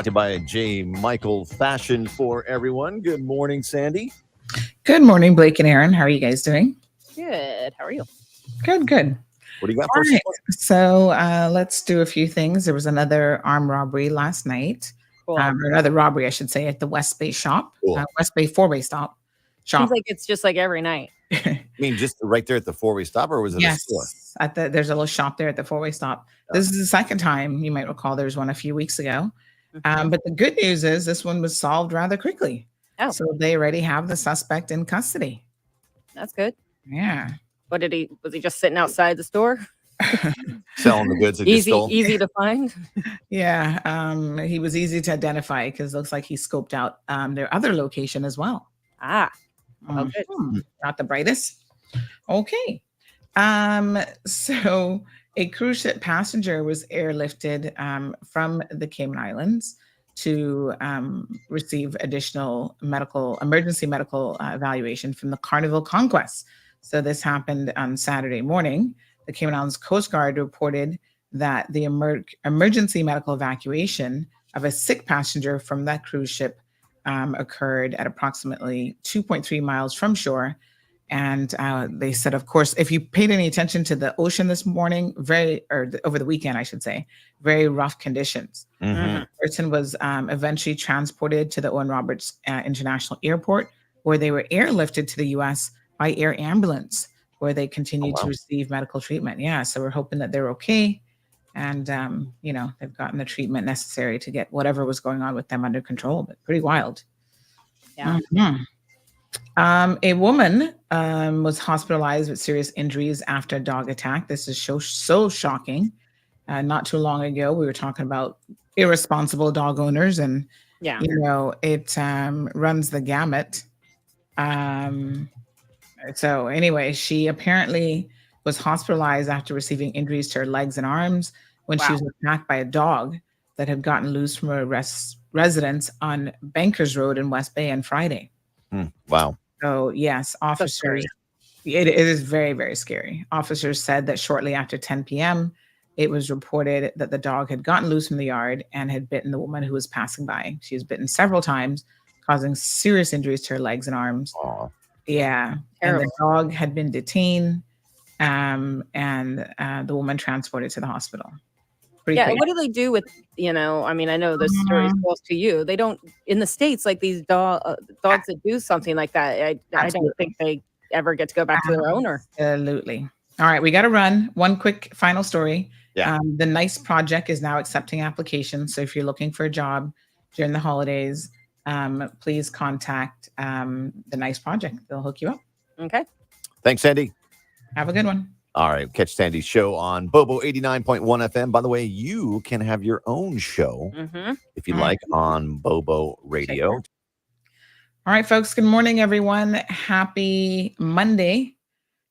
To by J. Michael Fashion for everyone. Good morning, Sandy. Good morning, Blake and Aaron. How are you guys doing? Good. How are you? Good. What do you got All for us? right. So let's do a few things. There was another armed robbery last night. Cool. Or another robbery, I should say, at the West Bay shop. Cool. West Bay four-way shop. Seems like it's just like every night. I mean, just right there at the four-way stop, or was it a store? Yes, there's a little shop there at the four-way stop. This is the second time. You might recall there was one a few weeks ago. But the good news is this one was solved rather quickly. Oh. So they already have the suspect in custody. That's good. Yeah. What did he? Was he just sitting outside the store? Selling the goods that you stole? Easy to find. Yeah. He was easy to identify because it looks like he scoped out their other location as well. Ah. Okay. Not the brightest. Okay. So a cruise ship passenger was airlifted from the Cayman Islands to receive additional emergency medical evaluation from the Carnival Conquest. So this happened on Saturday morning. The Cayman Islands Coast Guard reported that the emergency medical evacuation of a sick passenger from that cruise ship occurred at approximately 2.3 miles from shore. And they said, of course, if you paid any attention to the ocean this morning, over the weekend, I should say, very rough conditions. Mm-hmm. The person was eventually transported to the Owen Roberts International Airport, where they were airlifted to the U.S. by air ambulance, where they continued to receive medical treatment. Yeah, so we're hoping that they're okay. And, they've gotten the treatment necessary to get whatever was going on with them under control. But pretty wild. Yeah. Mm-hmm. A woman was hospitalized with serious injuries after a dog attack. This is so shocking. Not too long ago, we were talking about irresponsible dog owners, and it runs the gamut. So anyway, she apparently was hospitalized after receiving injuries to her legs and arms when she was attacked by a dog that had gotten loose from a residence on Bankers Road in West Bay on Friday. Wow. So yes, officers, it is very, very scary. Officers said that shortly after 10 p.m., it was reported that the dog had gotten loose from the yard and had bitten the woman who was passing by. She was bitten several times, causing serious injuries to her legs and arms. Aww. Yeah. Terrible. And the dog had been detained and the woman transported to the hospital. Pretty crazy. What do they do with, I mean, I know this story is close to you. They don't, in the States, like these dogs that do something like that, I don't think they ever get to go back to their owner. Absolutely. All right, we got to run. One quick final story. Yeah. The NICE project is now accepting applications. So if you're looking for a job during the holidays, please contact the NICE project. They'll hook you up. Okay. Thanks, Sandy. Have a good one. All right. Catch Sandy's show on Bobo 89.1 FM. By the way, you can have your own show if you like on Bobo Radio. All right, folks. Good morning, everyone. Happy Monday.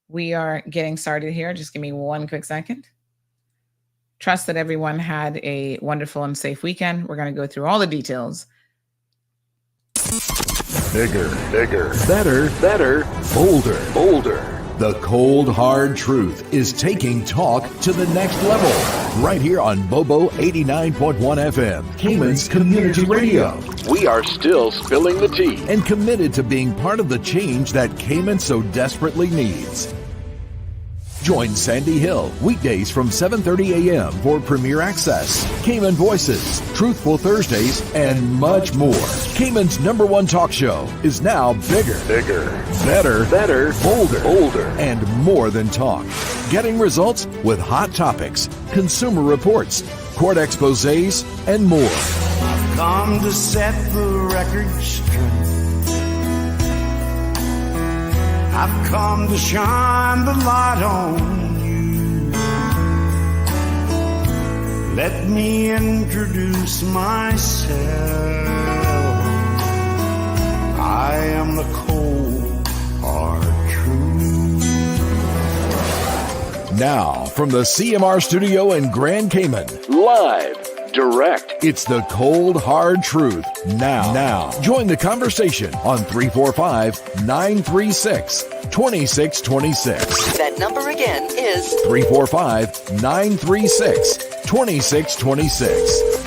We are getting started here. Just give me one quick second. Trust that everyone had a wonderful and safe weekend. We're going to go through all the details. Bigger, better, bolder. The cold, hard truth is taking talk to the next level. Right here on Bobo 89.1 FM, Cayman's Community Radio. We are still spilling the tea and committed to being part of the change that Cayman so desperately needs. Join Sandy Hill weekdays from 7:30 a.m. for Premier Access, Cayman Voices, Truthful Thursdays, and much more. Cayman's #1 talk show is now bigger, better, bolder, and more than talk. Getting results with hot topics, consumer reports, court exposés, and more. I've come to set the record straight. I've come to shine the light on you. Let me introduce myself. I am the cold, hard truth. Now, from the CMR studio in Grand Cayman, live, direct, it's the cold, hard truth. Now, join the conversation on 345-936-2626. That number again is 345-936-2626.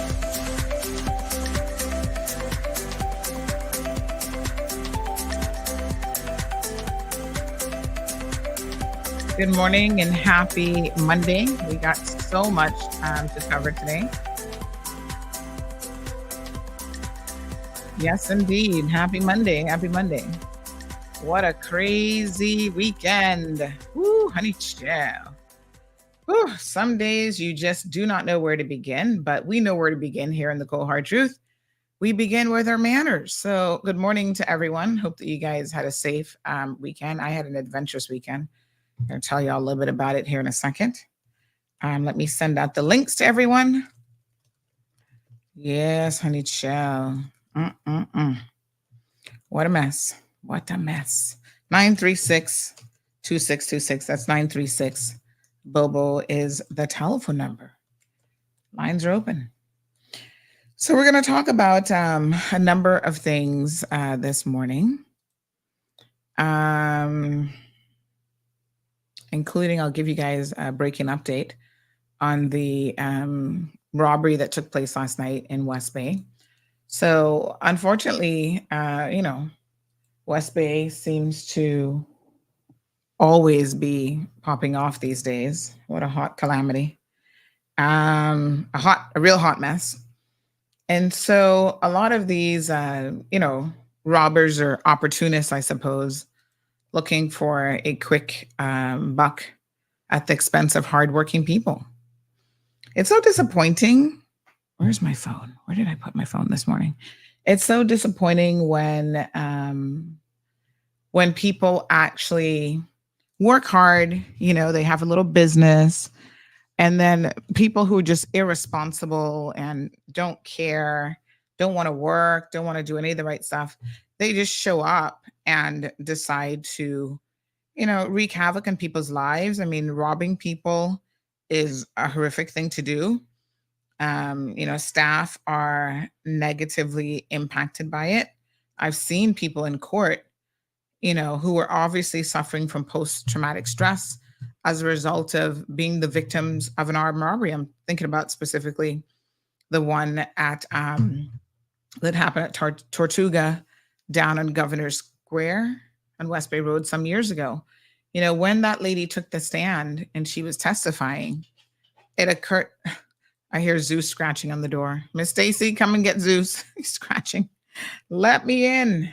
Good morning and happy Monday. We got so much to cover today. Yes, indeed. Happy Monday. Happy Monday. What a crazy weekend. Woo, honey child. Whew, some days you just do not know where to begin, but we know where to begin here in the Cold Hard Truth. We begin with our manners. So good morning to everyone. Hope that you guys had a safe weekend. I had an adventurous weekend. I'm going to tell you all a little bit about it here in a second. Let me send out the links to everyone. Yes, honey child. What a mess. What a mess. 936-2626. That's 936. Bobo is the telephone number. Lines are open. So we're going to talk about a number of things this morning, including I'll give you guys a breaking update on the robbery that took place last night in West Bay. So unfortunately, West Bay seems to always be popping off these days. What a hot calamity. A real hot mess. And so a lot of these, robbers or opportunists, I suppose, looking for a quick buck at the expense of hardworking people. It's so disappointing. Where's my phone? Where did I put my phone this morning? It's so disappointing when people actually work hard, they have a little business, and then people who are just irresponsible and don't care, don't want to work, don't want to do any of the right stuff, they just show up and decide to, wreak havoc in people's lives. I mean, robbing people is a horrific thing to do. Staff are negatively impacted by it. I've seen people in court, who are obviously suffering from post-traumatic stress as a result of being the victims of an armed robbery. I'm thinking about specifically the one at that happened at Tortuga down on Governor Square on West Bay Road some years ago. When that lady took the stand and she was testifying, it occurred. I hear Zeus scratching on the door. Miss Stacy, come and get Zeus. He's scratching. Let me in.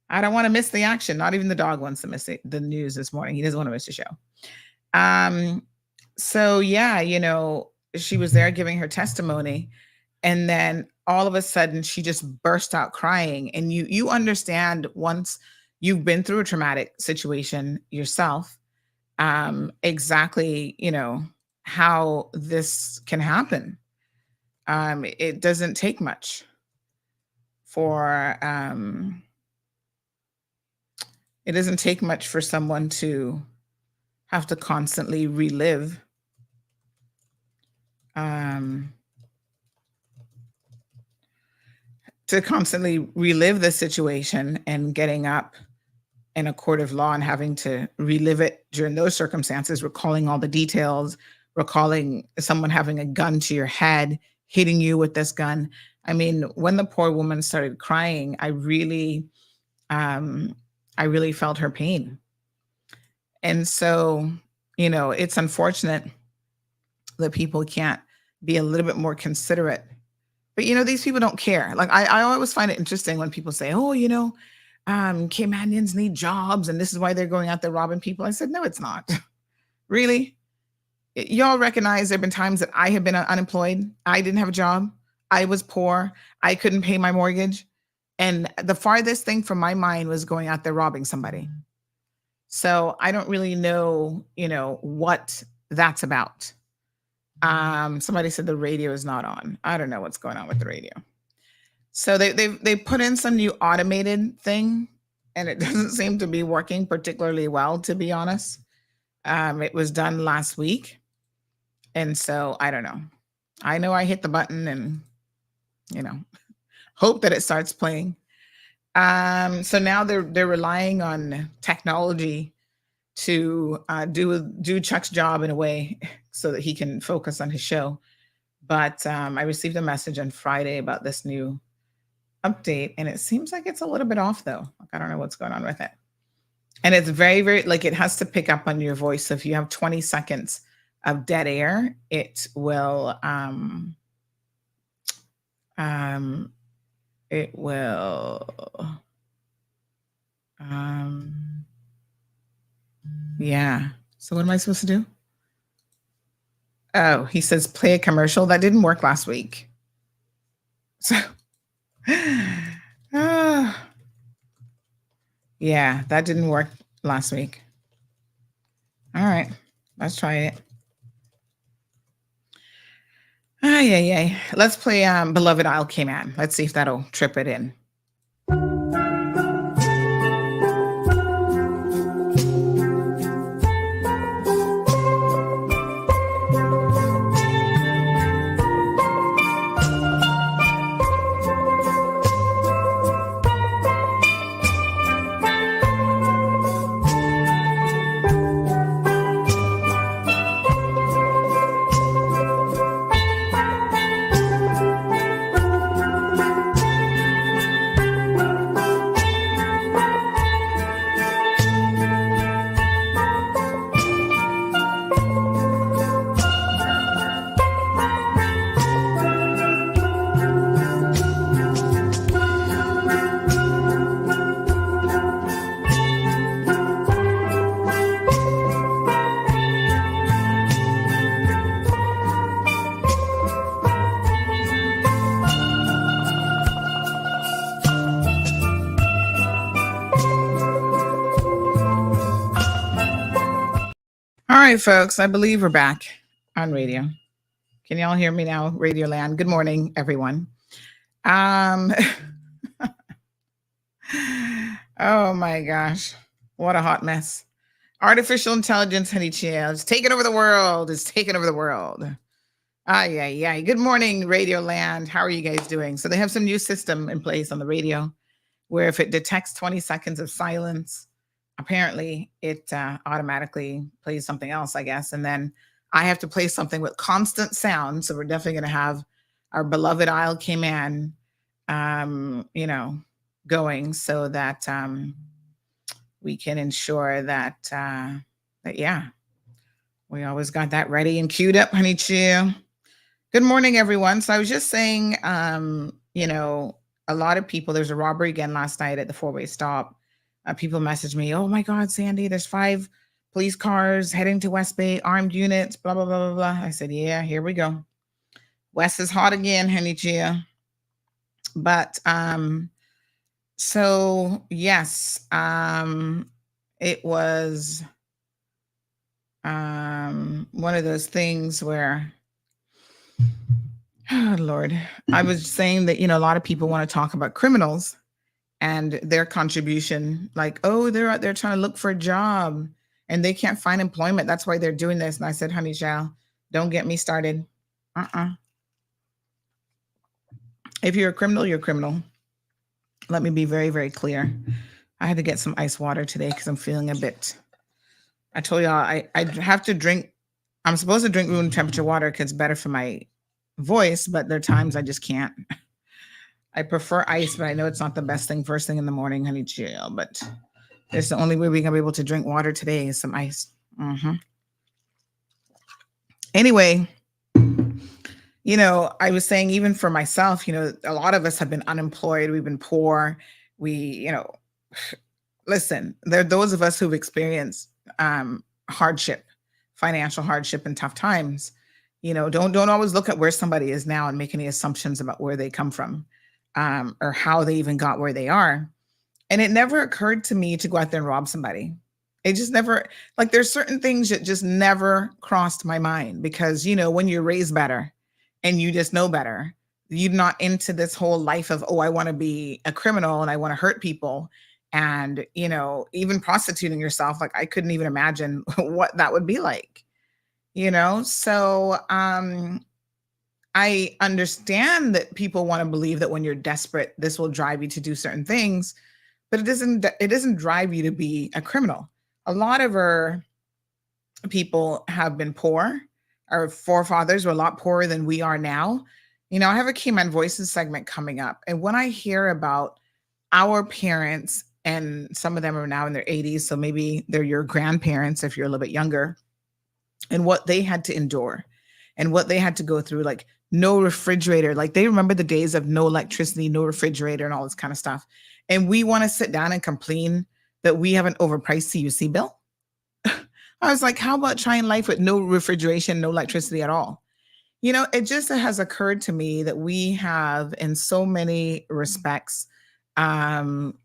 I don't want to miss the action. Not even the dog wants to miss the news this morning. He doesn't want to miss the show. So yeah, she was there giving her testimony, and then all of a sudden she just burst out crying. And you understand, once you've been through a traumatic situation yourself, exactly, how this can happen. It doesn't take much for someone to have to constantly relive the situation, and getting up in a court of law and having to relive it during those circumstances, recalling all the details, recalling someone having a gun to your head, hitting you with this gun. I mean, when the poor woman started crying, I really felt her pain. And so, it's unfortunate that people can't be a little bit more considerate. But, these people don't care. Like, I always find it interesting when people say, oh, Caymanians need jobs and this is why they're going out there robbing people. I said, no, it's not. Really? Y'all recognize there have been times that I have been unemployed. I didn't have a job. I was poor. I couldn't pay my mortgage. And the farthest thing from my mind was going out there robbing somebody. So I don't really know, what that's about. Somebody said the radio is not on. I don't know what's going on with the radio. So they put in some new automated thing, and it doesn't seem to be working particularly well, to be honest. It was done last week. And so I don't know. I know I hit the button and, hope that it starts playing. So now they're relying on technology to do Chuck's job in a way so that he can focus on his show. But I received a message on Friday about this new update, and it seems like it's a little bit off, though. I don't know what's going on with it. And it's very, very, like, it has to pick up on your voice. So if you have 20 seconds of dead air, it will, it will, yeah. So what am I supposed to do? Oh, he says play a commercial. That didn't work last week. So, yeah, that didn't work last week. All right, let's try it. Yeah. Let's play Beloved Isle Cayman. Let's see if that'll trip it in. All right, folks, I believe we're back on radio. Can y'all hear me now, Radio Land? Good morning, everyone. Oh my gosh, what a hot mess. Artificial intelligence, honey chill, it's taking over the world. It's taking over the world. Yeah. Good morning, Radio Land. How are you guys doing? So they have some new system in place on the radio where if it detects 20 seconds of silence, apparently it automatically plays something else, I guess. And then I have to play something with constant sound. So we're definitely going to have our Beloved Isle Cayman, going so that we can ensure that, we always got that ready and queued up, honey chill. Good morning, everyone. So I was just saying, a lot of people, there's a robbery again last night at the four-way stop. People message me, oh my God, Sandy, there's 5 police cars heading to West Bay, armed units, blah, blah, blah, blah, blah. I said, yeah, here we go. West is hot again, honey chia. But, so yes, it was one of those things where, oh Lord, I was saying that, a lot of people want to talk about criminals and their contribution, like, oh, they're out there trying to look for a job and they can't find employment. That's why they're doing this. And I said, honey child, don't get me started. If you're a criminal, you're a criminal. Let me be very, very clear. I had to get some ice water today because I'm feeling a bit, I told y'all I have to drink, I'm supposed to drink room temperature water because it's better for my voice, but there are times I just can't. I prefer ice, but I know it's not the best thing first thing in the morning, honey chill. But it's the only way we're gonna be able to drink water today is some ice. Anyway, I was saying even for myself, a lot of us have been unemployed. We've been poor. We, listen, there are those of us who've experienced hardship, financial hardship and tough times. Don't always look at where somebody is now and make any assumptions about where they come from. Or how they even got where they are. And it never occurred to me to go out there and rob somebody. It just never, like, there's certain things that just never crossed my mind because, when you're raised better and you just know better, you're not into this whole life of, oh, I want to be a criminal and I want to hurt people. And, even prostituting yourself, like I couldn't even imagine what that would be like, So, I understand that people want to believe that when you're desperate, this will drive you to do certain things, but it doesn't drive you to be a criminal. A lot of our people have been poor. Our forefathers were a lot poorer than we are now. I have a Cayman Voices segment coming up. And when I hear about our parents and some of them are now in their 80s. So maybe they're your grandparents if you're a little bit younger, and what they had to endure and what they had to go through, like no refrigerator. Like they remember the days of no electricity, no refrigerator, and all this kind of stuff. And we want to sit down and complain that we have an overpriced CUC bill. I was like, how about trying life with no refrigeration, no electricity at all? You know, it just has occurred to me that we have, in so many respects,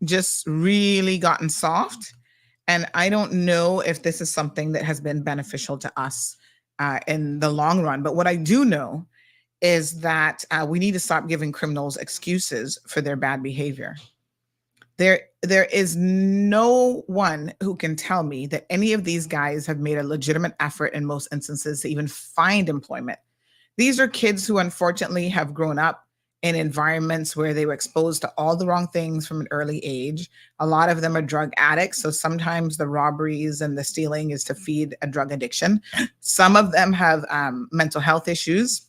just really gotten soft. And I don't know if this is something that has been beneficial to us in the long run. But what I do know is that we need to stop giving criminals excuses for their bad behavior. There is no one who can tell me that any of these guys have made a legitimate effort in most instances to even find employment. These are kids who unfortunately have grown up in environments where they were exposed to all the wrong things from an early age. A lot of them are drug addicts. So sometimes the robberies and the stealing is to feed a drug addiction. Some of them have mental health issues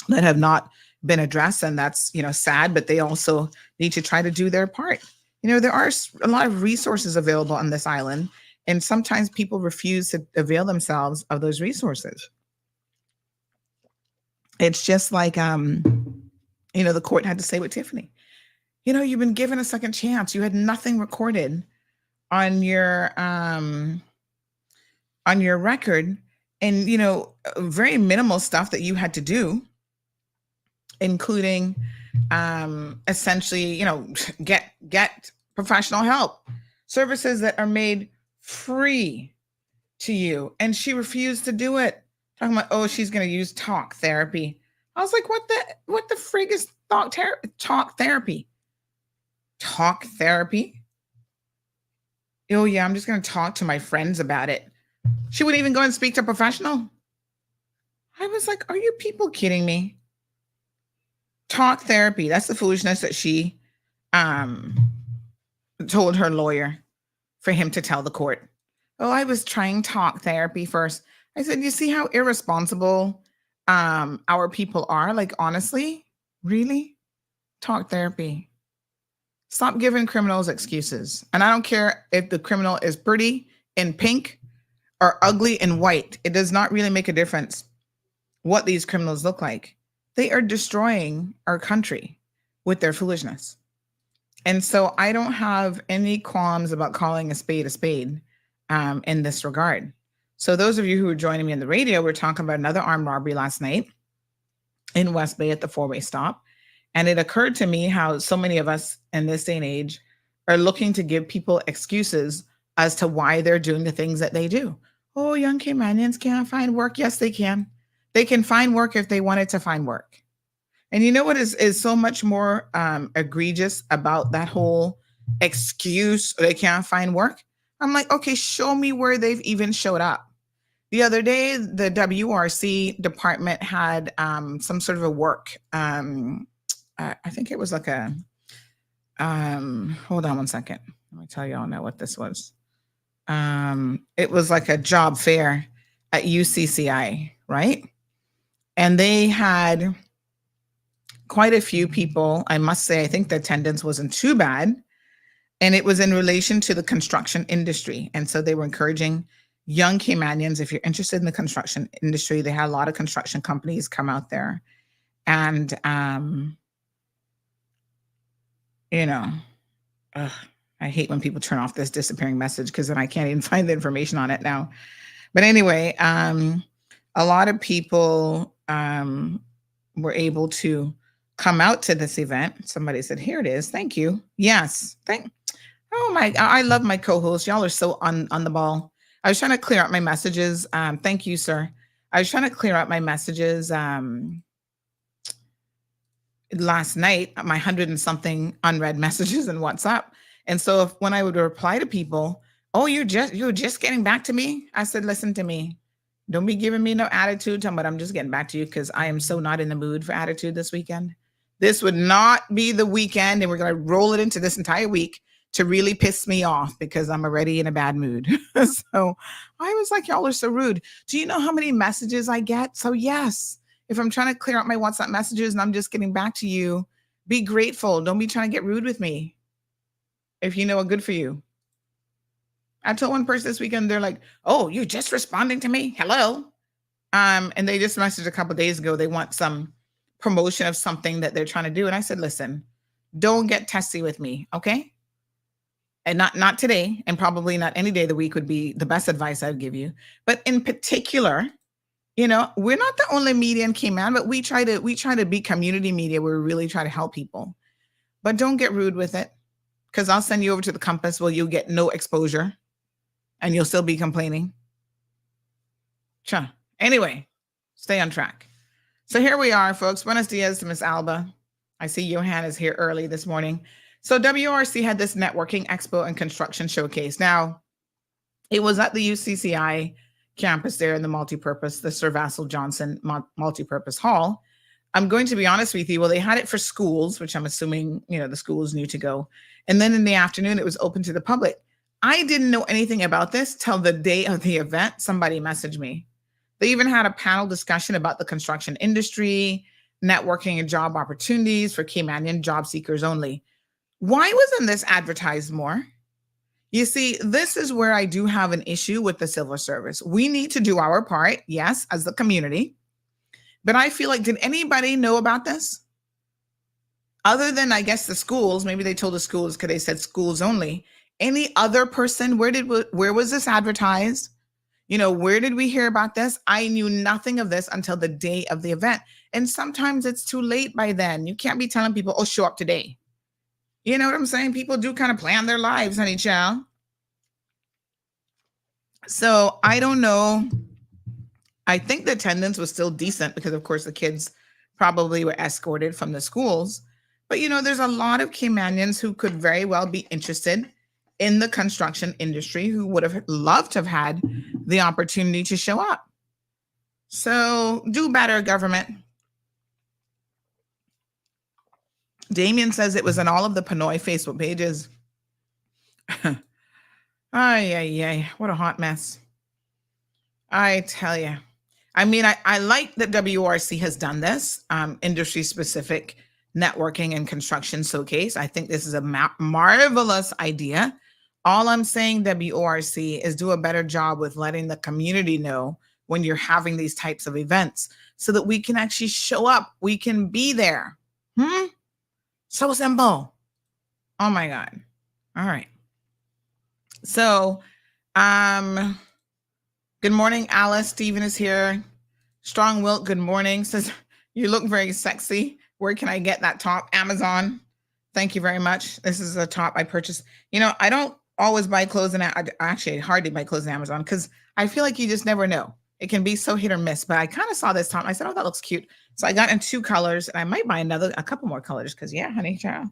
that have not been addressed. And that's, sad, but they also need to try to do their part. There are a lot of resources available on this island, and sometimes people refuse to avail themselves of those resources. It's just like, the court had to say with Tiffany, you've been given a second chance. You had nothing recorded on your record, and, very minimal stuff that you had to do, including essentially, get professional help, services that are made free to you. And she refused to do it. Talking about, she's going to use talk therapy. I was like, what the frig is talk therapy? Talk therapy? Oh yeah, I'm just going to talk to my friends about it. She wouldn't even go and speak to a professional. I was like, are you people kidding me? Talk therapy. That's the foolishness that she told her lawyer for him to tell the court. I was trying talk therapy first. I said, you see how irresponsible our people are? Like, honestly, really? Talk therapy. Stop giving criminals excuses. And I don't care if the criminal is pretty in pink or ugly in white. It does not really make a difference what these criminals look like. They are destroying our country with their foolishness. And so I don't have any qualms about calling a spade in this regard. So those of you who are joining me on the radio, we're talking about another armed robbery last night in West Bay at the four-way stop. And it occurred to me how so many of us in this day and age are looking to give people excuses as to why they're doing the things that they do. Oh, young Caymanians can't find work. Yes, they can. They can find work if they wanted to find work. And you know what is so much more egregious about that whole excuse, they can't find work? I'm like, okay, show me where they've even showed up. The other day, the WRC department had some sort of a work. I think it was like a, hold on one second. Let me tell y'all now what this was. It was like a job fair at UCCI, right? And they had quite a few people. I must say, I think the attendance wasn't too bad. And it was in relation to the construction industry. And so they were encouraging young Caymanians, if you're interested in the construction industry, they had a lot of construction companies come out there. And, I hate when people turn off this disappearing message because then I can't even find the information on it now. But anyway, a lot of people were able to come out to this event. Somebody said, here it is. Thank you. Yes. I love my co-hosts. Y'all are so on the ball. I was trying to clear out my messages. Thank you, sir. I was trying to clear out my messages last night, my 100 and something unread messages in WhatsApp. And so when I would reply to people, you're just getting back to me. I said, listen to me. Don't be giving me no attitude, but I'm just getting back to you because I am so not in the mood for attitude this weekend. This would not be the weekend, and we're going to roll it into this entire week to really piss me off because I'm already in a bad mood. So I was like, y'all are so rude. Do you know how many messages I get? So yes, if I'm trying to clear out my WhatsApp messages and I'm just getting back to you, be grateful. Don't be trying to get rude with me. if you know a good for you. I told one person this weekend, they're like, oh, you're just responding to me? Hello. And they just messaged a couple days ago. They want some promotion of something that they're trying to do. And I said, listen, don't get testy with me. Okay. And not today, and probably not any day of the week would be the best advice I'd give you. But in particular, you know, we're not the only media in Cayman, but we try to be community media where we really try to help people. But don't get rude with it, because I'll send you over to the Compass where you'll get no exposure and you'll still be complaining. Sure. Anyway, stay on track. So here we are, folks. Buenos dias to Miss Alba. I see Johan is here early this morning. So WRC had this networking expo and construction showcase. Now, it was at the UCCI campus there in the multipurpose, the Sir Vassal Johnson multipurpose hall. I'm going to be honest with you. Well, they had it for schools, which I'm assuming, you know, the schools knew to go. And then in the afternoon, it was open to the public. I didn't know anything about this till the day of the event. Somebody messaged me. They even had a panel discussion about the construction industry, networking and job opportunities for Caymanian job seekers only. Why wasn't this advertised more? You see, this is where I do have an issue with the civil service. We need to do our part, yes, as the community. But I feel like, did anybody know about this? Other than, I guess, the schools, maybe they told the schools because they said schools only. Any other person, where was this advertised? You know, where did we hear about this? I knew nothing of this until the day of the event. And sometimes it's too late by then. You can't be telling people, oh, show up today. You know what I'm saying? People do kind of plan their lives, honey child. So I don't know. I think the attendance was still decent because, of course, the kids probably were escorted from the schools. But, you know, there's a lot of Caymanians who could very well be interested in the construction industry who would have loved to have had the opportunity to show up. So do better, government. Damien says it was on all of the Pinoy Facebook pages. Ay, what a hot mess. I tell you. I mean, I like that WRC has done this industry-specific networking and construction showcase. I think this is a marvelous idea. All I'm saying, WRC, is do a better job with letting the community know when you're having these types of events so that we can actually show up. We can be there. So simple. Oh my God. All right. So, good morning, Alice. Stephen is here. Strong Wilt, good morning. Says, you look very sexy. Where can I get that top? Amazon. Thank you very much. This is a top I purchased. You know, I don't always buy clothes, and I actually hardly buy clothes on Amazon because I feel like you just never know. It can be so hit or miss, but I kind of saw this top. I said, oh, that looks cute. So I got in 2 colors, and I might buy a couple more colors because, yeah, honey, child,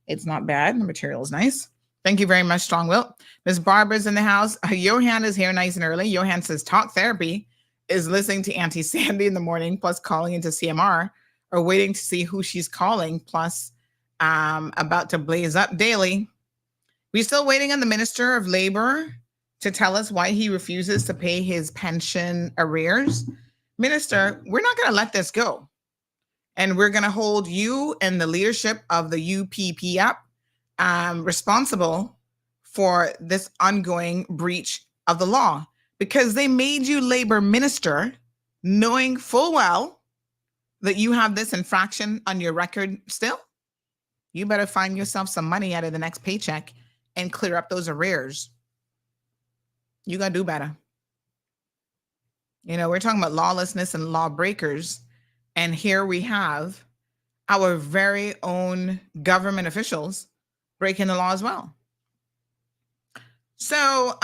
it's not bad. The material is nice. Thank you very much, Strong Wilt. Miss Barbara's in the house. Johan is here nice and early. Johan says talk therapy is listening to Auntie Sandy in the morning, plus calling into CMR, or waiting to see who she's calling, plus about to blaze up daily. We're still waiting on the Minister of Labor to tell us why he refuses to pay his pension arrears. Minister, we're not going to let this go. And we're going to hold you and the leadership of the UPP up responsible for this ongoing breach of the law, because they made you labor minister knowing full well that you have this infraction on your record still. You better find yourself some money out of the next paycheck and clear up those arrears. You got to do better. You know, we're talking about lawlessness and lawbreakers, and here we have our very own government officials breaking the law as well. So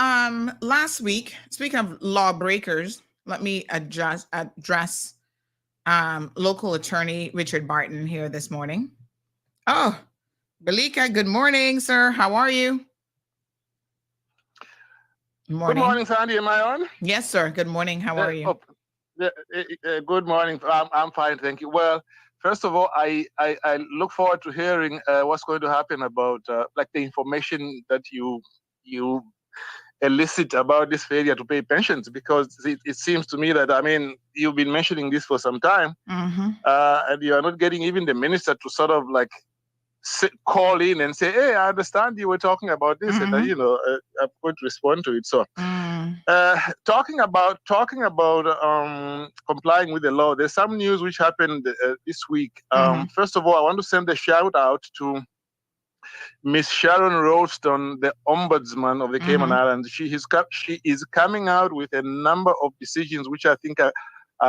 last week, speaking of lawbreakers, let me address local attorney Richard Barton here this morning. Oh, Belika, good morning, sir. How are you? Morning. Good morning, Sandy. Am I on? Yes, sir. Good morning. How are you? Good morning. I'm fine, thank you. Well, first of all, I look forward to hearing what's going to happen about like the information that you elicit about this failure to pay pensions, because it seems to me that, I mean, you've been mentioning this for some time, and you are not getting even the minister to sort of like call in and say, "Hey, I understand you were talking about this, and I'm going to respond to it." So, talking about complying with the law, there's some news which happened this week. First of all, I want to send a shout out to Miss Sharon Ralston, the Ombudsman of the Cayman Islands. She is coming out with a number of decisions which I think are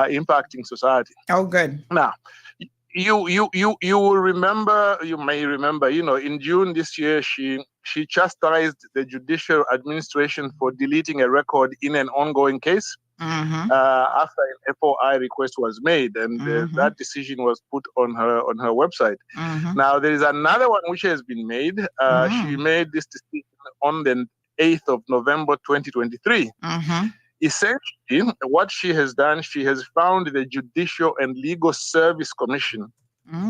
impacting society. Oh, good. Now, you will remember, you may remember, in June this year, she chastised the judicial administration for deleting a record in an ongoing case after an FOI request was made, and that decision was put on her website. Now, there is another one which has been made. She made this decision on the 8th of November 2023. Essentially, what she has done, she has found the Judicial and Legal Service Commission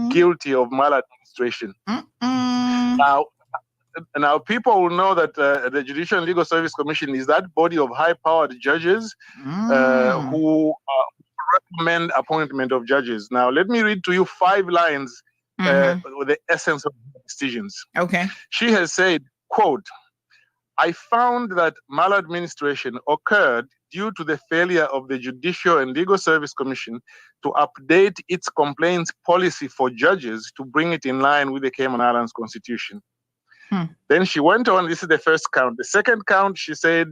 guilty of maladministration. Now, people will know that the Judicial and Legal Service Commission is that body of high-powered judges who recommend appointment of judges. Now, let me read to you 5 lines with the essence of the decisions. Okay. She has said, quote, "I found that maladministration occurred due to the failure of the Judicial and Legal Service Commission to update its complaints policy for judges to bring it in line with the Cayman Islands Constitution." Then she went on, this is the first count. The second count, she said,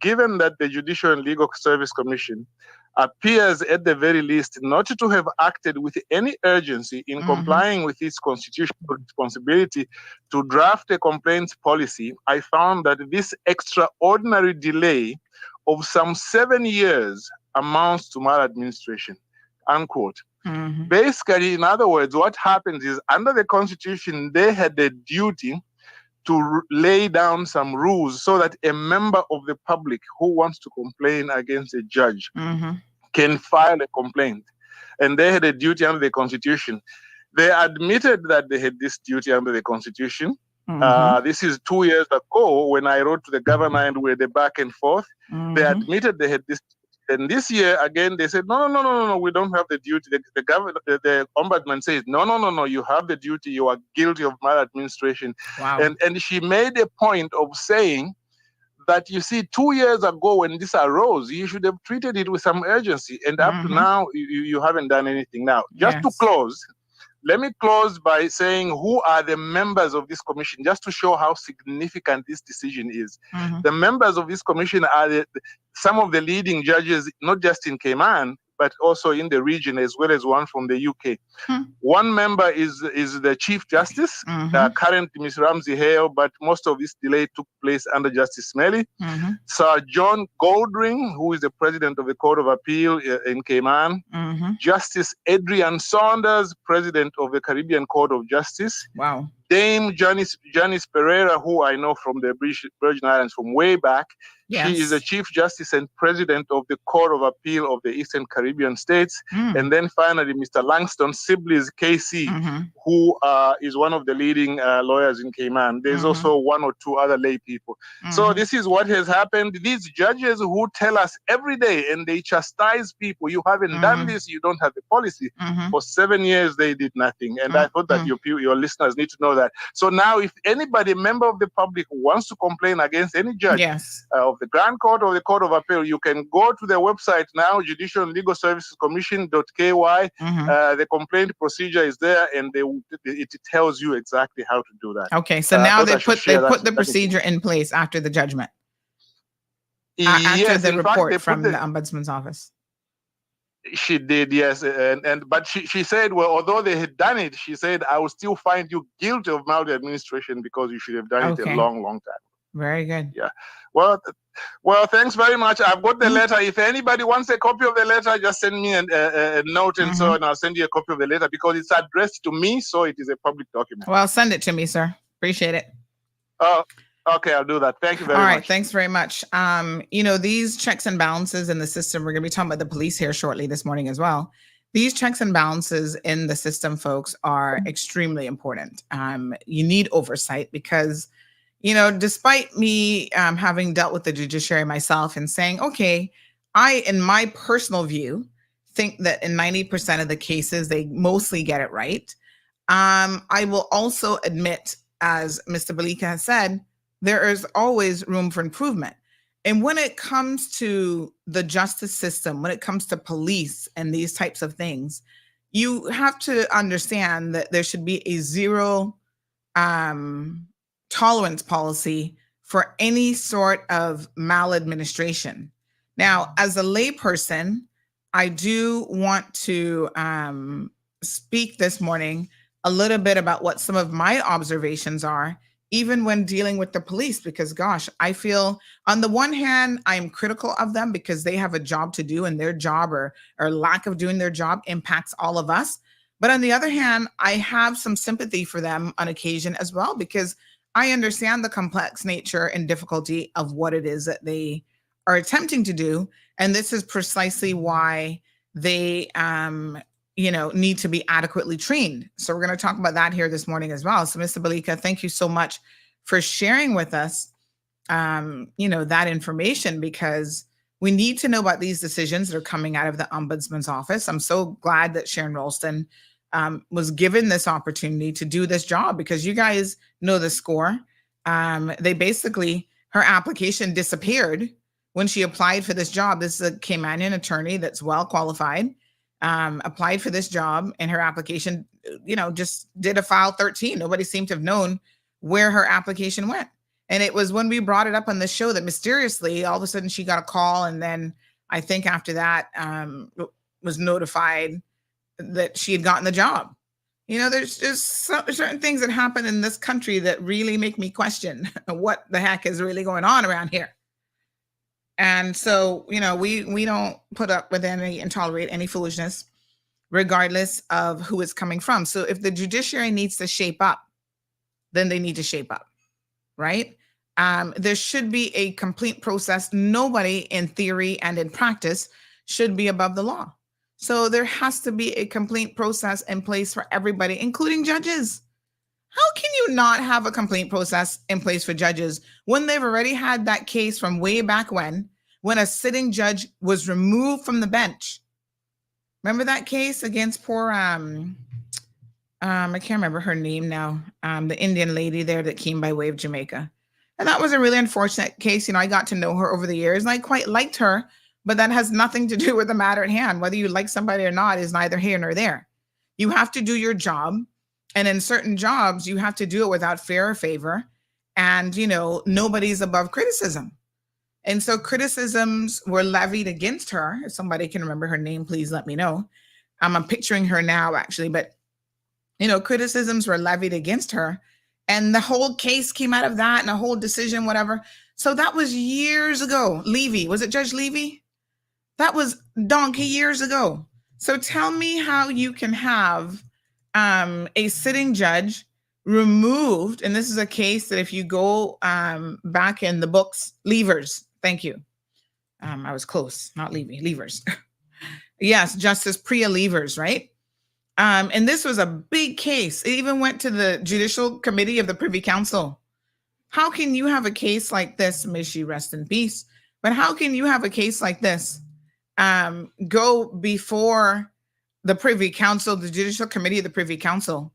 given that the Judicial and Legal Service Commission appears at the very least not to have acted with any urgency in complying with its constitutional responsibility to draft a complaints policy, I found that this extraordinary delay of some 7 years amounts to maladministration, unquote. Basically, in other words, what happens is under the Constitution, they had the duty to lay down some rules so that a member of the public who wants to complain against a judge can file a complaint. And they had a duty under the Constitution. They admitted that they had this duty under the Constitution. This is 2 years ago when I wrote to the governor and we had a back and forth. They admitted they had this. And this year, again, they said, no, we don't have the duty. The ombudsman says, no, you have the duty. You are guilty of maladministration. Wow. And she made a point of saying that, you see, 2 years ago when this arose, you should have treated it with some urgency. And up to now, you haven't done anything. Now, just to close, let me close by saying who are the members of this commission, just to show how significant this decision is. The members of this commission are some of the leading judges, not just in Cayman, but also in the region, as well as one from the UK. One member is the Chief Justice, currently Ms. Ramsey Hale, but most of this delay took place under Justice Smelly. Sir John Goldring, who is the President of the Court of Appeal in Cayman. Justice Adrian Saunders, President of the Caribbean Court of Justice. Wow. Dame Janice Pereira, who I know from the Virgin Islands from way back. Yes. She is the Chief Justice and President of the Court of Appeal of the Eastern Caribbean States. And then finally, Mr. Langston Sibley's KC, who is one of the leading lawyers in Cayman. There's also 1 or 2 other lay people. So this is what has happened. These judges who tell us every day and they chastise people, you haven't done this, you don't have the policy. For 7 years, they did nothing. And I thought that your listeners need to know that. So now if anybody, member of the public, wants to complain against any judge of the Grand Court or the Court of Appeal, you can go to their website now, Judicial and Legal Services Commission.ky. The complaint procedure is there, and it tells you exactly how to do that. Okay, so now they put the procedure in place after the judgment. After the report from the Ombudsman's office. She did, yes, but she said, well, although they had done it, she said, I will still find you guilty of maladministration because you should have done it a long time. Very good. Yeah. Well, thanks very much. I've got the letter. If anybody wants a copy of the letter, just send me a note and so on. I'll send you a copy of the letter because it's addressed to me, so it is a public document. Well, send it to me, sir. Appreciate it. Oh, okay, I'll do that. Thank you very much. All right, thanks very much. These checks and balances in the system, we're going to be talking about the police here shortly this morning as well. These checks and balances in the system, folks, are extremely important. You need oversight because, despite me having dealt with the judiciary myself and saying, okay, in my personal view, think that in 90% of the cases, they mostly get it right. I will also admit, as Mr. Balika has said, there is always room for improvement. And when it comes to the justice system, when it comes to police and these types of things, you have to understand that there should be a zero tolerance policy for any sort of maladministration. Now, as a layperson, I do want to speak this morning a little bit about what some of my observations are, even when dealing with the police, because gosh, I feel on the one hand, I'm critical of them because they have a job to do and their job or lack of doing their job impacts all of us. But on the other hand, I have some sympathy for them on occasion as well, because I understand the complex nature and difficulty of what it is that they are attempting to do. And this is precisely why they need to be adequately trained. So we're going to talk about that here this morning as well. So Mr. Balika, thank you so much for sharing with us, that information, because we need to know about these decisions that are coming out of the Ombudsman's office. I'm so glad that Sharon Ralston was given this opportunity to do this job, because you guys know the score. They basically, her application disappeared when she applied for this job. This is a Caymanian attorney that's well qualified. Applied for this job, and her application, just did a file 13. Nobody seemed to have known where her application went. And it was when we brought it up on the show that mysteriously, all of a sudden she got a call. And then I think after that was notified that she had gotten the job. There's just certain things that happen in this country that really make me question what the heck is really going on around here. And so, we don't put up with any and tolerate any foolishness, regardless of who it's coming from. So if the judiciary needs to shape up, then they need to shape up, right? There should be a complete process. Nobody in theory and in practice should be above the law. So there has to be a complete process in place for everybody, including judges. How can you not have a complete process in place for judges when they've already had that case from way back when a sitting judge was removed from the bench? Remember that case against poor, I can't remember her name now, the Indian lady there that came by way of Jamaica. And that was a really unfortunate case. I got to know her over the years and I quite liked her, but that has nothing to do with the matter at hand. Whether you like somebody or not is neither here nor there. You have to do your job. And in certain jobs, you have to do it without fear or favor. And, nobody's above criticism. And so criticisms were levied against her. If somebody can remember her name, please let me know. I'm picturing her now, actually. But, criticisms were levied against her. And the whole case came out of that, and a whole decision, whatever. So that was years ago. Levy, was it Judge Levy? That was donkey years ago. So tell me how you can have a sitting judge removed, and this is a case that if you go back in the books, Levers, thank you. I was close, not Levy, Levers. Yes, Justice Priya Levers, right? And this was a big case. It even went to the Judicial Committee of the Privy Council. How can you have a case like this, may she rest in peace, but how can you have a case like this go before the Privy Council, the Judicial Committee of the Privy Council,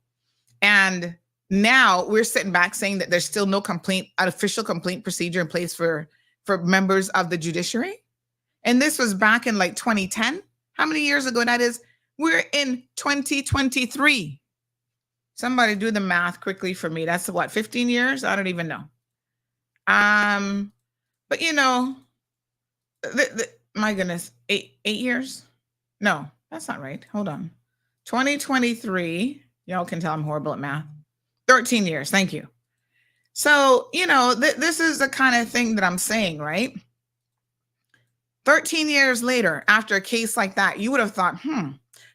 and now we're sitting back saying that there's still no official complaint procedure in place for members of the judiciary? And this was back in like 2010. How many years ago that is? We're in 2023. Somebody do the math quickly for me. That's what, 15 years? I don't even know. But my goodness, 8 years? No. That's not right. Hold on. 2023. Y'all can tell I'm horrible at math. 13 years. Thank you. So, this is the kind of thing that I'm saying, right? 13 years later, after a case like that, you would have thought,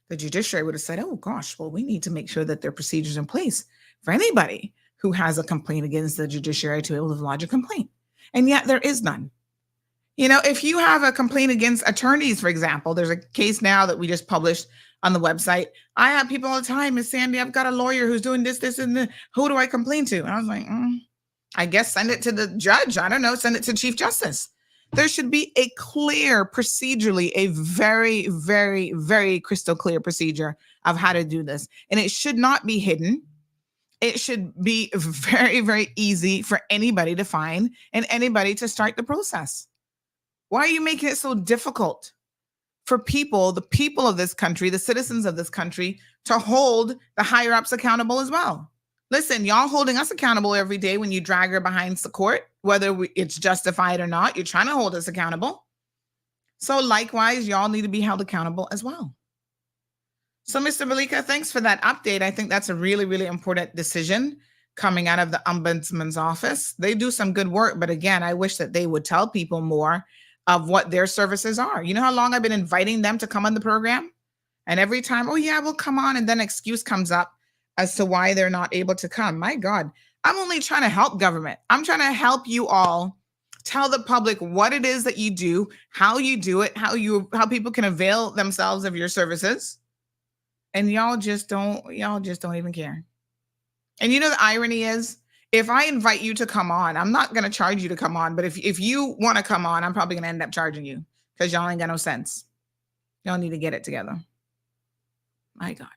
the judiciary would have said, oh gosh, well, we need to make sure that there are procedures in place for anybody who has a complaint against the judiciary to be able to lodge a complaint. And yet there is none. If you have a complaint against attorneys, for example, there's a case now that we just published on the website. I have people all the time, Miss Sandy, I've got a lawyer who's doing this, and this. Who do I complain to? And I was like, I guess send it to the judge. I don't know. Send it to Chief Justice. There should be a clear, procedurally, a very, very, very crystal clear procedure of how to do this. And it should not be hidden. It should be very, very easy for anybody to find and anybody to start the process. Why are you making it so difficult for people, the people of this country, the citizens of this country, to hold the higher ups accountable as well? Listen, y'all holding us accountable every day when you drag her behind the court, whether it's justified or not. You're trying to hold us accountable. So likewise, y'all need to be held accountable as well. So, Mr. Balika, thanks for that update. I think that's a really, really important decision coming out of the Ombudsman's office. They do some good work, but again, I wish that they would tell people more of what their services are. You know how long I've been inviting them to come on the program? And every time, oh yeah, we'll come on, and then excuse comes up as to why they're not able to come. My God, I'm only trying to help government. I'm trying to help you all tell the public what it is that you do, how you do it, how people can avail themselves of your services. And y'all just don't even care. And you know, the irony is, if I invite you to come on, I'm not going to charge you to come on. But if you want to come on, I'm probably going to end up charging you because y'all ain't got no sense. Y'all need to get it together. My God.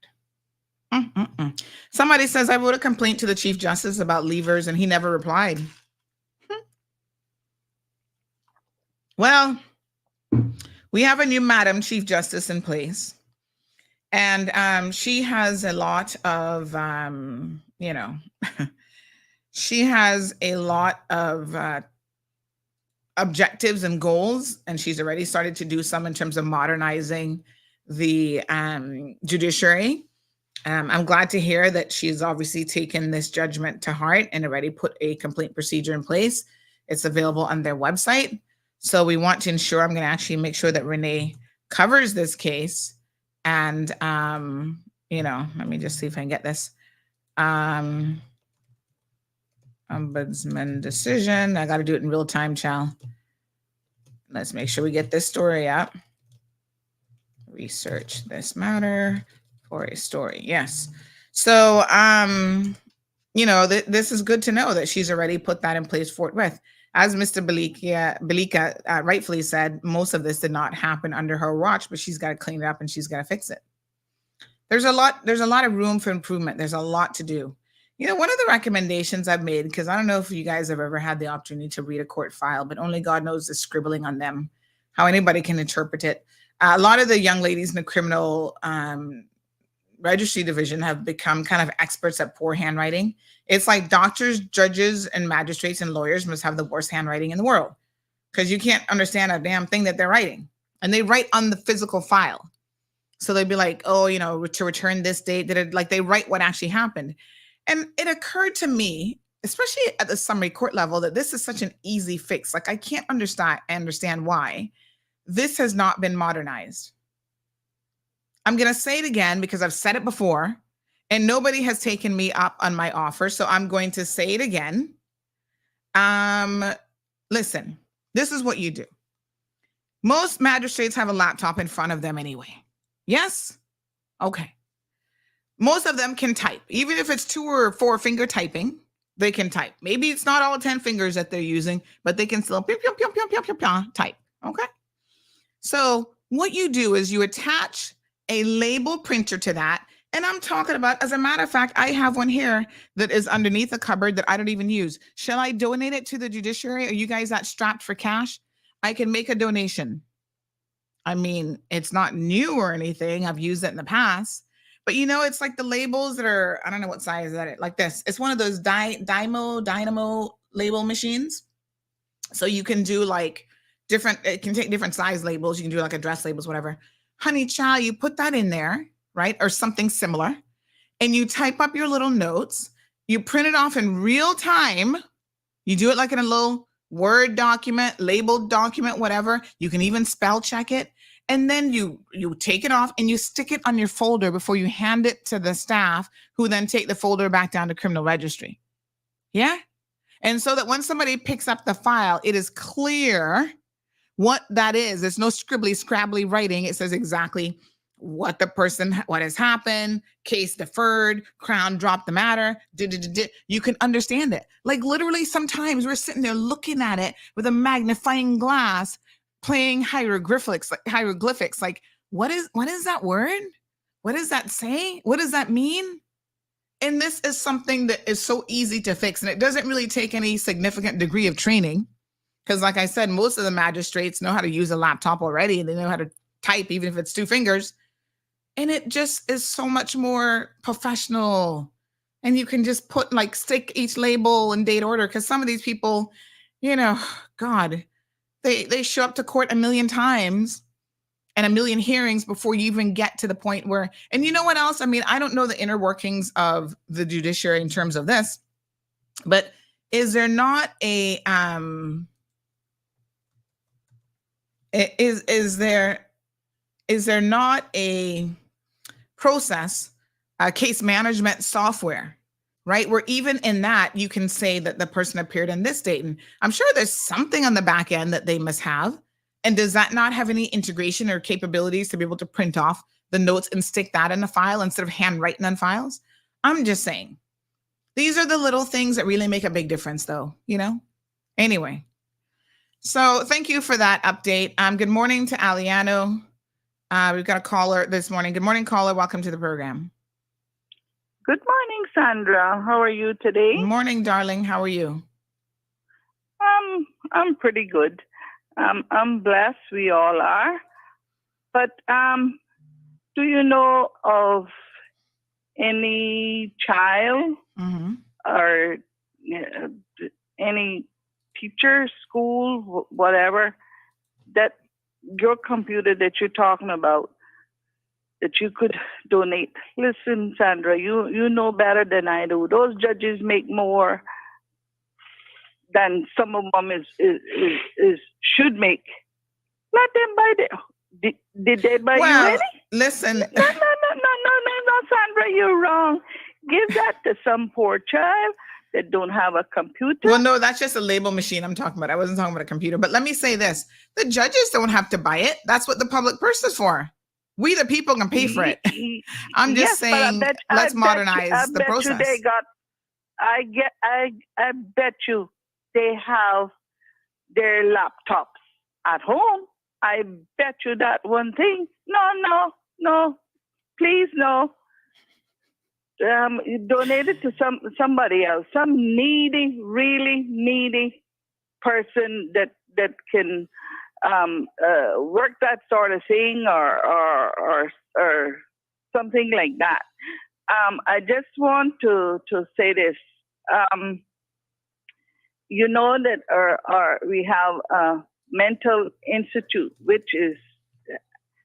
Somebody says, I wrote a complaint to the Chief Justice about leavers and he never replied. Well, we have a new Madam Chief Justice in place. And she has a lot of, she has a lot of objectives and goals. And she's already started to do some in terms of modernizing the judiciary. I'm glad to hear that she's obviously taken this judgment to heart and already put a complaint procedure in place. It's available on their website. So we want to ensure, I'm going to actually make sure that Renee covers this case. And, let me just see if I can get this. Ombudsman decision. I got to do it in real time, child. Let's make sure we get this story up. Research this matter for a story. Yes. So, this is good to know that she's already put that in place forthwith. As Mr. Balika rightfully said, most of this did not happen under her watch, but she's got to clean it up and she's got to fix it. There's a lot of room for improvement. There's a lot to do. You know, one of the recommendations I've made, because I don't know if you guys have ever had the opportunity to read a court file, but only God knows the scribbling on them, how anybody can interpret it. A lot of the young ladies in the criminal registry division have become kind of experts at poor handwriting. It's like doctors, judges, and magistrates and lawyers must have the worst handwriting in the world because you can't understand a damn thing that they're writing. And they write on the physical file. So they'd be like, to return this date, they write what actually happened. And it occurred to me, especially at the summary court level, that this is such an easy fix. Like, I can't understand why this has not been modernized. I'm going to say it again because I've said it before and nobody has taken me up on my offer. So I'm going to say it again. Listen, this is what you do. Most magistrates have a laptop in front of them anyway. Yes? Okay. Most of them can type. Even if it's 2 or 4 finger typing, they can type. Maybe it's not all 10 fingers that they're using, but they can still type. Okay? So what you do is you attach a label printer to that. And I'm talking about, as a matter of fact, I have one here that is underneath a cupboard that I don't even use. Shall I donate it to the judiciary? Are you guys that strapped for cash? I can make a donation. I mean, it's not new or anything. I've used it in the past. But it's like the labels that are, I don't know what size that is, like this. It's one of those dynamo label machines. So you can do like it can take different size labels. You can do like address labels, whatever. Honey child, you put that in there, right? Or something similar. And you type up your little notes. You print it off in real time. You do it like in a little Word document, labeled document, whatever. You can even spell check it. And then you take it off and you stick it on your folder before you hand it to the staff, who then take the folder back down to criminal registry. Yeah? And so that when somebody picks up the file, it is clear what that is. There's no scribbly, scrabbly writing. It says exactly what has happened, case deferred, Crown dropped the matter. You can understand it. Like literally sometimes we're sitting there looking at it with a magnifying glass, playing hieroglyphics. Like, what is that word? What does that say? What does that mean? And this is something that is so easy to fix. And it doesn't really take any significant degree of training. Because like I said, most of the magistrates know how to use a laptop already. And they know how to type, even if it's 2 fingers. And it just is so much more professional. And you can just stick each label in date order. Because some of these people, God, they show up to court 1 million times and 1 million hearings before you even get to the point where, and you know what else? I mean, I don't know the inner workings of the judiciary in terms of this, but is there not a, is there not a process, case management software, right? Where even in that, you can say that the person appeared in this date. And I'm sure there's something on the back end that they must have. And does that not have any integration or capabilities to be able to print off the notes and stick that in a file instead of handwriting on files? I'm just saying, these are the little things that really make a big difference though, Anyway, so thank you for that update. Good morning to Aliano. We've got a caller this morning. Good morning, caller. Welcome to the program. Good morning, Sandra. How are you today? Good morning, darling. How are you? I'm pretty good. I'm blessed. We all are. But do you know of any child or any teacher, school, whatever, that your computer that you're talking about, that you could donate? Listen, Sandra, you know better than I do. Those judges make more than some of them should make. Let them buy it. Did they buy you any? Listen. No, Sandra, you're wrong. Give that to some poor child that don't have a computer. Well, no, that's just a label machine I'm talking about. I wasn't talking about a computer. But let me say this. The judges don't have to buy it. That's what the public purse is for. We, the people, can pay for it. I'm just saying, let's modernize the process. I bet you they have their laptops at home. I bet you that one thing. No, please no. Donate it to somebody else, some needy, really needy person that can work that sort of thing or something like that. I just want to say this. You know that we have a mental institute, which is,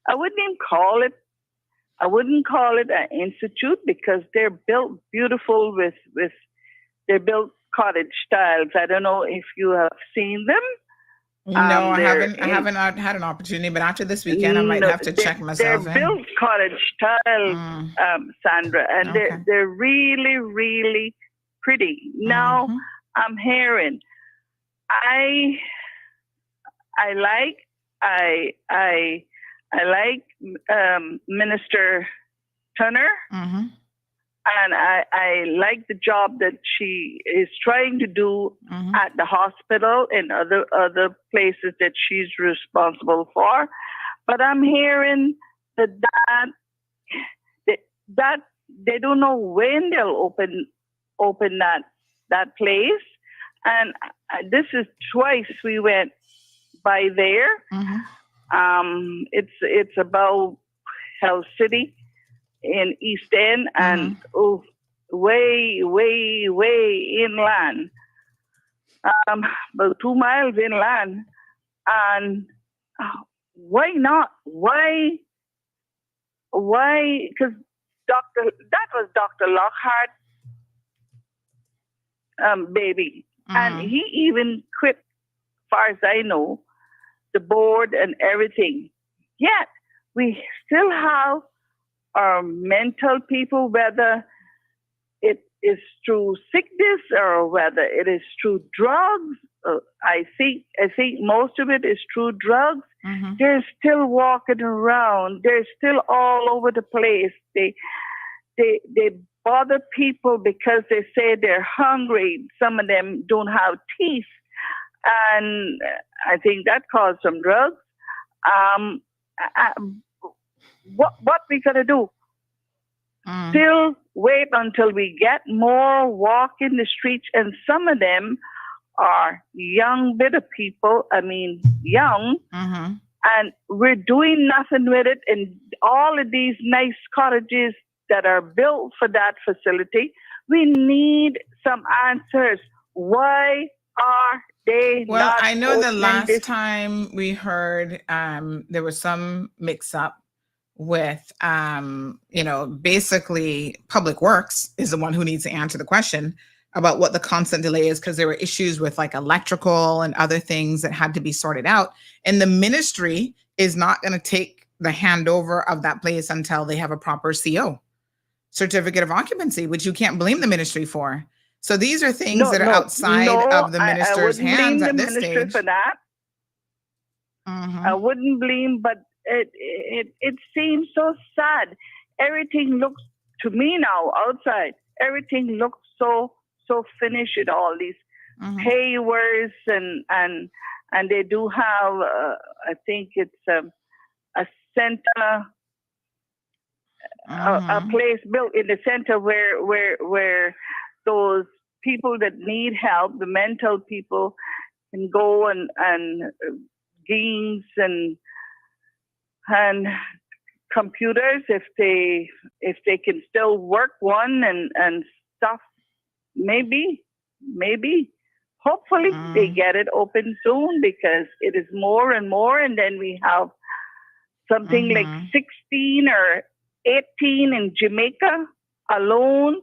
I wouldn't call it an institute because they're built beautiful they're built cottage styles. I don't know if you have seen them. No, I haven't had an opportunity, but after this weekend, I might have to check myself in. They're built cottage style, Sandra, and they're really, really pretty. Now, I'm hearing, I like Minister Turner, and I like the job that she is trying to do at the hospital and other places that she's responsible for. But I'm hearing that they don't know when they'll open that place. And this is twice we went by there. It's about Hell City in East End and way inland, about 2 miles inland. And why not? Why? Because that was Dr. Lockhart, baby, and he even quit, as far as I know, the board and everything. Yet we still have our mental people, whether it is through sickness or whether it is through drugs I think most of it is through drugs. Mhm. They're still walking around. They're still all over the place. They bother people because they say they're hungry. Some of them don't have teeth, and I think that caused some drugs. Um, what we gonna do? Still wait until we get more walk in the streets, and some of them are young, bitter people. I mean, young. Mm-hmm. And we're doing nothing with it. And all of these nice cottages that are built for that facility, we need some answers. Why are they Well, not I know the opening last this? time we heard there was some mix up with basically Public Works is the one who needs to answer the question about what the constant delay is, because there were issues with like electrical and other things that had to be sorted out. And the ministry is not going to take the handover of that place until they have a proper CO, certificate of occupancy, which you can't blame the ministry for. So these are things that are outside of the minister's I wouldn't hands blame at the this ministry stage. for that. I wouldn't blame, but it seems so sad. Everything looks to me now outside. Everything looks so finished with all these paywers and they do have I think it's a center, a place built in the center where those people that need help, the mental people, can go and games and computers if they can still work one and stuff. Maybe hopefully they get it open soon, because it is more and more, and then we have something like 16 or 18 in Jamaica alone,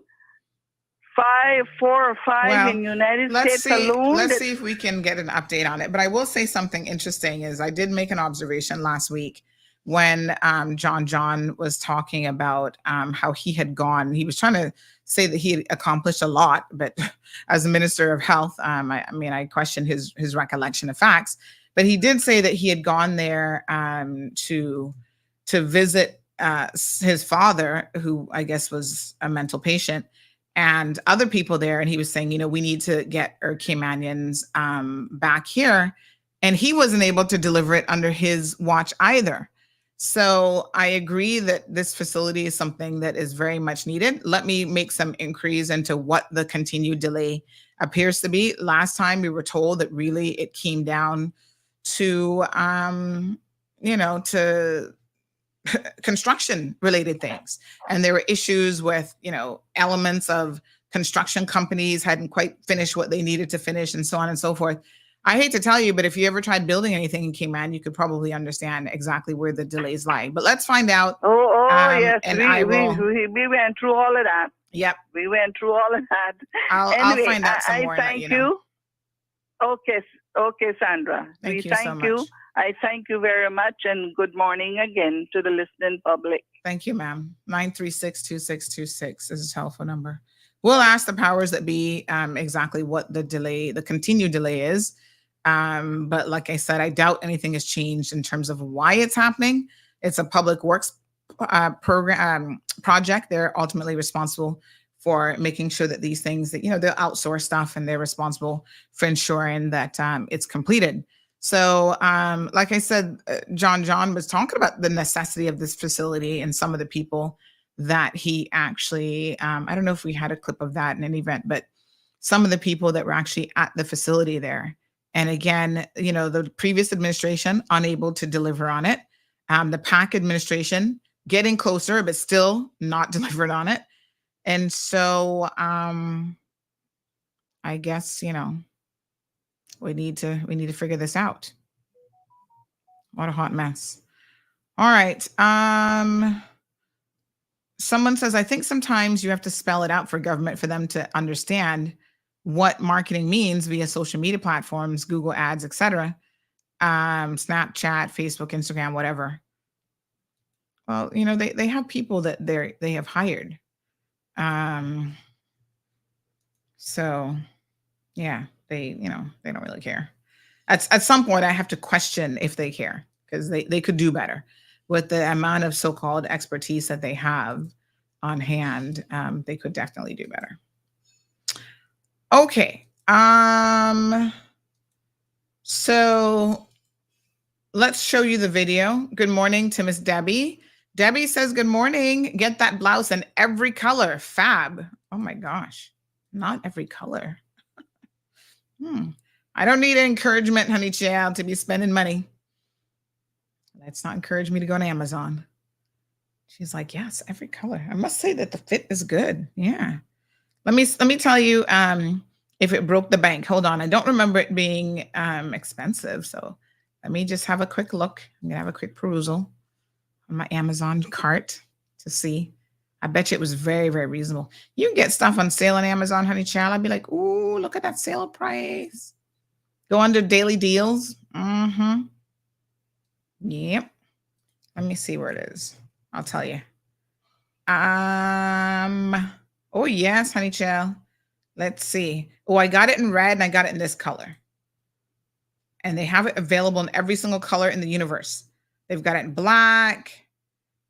4 or 5 in United States alone. Let's see if we can get an update on it. But I will say something interesting is I did make an observation last week when John was talking about how he had gone. He was trying to say that he had accomplished a lot, but as a minister of health, I question his recollection of facts. But he did say that he had gone there to visit his father, who I guess was a mental patient, and other people there. And he was saying, we need to get our Caymanians back here. And he wasn't able to deliver it under his watch either. So I agree that this facility is something that is very much needed. Let me make some inquiries into what the continued delay appears to be. Last time we were told that really it came down to, to construction related things. And there were issues with, elements of construction companies hadn't quite finished what they needed to finish and so on and so forth. I hate to tell you, but if you ever tried building anything in Cayman, you could probably understand exactly where the delays lie. But let's find out. Yes. And we went through all of that. Yep. We went through all of that. I'll find out some more. I thank you. Okay, Sandra. Thank you so much. I thank you very much, and good morning again to the listening public. Thank you, ma'am. 936-2626 is a telephone number. We'll ask the powers that be exactly what the continued delay is. But like I said, I doubt anything has changed in terms of why it's happening. It's a public works project. They're ultimately responsible for making sure that these things that, they'll outsource stuff, and they're responsible for ensuring that it's completed. So like I said, John was talking about the necessity of this facility and some of the people that he actually, I don't know if we had a clip of that in any event, but some of the people that were actually at the facility there. And again, the previous administration unable to deliver on it. The PAC administration getting closer, but still not delivered on it. And so I guess, we need to figure this out. What a hot mess. All right. Someone says, I think sometimes you have to spell it out for government for them to understand what marketing means via social media platforms, Google ads, etc. Snapchat, Facebook, Instagram, whatever. Well, they have people that they have hired. So yeah. they don't really care. At some point, I have to question if they care, because they could do better with the amount of so-called expertise that they have on hand. They could definitely do better. Okay. So let's show you the video. Good morning to Miss Debbie. Debbie says, good morning. Get that blouse in every color. Fab. Oh my gosh. Not every color. I don't need encouragement, honey child, to be spending money. Let's not encourage me to go on Amazon. She's like, yes, every color. I must say that the fit is good. Yeah. Let me tell you if it broke the bank. Hold on. I don't remember it being expensive. So let me just have a quick look. I'm gonna have a quick perusal on my Amazon cart to see. I bet you it was very, very reasonable. You can get stuff on sale on Amazon, honey child. I'd be like, ooh, look at that sale price. Go under daily deals. Yep. Let me see where it is. I'll tell you. Oh yes, honey child. Let's see. Oh, I got it in red and I got it in this color. And they have it available in every single color in the universe. They've got it in black,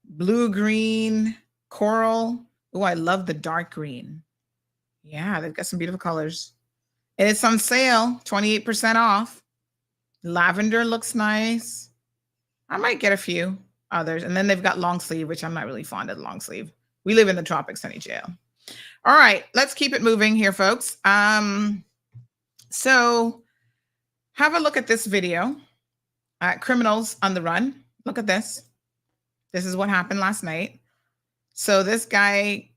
blue, green, coral. Oh, I love the dark green. Yeah, they've got some beautiful colors. And it's on sale, 28% off. Lavender looks nice. I might get a few others. And then they've got long sleeve, which I'm not really fond of the long sleeve. We live in the tropics, honey jail. All right, let's keep it moving here, folks. So have a look at this video. Criminals on the run. Look at this. This is what happened last night. So this guy,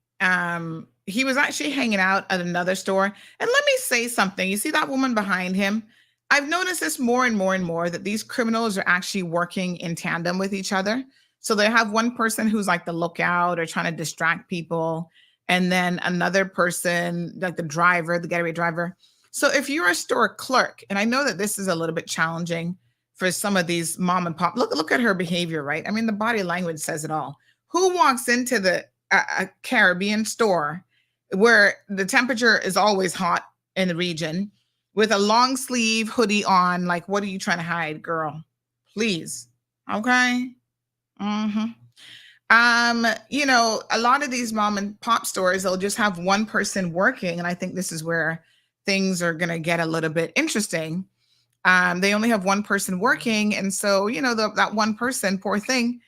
he was actually hanging out at another store. And let me say something. You see that woman behind him? I've noticed this more and more and more, that these criminals are actually working in tandem with each other. So they have one person who's like the lookout or trying to distract people. And then another person, like the driver, the getaway driver. So if you're a store clerk, and I know that this is a little bit challenging for some of these mom and pop, look at her behavior, right? I mean, the body language says it all. Who walks into the Caribbean store where the temperature is always hot in the region with a long sleeve hoodie on? Like, what are you trying to hide, girl? Please. Okay. You know, a lot of these mom and pop stores, they'll just have one person working. And I think this is where things are going to get a little bit interesting. They only have one person working. And so, you know, that one person, poor thing,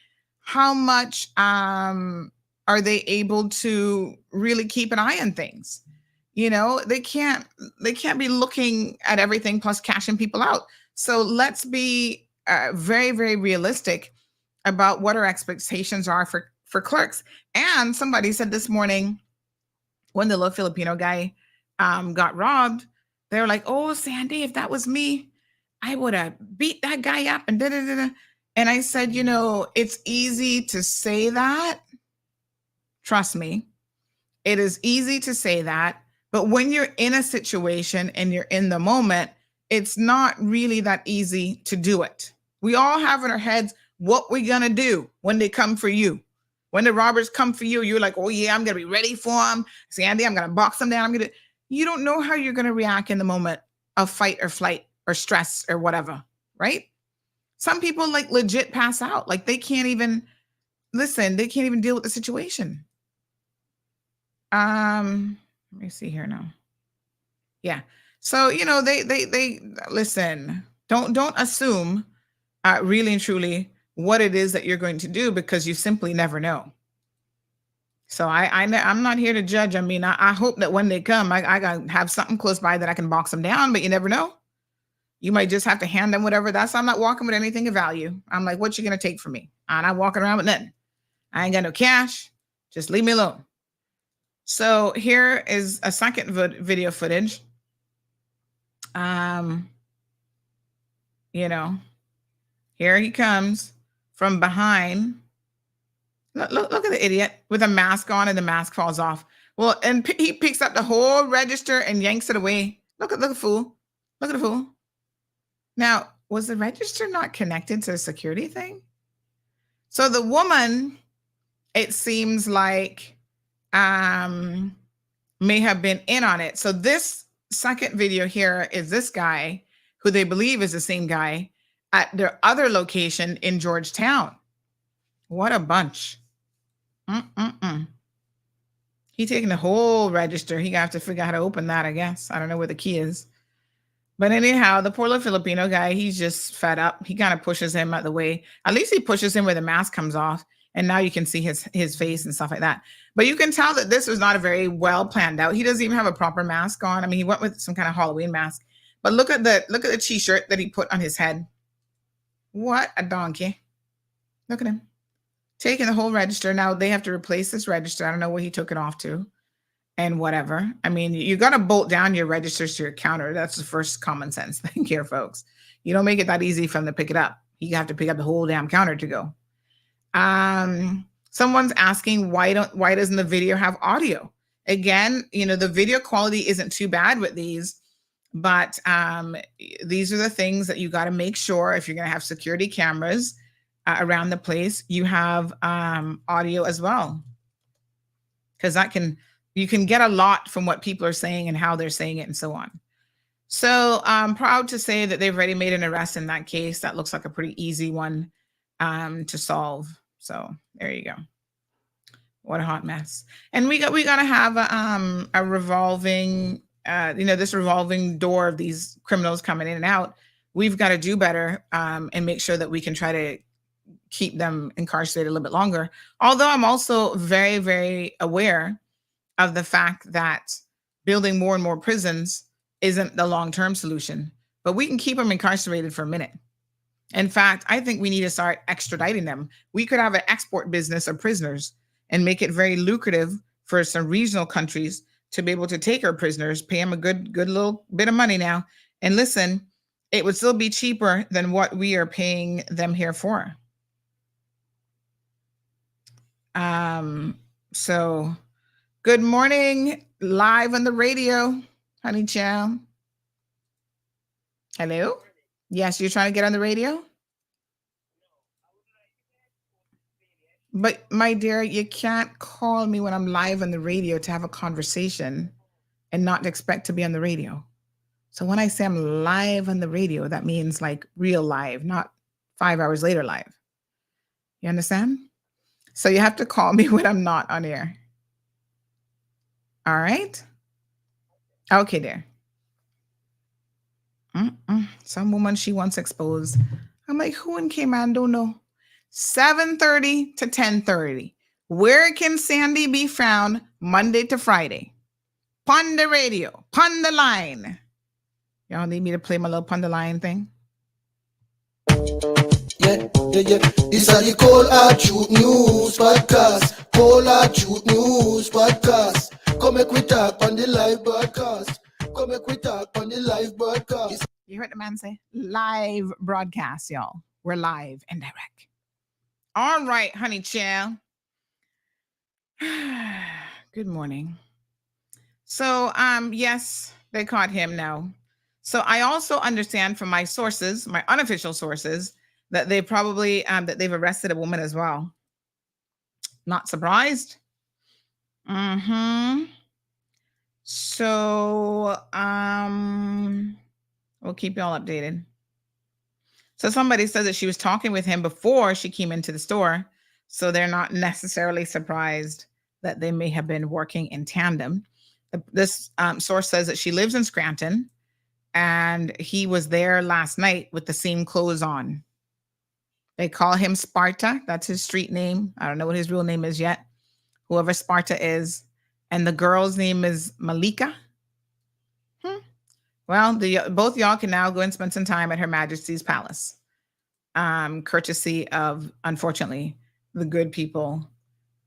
how much are they able to really keep an eye on things? You know, they can't be looking at everything plus cashing people out. So let's be very, very realistic about what our expectations are for clerks. And somebody said this morning, when the little Filipino guy got robbed, they were like, oh, Sandy, if that was me, I would have beat that guy up and da-da-da-da. And I said, you know, it's easy to say that. Trust me, it is easy to say that. But when you're in a situation and you're in the moment, it's not really that easy to do it. We all have in our heads what we're going to do when they come for you. When the robbers come for you, you're like, oh, yeah, I'm going to be ready for them. Sandy, I'm going to box them down. You don't know how you're going to react in the moment of fight or flight or stress or whatever, right? Some people like legit pass out. Like they can't even deal with the situation. Let me see here now. Yeah. So, you know, they listen, don't assume really and truly what it is that you're going to do, because you simply never know. So I'm not here to judge. I mean, I hope that when they come, I gotta have something close by that I can box them down, but you never know. You might just have to hand them whatever. I'm not walking with anything of value. I'm like, what you gonna take from me? I'm not walking around with nothing. I ain't got no cash. Just leave me alone. So here is a second video footage. You know, here he comes from behind. Look at the idiot with a mask on, and the mask falls off. Well, and he picks up the whole register and yanks it away. Look at the fool. Look at the fool. Now, was the register not connected to the security thing? So the woman, it seems like, may have been in on it. So this second video here is this guy who they believe is the same guy at their other location in Georgetown. What a bunch. He taking the whole register. He got to figure out how to open that, I guess. I don't know where the key is. But anyhow, the poor little Filipino guy, he's just fed up. He kind of pushes him out of the way. At least he pushes him where the mask comes off. And now you can see his face and stuff like that. But you can tell that this was not a very well planned out. He doesn't even have a proper mask on. I mean, he went with some kind of Halloween mask. But look at the t-shirt that he put on his head. What a donkey. Look at him. Taking the whole register. Now they have to replace this register. I don't know where he took it off to and whatever. I mean, you got to bolt down your registers to your counter. That's the first common sense thing here, folks. You don't make it that easy for them to pick it up. You have to pick up the whole damn counter to go. Someone's asking why doesn't the video have audio? Again, the video quality isn't too bad with these, but these are the things that you got to make sure if you're going to have security cameras around the place, you have audio as well, because you can get a lot from what people are saying and how they're saying it and so on. So I'm proud to say that they've already made an arrest in that case. That looks like a pretty easy one to solve. So there you go. What a hot mess. And we got to have a revolving, this revolving door of these criminals coming in and out. We've got to do better and make sure that we can try to keep them incarcerated a little bit longer. Although I'm also very, very aware of the fact that building more and more prisons isn't the long-term solution, but we can keep them incarcerated for a minute. In fact, I think we need to start extraditing them. We could have an export business of prisoners and make it very lucrative for some regional countries to be able to take our prisoners, pay them a good little bit of money now. And listen, it would still be cheaper than what we are paying them here for. So good morning, live on the radio, honey chow. Hello? Yes, you're trying to get on the radio? But my dear, you can't call me when I'm live on the radio to have a conversation and not expect to be on the radio. So when I say I'm live on the radio, that means like real live, not 5 hours later live. You understand? So you have to call me when I'm not on air. All right? Okay, dear. Some woman she wants exposed. I'm like, who in Cayman don't know? 7:30 to 10:30. Where can Sandy be found Monday to Friday? Pon the radio, pon the line. Y'all need me to play my little pon the line thing? Yeah. This is the Cold Hard Truth News Podcast. Cold Hard Truth News Podcast. Come make we talk on the live broadcast. Come make we talk on the live broadcast. You heard the man say live broadcast, y'all. We're live and direct. All right, honey chow. Good morning. So, yes, they caught him now. So I also understand from my sources, my unofficial sources, that they probably that they've arrested a woman as well. Not surprised. So we'll keep y'all updated. So somebody says that she was talking with him before she came into the store. So they're not necessarily surprised that they may have been working in tandem. This source says that she lives in Scranton and he was there last night with the same clothes on. They call him Sparta. That's his street name. I don't know what his real name is yet. Whoever Sparta is. And the girl's name is Malika. Well, both y'all can now go and spend some time at Her Majesty's Palace. Courtesy of, unfortunately, the good people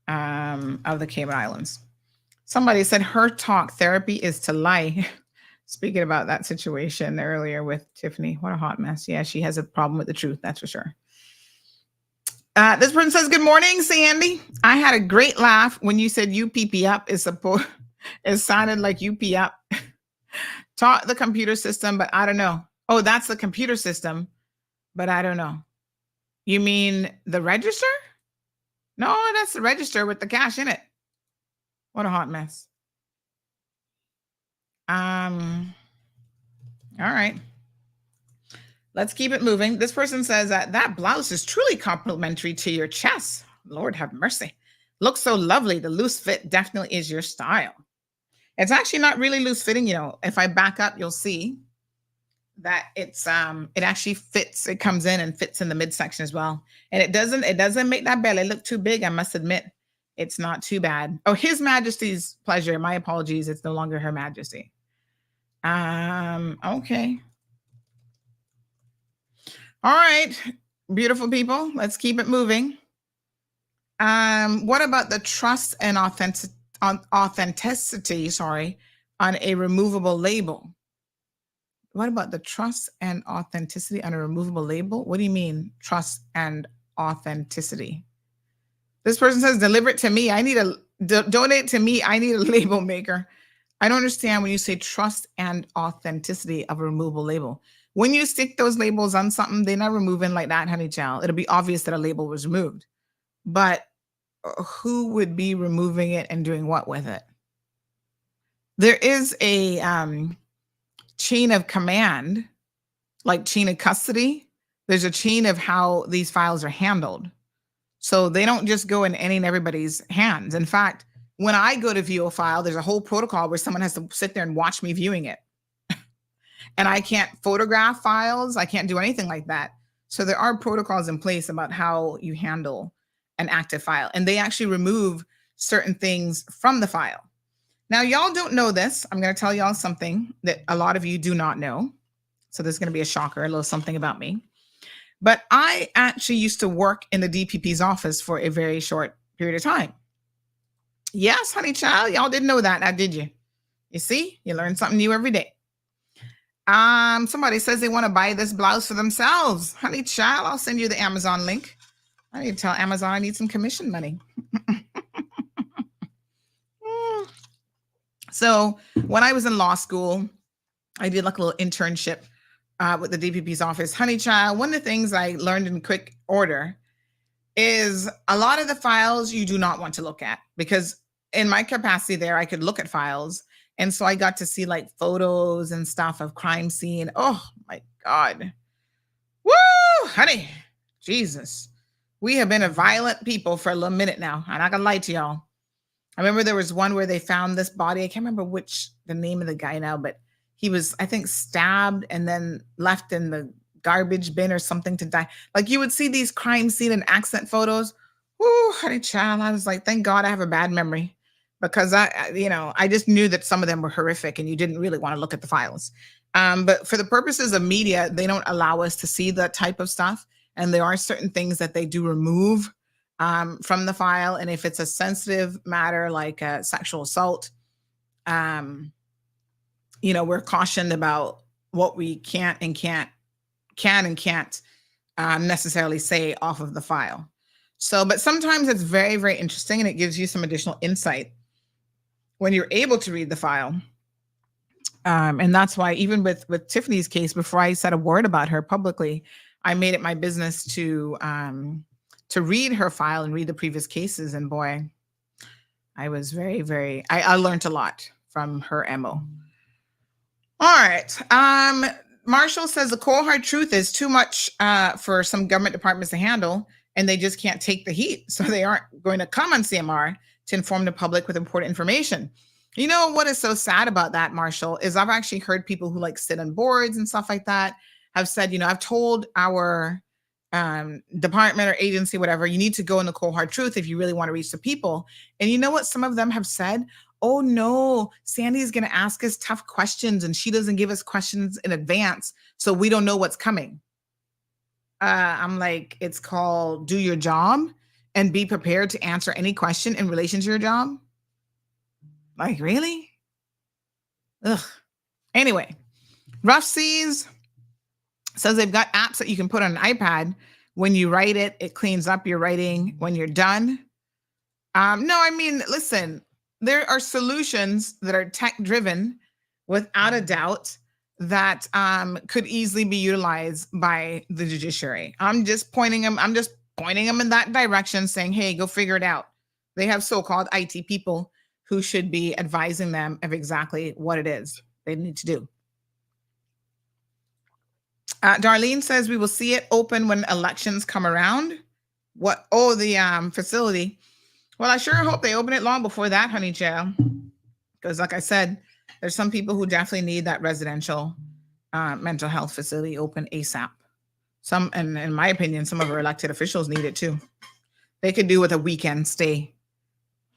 of the Cayman Islands. Somebody said her talk therapy is to lie. Speaking about that situation earlier with Tiffany. What a hot mess. Yeah, she has a problem with the truth. That's for sure. This person says, good morning, Sandy. I had a great laugh when you said UPP up it sounded like UP up. Taught the computer system, but I don't know. Oh, that's the computer system, but I don't know. You mean the register? No, that's the register with the cash in it. What a hot mess. All right. Let's keep it moving. This person says that blouse is truly complimentary to your chest. Lord have mercy. Looks so lovely. The loose fit definitely is your style. It's actually not really loose fitting. You know, if I back up, you'll see that it actually fits. It comes in and fits in the midsection as well. And it doesn't make that belly look too big. I must admit, it's not too bad. Oh, His Majesty's pleasure. My apologies. It's no longer Her Majesty. Okay. All right, beautiful people. Let's keep it moving. What about the trust and authenticity, on a removable label? What about the trust and authenticity on a removable label? What do you mean, trust and authenticity? This person says, deliver it to me. Donate to me. I need a label maker. I don't understand when you say trust and authenticity of a removable label. When you stick those labels on something, they're not removing like that, honey child. It'll be obvious that a label was removed. But who would be removing it and doing what with it? There is a chain of command, like chain of custody. There's a chain of how these files are handled. So they don't just go in any and everybody's hands. In fact, when I go to view a file, there's a whole protocol where someone has to sit there and watch me viewing it. And I can't photograph files. I can't do anything like that. So there are protocols in place about how you handle an active file. And they actually remove certain things from the file. Now, y'all don't know this. I'm going to tell y'all something that a lot of you do not know. So there's going to be a shocker, a little something about me. But I actually used to work in the DPP's office for a very short period of time. Yes, honey child. Y'all didn't know that, now did you? You see, you learn something new every day. Somebody says they want to buy this blouse for themselves. Honey child, I'll send you the Amazon link. I need to tell Amazon I need some commission money. So when I was in law school, I did like a little internship with the DPP's office. Honey child, one of the things I learned in quick order is a lot of the files you do not want to look at, because in my capacity there, I could look at files. And so I got to see like photos and stuff of crime scene. Oh my God. Woo, honey, Jesus. We have been a violent people for a little minute now. I'm not gonna lie to y'all. I remember there was one where they found this body. I can't remember the name of the guy now, but he was, I think, stabbed and then left in the garbage bin or something to die. Like you would see these crime scene and accident photos. Woo, honey child. I was like, thank God I have a bad memory. Because I just knew that some of them were horrific and you didn't really want to look at the files. But for the purposes of media, they don't allow us to see that type of stuff. And there are certain things that they do remove from the file. And if it's a sensitive matter like sexual assault, we're cautioned about what we can and can't necessarily say off of the file. So, but sometimes it's very, very interesting and it gives you some additional insight when you're able to read the file. And that's why even with Tiffany's case, before I said a word about her publicly, I made it my business to read her file and read the previous cases. And boy, I was very, very, I learned a lot from her MO. All right. Marshall says the cold hard truth is too much for some government departments to handle, and they just can't take the heat. So they aren't going to come on CMR to inform the public with important information. You know what is so sad about that, Marshall, is I've actually heard people who like sit on boards and stuff like that have said, I've told our department or agency, whatever, you need to go in the cold hard truth if you really want to reach the people. And you know what some of them have said? Oh no, Sandy's going to ask us tough questions and she doesn't give us questions in advance, so we don't know what's coming. I'm like, it's called do your job and be prepared to answer any question in relation to your job. Like, really? Ugh. Anyway, Rough Seas says they've got apps that you can put on an iPad. When you write it, it cleans up your writing when you're done. Listen, there are solutions that are tech-driven, without a doubt, that could easily be utilized by the judiciary. I'm just pointing them in that direction, saying, hey, go figure it out. They have so-called IT people who should be advising them of exactly what it is. they need to do. Darlene says we will see it open when elections come around. What? Oh, the facility. Well, I sure hope they open it long before that, honey child. Because like I said, there's some people who definitely need that residential mental health facility open ASAP. Some, and in my opinion, some of our elected officials need it too. They could do with a weekend stay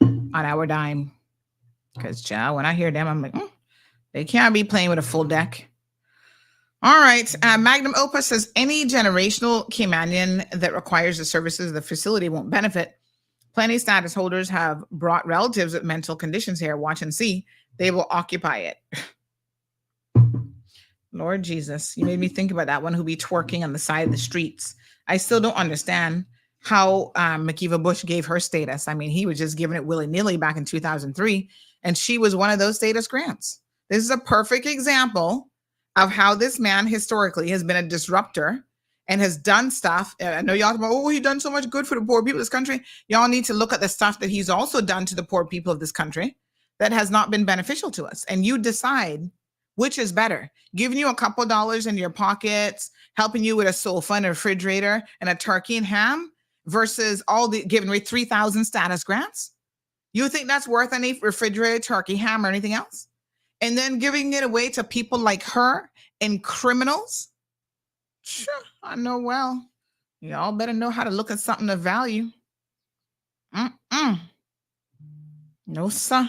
on our dime. Because, child, when I hear them, I'm like, they can't be playing with a full deck. All right. Magnum Opus says any generational Caymanian that requires the services of the facility won't benefit. Plenty status holders have brought relatives with mental conditions here. Watch and see. They will occupy it. Lord Jesus, you made me think about that one who be twerking on the side of the streets. I still don't understand how Makiva Bush gave her status. I mean, he was just giving it willy-nilly back in 2003, and she was one of those status grants. This is a perfect example of how this man historically has been a disruptor and has done stuff. I know y'all about, he done so much good for the poor people of this country. Y'all need to look at the stuff that he's also done to the poor people of this country that has not been beneficial to us. And you decide which is better, giving you a couple dollars in your pockets, helping you with a sofa and a refrigerator and a turkey and ham versus all the giving away 3,000 status grants. You think that's worth any refrigerator, turkey, ham, or anything else? And then giving it away to people like her and criminals? Sure, I know well. Y'all better know how to look at something of value. No, sir.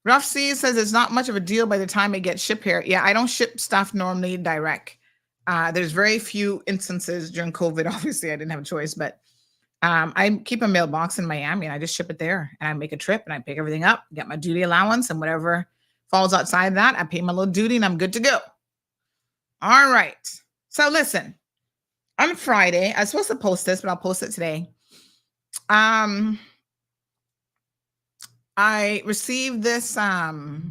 Rough Sea says it's not much of a deal by the time it gets shipped here. Yeah, I don't ship stuff normally direct. There's very few instances during COVID. Obviously, I didn't have a choice, but I keep a mailbox in Miami and I just ship it there. And I make a trip and I pick everything up, get my duty allowance, and whatever falls outside that, I pay my little duty and I'm good to go. All right. So listen, on Friday, I was supposed to post this, but I'll post it today. I received this screenshot.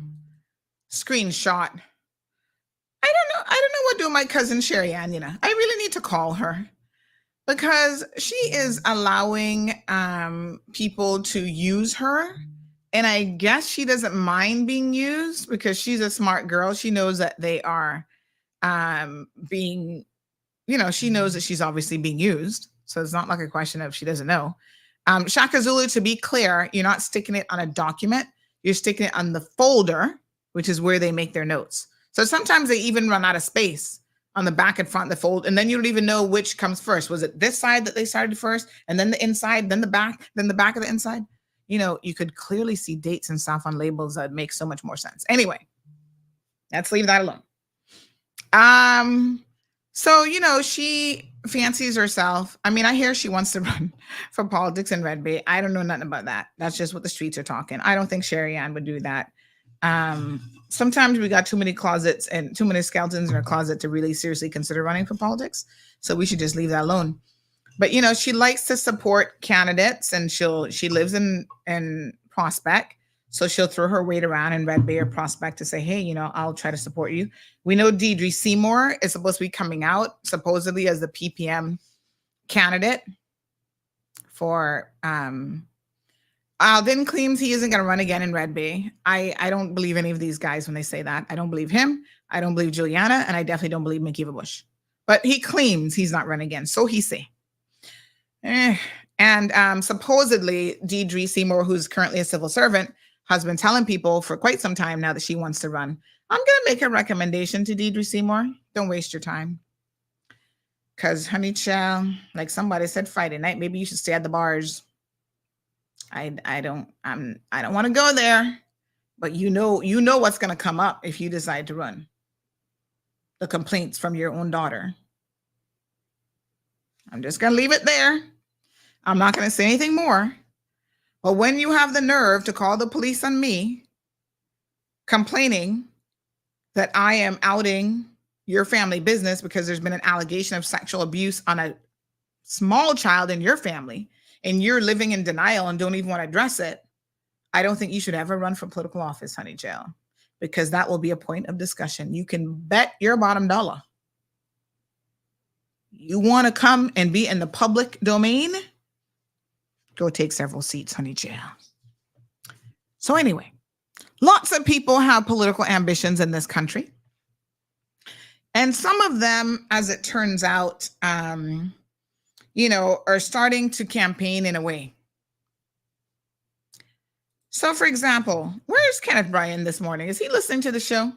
I don't know what to do with my cousin Sherry Ann, I really need to call her because she is allowing people to use her. And I guess she doesn't mind being used because she's a smart girl. She knows that they are being, she knows that she's obviously being used. So it's not like a question of she doesn't know. Shaka Zulu, to be clear, you're not sticking it on a document. You're sticking it on the folder, which is where they make their notes. So sometimes they even run out of space on the back and front of the fold. And then you don't even know which comes first. Was it this side that they started first? And then the inside, then the back of the inside? You could clearly see dates and stuff on labels that make so much more sense. Anyway, let's leave that alone. So, she fancies herself. I mean, I hear she wants to run for politics in Red Bay. I don't know nothing about that. That's just what the streets are talking. I don't think Sherry Ann would do that. Sometimes we got too many closets and too many skeletons in her closet to really seriously consider running for politics. So we should just leave that alone. But, she likes to support candidates and she lives in Prospect. So she'll throw her weight around in Red Bay or Prospect to say, hey, I'll try to support you. We know Deidre Seymour is supposed to be coming out supposedly as the PPM candidate for, Alden claims he isn't going to run again in Red Bay. I don't believe any of these guys when they say that. I don't believe him. I don't believe Juliana. And I definitely don't believe Makiva Bush. But he claims he's not running again. So he say. And supposedly Deidre Seymour, who's currently a civil servant, has been telling people for quite some time now that she wants to run. I'm going to make a recommendation to Deidre Seymour. Don't waste your time. Because, honey child, like somebody said Friday night, maybe you should stay at the bars. I don't want to go there. But you know what's going to come up if you decide to run. The complaints from your own daughter. I'm just going to leave it there. I'm not going to say anything more. But when you have the nerve to call the police on me, complaining that I am outing your family business because there's been an allegation of sexual abuse on a small child in your family, and you're living in denial and don't even want to address it, I don't think you should ever run for political office, honey jail, because that will be a point of discussion. You can bet your bottom dollar. You want to come and be in the public domain? Go take several seats, honey jail. So anyway, lots of people have political ambitions in this country. And some of them, as it turns out, you know, are starting to campaign in a way. So, for example, where's Kenneth Bryan this morning? Is he listening to the show?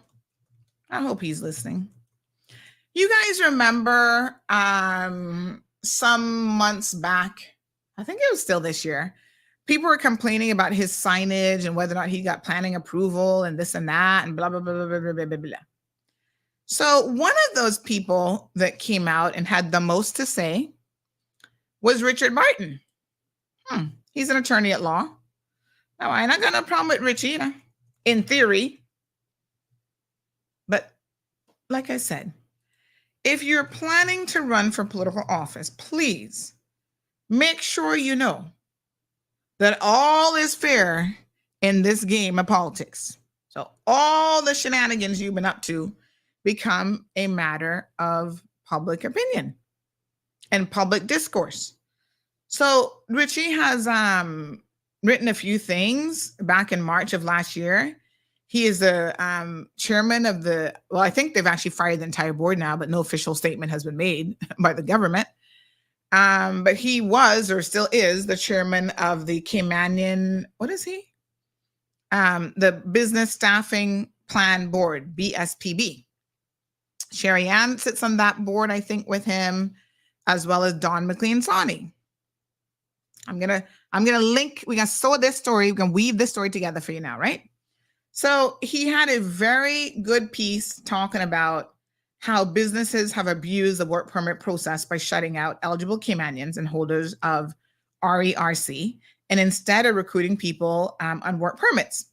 I hope he's listening. You guys remember some months back, I think it was still this year, people were complaining about his signage and whether or not he got planning approval and this and that and blah, blah, blah, blah, blah, blah, blah, blah. So one of those people that came out and had the most to say was Richard Martin. He's an attorney at law. Now, I ain't got no problem with Richie, in theory. But like I said, if you're planning to run for political office, please make sure you know that all is fair in this game of politics. So all the shenanigans you've been up to become a matter of public opinion and public discourse. So Richie has written a few things back in March of last year. He is the chairman of I think they've actually fired the entire board now, but no official statement has been made by the government. But he was, or still is, the chairman of the Caymanian, what is he? The Business Staffing Plan Board, BSPB. Sherry Ann sits on that board, I think, with him, as well as Don McLean-Sawney. I'm gonna link, we're gonna sew this story, we're gonna weave this story together for you now, right? So he had a very good piece talking about how businesses have abused the work permit process by shutting out eligible Caymanians and holders of RERC, and instead of recruiting people on work permits.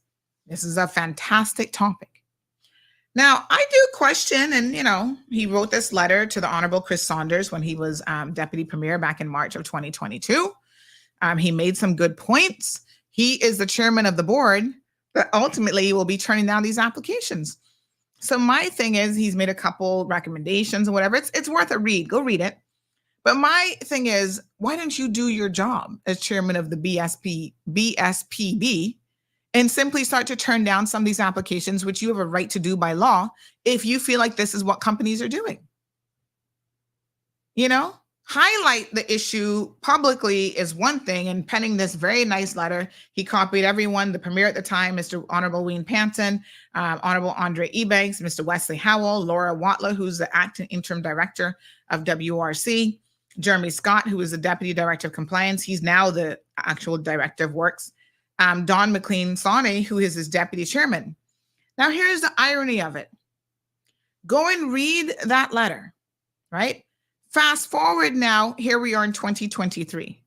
This is a fantastic topic. Now, I do question, and, you know, he wrote this letter to the Honorable Chris Saunders when he was Deputy Premier back in March of 2022. He made some good points. He is the chairman of the board that ultimately will be turning down these applications. So my thing is, he's made a couple recommendations and whatever. It's worth a read. Go read it. But my thing is, why don't you do your job as chairman of the BSPB and simply start to turn down some of these applications, which you have a right to do by law, if you feel like this is what companies are doing? You know, highlight the issue publicly is one thing, and penning this very nice letter, he copied everyone, the premier at the time, Mr. Honorable Wayne Panton, Honorable Andre Ebanks, Mr. Wesley Howell, Laura Watla, who's the acting interim director of WRC, Jeremy Scott, who is the deputy director of compliance. He's now the actual director of works. Don McLean-Sawney, who is his deputy chairman. Now, here's the irony of it. Go and read that letter, right? Fast forward now, here we are in 2023.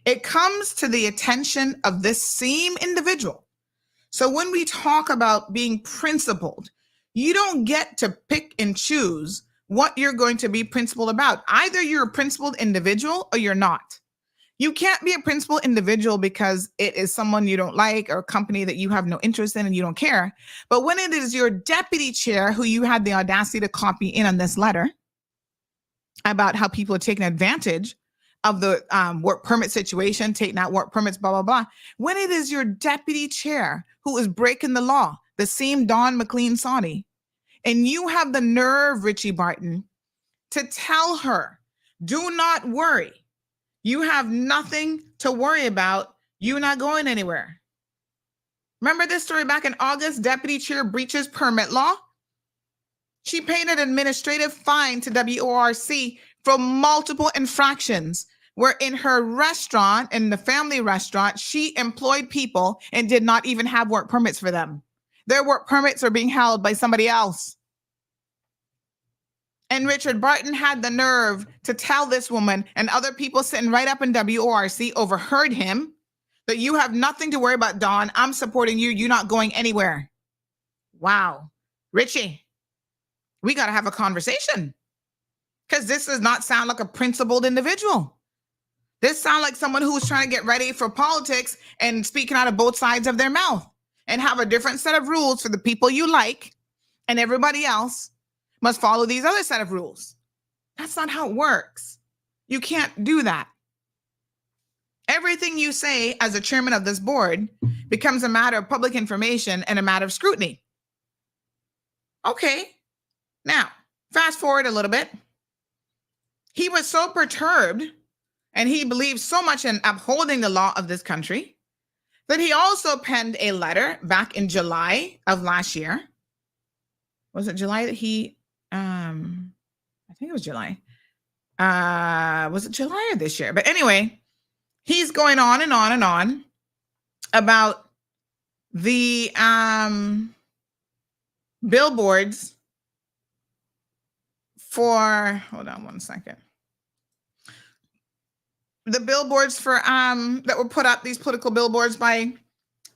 It comes to the attention of this same individual. So when we talk about being principled, you don't get to pick and choose what you're going to be principled about. Either you're a principled individual or you're not. You can't be a principled individual because it is someone you don't like or a company that you have no interest in and you don't care. But when it is your deputy chair who you had the audacity to copy in on this letter about how people are taking advantage of the work permit situation, taking out work permits, blah, blah, blah. When it is your deputy chair who is breaking the law, the same Don McLean-Sawney, and you have the nerve, Richie Barton, to tell her, do not worry. You have nothing to worry about. You're not going anywhere. Remember this story back in August? Deputy chair breaches permit law. She paid an administrative fine to WORC for multiple infractions, where in her restaurant, in the family restaurant, she employed people and did not even have work permits for them. Their work permits are being held by somebody else. And Richard Barton had the nerve to tell this woman, and other people sitting right up in WORC overheard him, that you have nothing to worry about, Dawn. I'm supporting you. You're not going anywhere. Wow. Richie, we got to have a conversation, because this does not sound like a principled individual. This sounds like someone who's trying to get ready for politics and speaking out of both sides of their mouth and have a different set of rules for the people you like, and everybody else must follow these other set of rules. That's not how it works. You can't do that. Everything you say as a chairman of this board becomes a matter of public information and a matter of scrutiny. Okay. Now, Fast forward a little bit. He was so perturbed and he believed so much in upholding the law of this country that he also penned a letter back in July of last year. Was it July that he, I think it was July. Was it July or this year? But anyway, he's going on and on and on about the billboards for, hold on one second. The billboards for that were put up, these political billboards by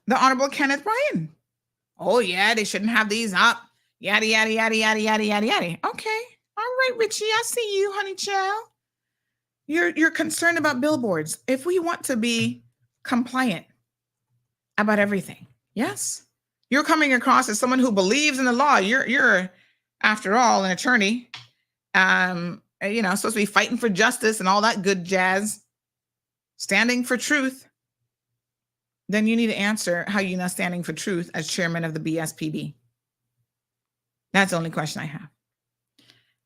the Honorable Kenneth Bryan. Oh yeah, they shouldn't have these up. Yada yada yada yada yada yada yada. Okay, all right, Richie, I see you, honey child. You're concerned about billboards. If we want to be compliant about everything, yes, you're coming across as someone who believes in the law. You're after all an attorney. Supposed to be fighting for justice and all that good jazz. Standing for truth, then you need to answer how you're not standing for truth as chairman of the BSPB. That's the only question I have.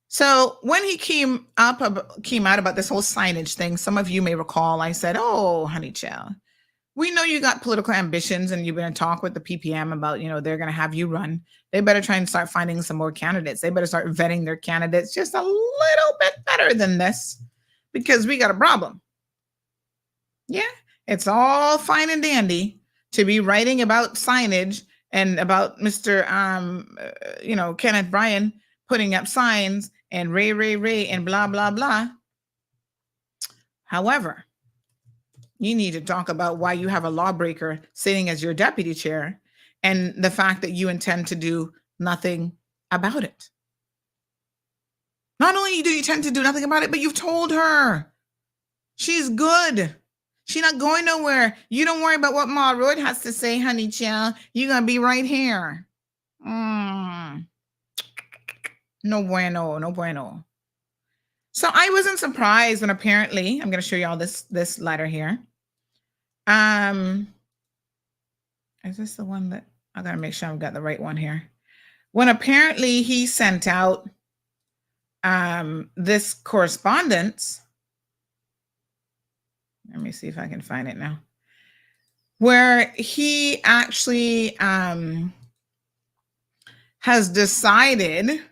So when he came out about this whole signage thing, some of you may recall I said, oh, honey child, we know you got political ambitions and you've been in talk with the PPM about, they're going to have you run. They better try and start finding some more candidates. They better start vetting their candidates just a little bit better than this because we got a problem. Yeah, it's all fine and dandy to be writing about signage and about Mr. Kenneth Bryan putting up signs and Ray and blah, blah, blah. However, you need to talk about why you have a lawbreaker sitting as your deputy chair and the fact that you intend to do nothing about it. Not only do you intend to do nothing about it, but you've told her she's good. She's not going nowhere. You don't worry about what Ma Road has to say, honey child. You're going to be right here. No bueno, no bueno. So I wasn't surprised when apparently, I'm going to show you all this letter here. Is this the one that, I got to make sure I've got the right one here. When apparently he sent out this correspondence, let me see if I can find it now, where he actually has decided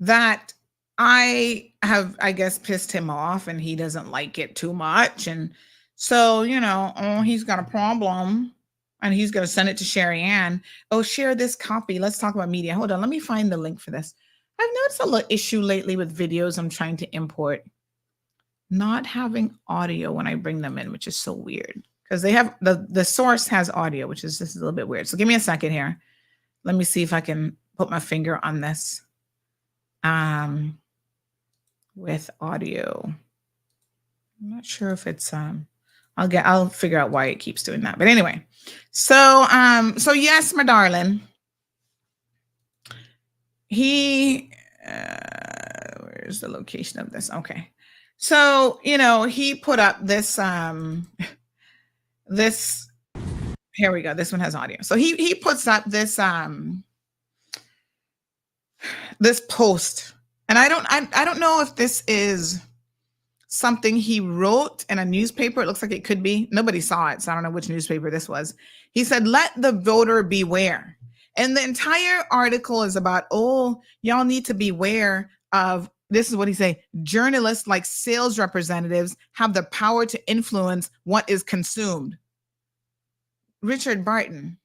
that I have, I guess, pissed him off and he doesn't like it too much. And so, he's got a problem and he's going to send it to Sherry Ann. Oh, share this copy. Let's talk about media. Hold on. Let me find the link for this. I've noticed a little issue lately with videos I'm trying to import. Not having audio when I bring them in, which is so weird because they have the source has audio, which is just a little bit weird. So give me a second here. Let me see if I can put my finger on this with audio. I'm not sure if it's I'll figure out why it keeps doing that. But anyway, so yes, my darling. He where's the location of this? Okay. So, he put up this, here we go. This one has audio. So he puts up this, this post, and I don't know if this is something he wrote in a newspaper. It looks like it could be. Nobody saw it, so I don't know which newspaper this was. He said, "Let the voter beware." And the entire article is about, oh, y'all need to beware of, this is what he say, journalists like sales representatives have the power to influence what is consumed. Richard Barton,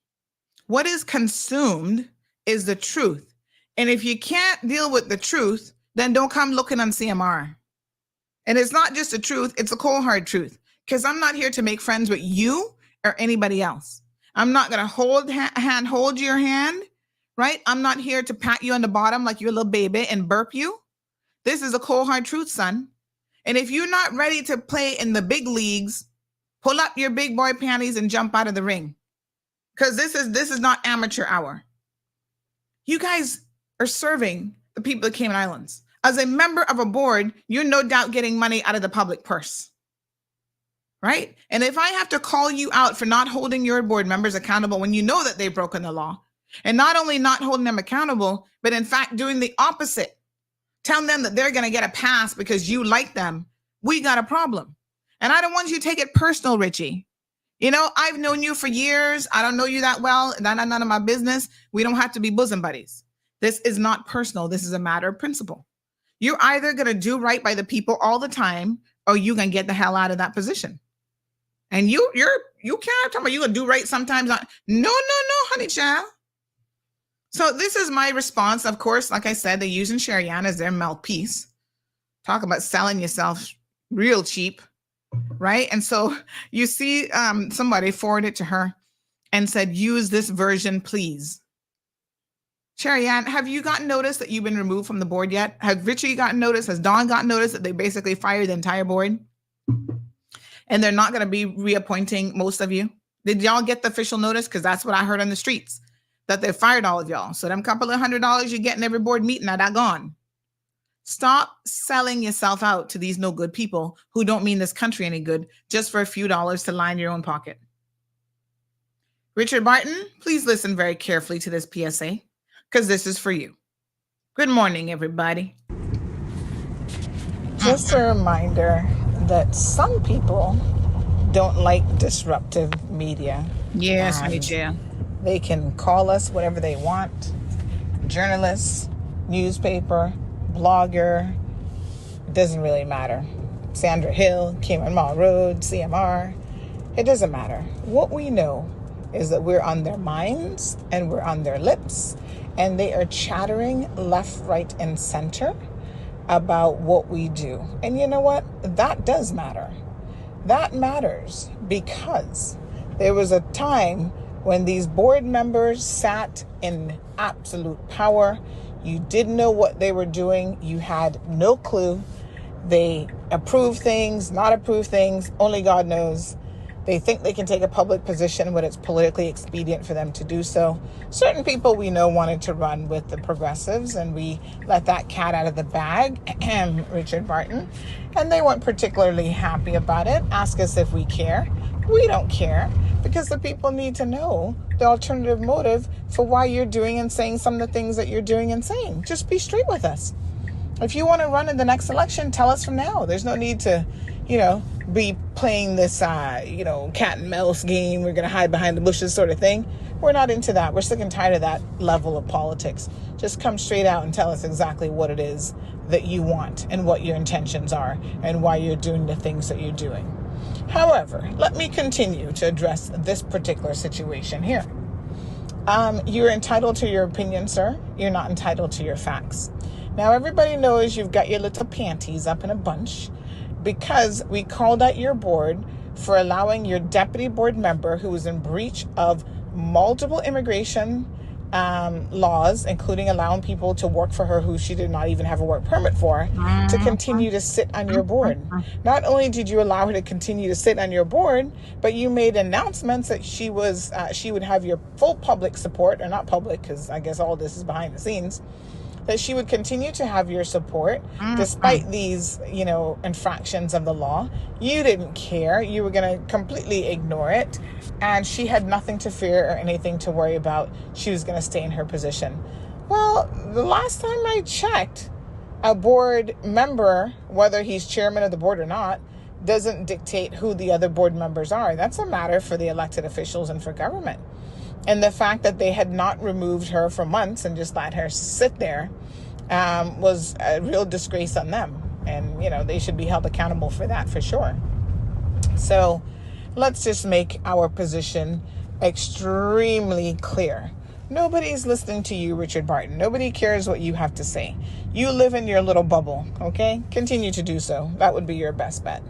what is consumed is the truth. And if you can't deal with the truth, then don't come looking on CMR. And it's not just the truth, it's a cold hard truth. Because I'm not here to make friends with you or anybody else. I'm not going to hold your hand, right? I'm not here to pat you on the bottom like you're a little baby and burp you. This is a cold hard truth, son. And if you're not ready to play in the big leagues, pull up your big boy panties and jump out of the ring. Because this is not amateur hour. You guys are serving the people of the Cayman Islands. As a member of a board, you're no doubt getting money out of the public purse. Right? And if I have to call you out for not holding your board members accountable when you know that they've broken the law, And not only not holding them accountable, but in fact doing the opposite. Telling them that they're going to get a pass because you like them. We got a problem. And I don't want you to take it personal, Richie. You know, I've known you for years. I don't know you that well. That's none of my business. We don't have to be bosom buddies. This is not personal. This is a matter of principle. You're either going to do right by the people all the time, or you're going to get the hell out of that position. And you can't tell me you're going to do right sometimes. No, honey child. So this is my response. Of course, like I said, they're using Sherry-Ann as their mouthpiece. Talk about selling yourself real cheap, right? And so you see somebody forwarded to her and said, use this version, please. Sherry-Ann, have you gotten notice that you've been removed from the board yet? Have Richie gotten notice? Has Dawn gotten notice that they basically fired the entire board? And they're not going to be reappointing most of you? Did y'all get the official notice? Because that's what I heard on the streets, that they fired all of y'all. So them couple of $100 you get in every board meeting, now that gone. Stop selling yourself out to these no good people who don't mean this country any good just for a few dollars to line your own pocket. Richard Barton, please listen very carefully to this PSA, because this is for you. Good morning, everybody. Just a reminder that some people don't like disruptive media. Yes, me too. They can call us whatever they want. Journalists, newspaper, blogger, it doesn't really matter. Sandra Hill, Cayman Mall Road, CMR, it doesn't matter. What we know is that we're on their minds and we're on their lips, and they are chattering left, right, and center about what we do. And you know what? That does matter. That matters because there was a time when these board members sat in absolute power. You didn't know what they were doing. You had no clue. They approve things, not approve things. Only God knows. They think they can take a public position when it's politically expedient for them to do so. Certain people we know wanted to run with the progressives, and we let that cat out of the bag, Richard Barton, and they weren't particularly happy about it. Ask us if we care. We don't care, because the people need to know the alternative motive for why you're doing and saying some of the things that you're doing and saying. Just be straight with us. If you want to run in the next election, tell us from now. There's no need to, be playing this, cat and mouse game. We're going to hide behind the bushes sort of thing. We're not into that. We're sick and tired of that level of politics. Just come straight out and tell us exactly what it is that you want and what your intentions are and why you're doing the things that you're doing. However, let me continue to address this particular situation here. You're entitled to your opinion, sir. You're not entitled to your facts. Now, everybody knows you've got your little panties up in a bunch because we called out your board for allowing your deputy board member, who was in breach of multiple immigration laws, including allowing people to work for her who she did not even have a work permit for, to continue to sit on your board. Not only did you allow her to continue to sit on your board, but you made announcements that she would have your full public support, or not public, because I guess all this is behind the scenes, that she would continue to have your support despite these, infractions of the law. You didn't care. You were going to completely ignore it. And she had nothing to fear or anything to worry about. She was going to stay in her position. Well, the last time I checked, a board member, whether he's chairman of the board or not, doesn't dictate who the other board members are. That's a matter for the elected officials and for government. And the fact that they had not removed her for months and just let her sit there was a real disgrace on them. And, they should be held accountable for that for sure. So let's just make our position extremely clear. Nobody's listening to you, Richard Barton. Nobody cares what you have to say. You live in your little bubble, okay? Continue to do so. That would be your best bet.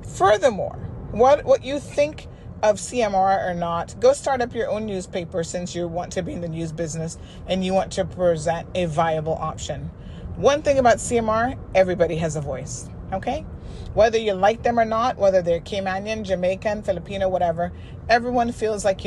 Furthermore, what you think of CMR or not, go start up your own newspaper, since you want to be in the news business and you want to present a viable option. One thing about CMR, everybody has a voice, okay? Whether you like them or not, whether they're Caymanian, Jamaican, Filipino, whatever, everyone feels like,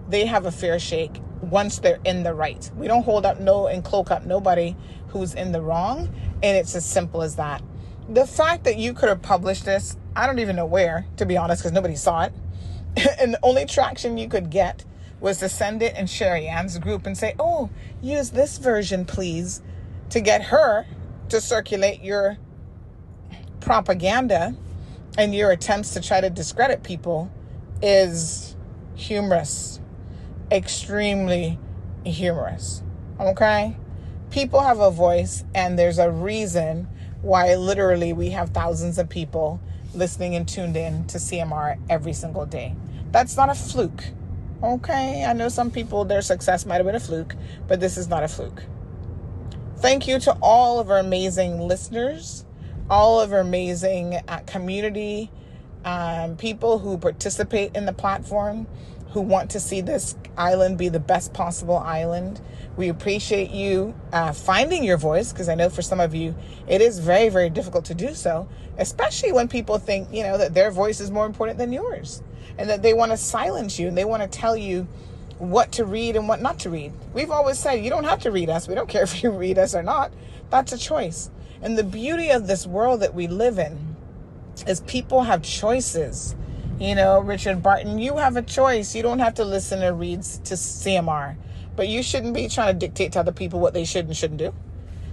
they have a fair shake once they're in the right. We don't hold up and cloak up nobody who's in the wrong, and it's as simple as that. The fact that you could have published this, I don't even know where, to be honest, because nobody saw it. And the only traction you could get was to send it in Sherry Ann's group and say, oh, use this version, please, to get her to circulate your propaganda and your attempts to try to discredit people is humorous, extremely humorous, okay? People have a voice, and there's a reason why literally we have thousands of people listening and tuned in to CMR every single day. That's not a fluke, okay? I know some people, their success might have been a fluke, but this is not a fluke. Thank you to all of our amazing listeners, all of our amazing community, people who participate in the platform, who want to see this island be the best possible island. We appreciate you finding your voice, because I know for some of you, it is very, very difficult to do so, especially when people think, that their voice is more important than yours, and that they want to silence you, and they want to tell you what to read and what not to read. We've always said, you don't have to read us. We don't care if you read us or not. That's a choice. And the beauty of this world that we live in is people have choices. Richard Barton, you have a choice. You don't have to listen or read to CMR, but you shouldn't be trying to dictate to other people what they should and shouldn't do.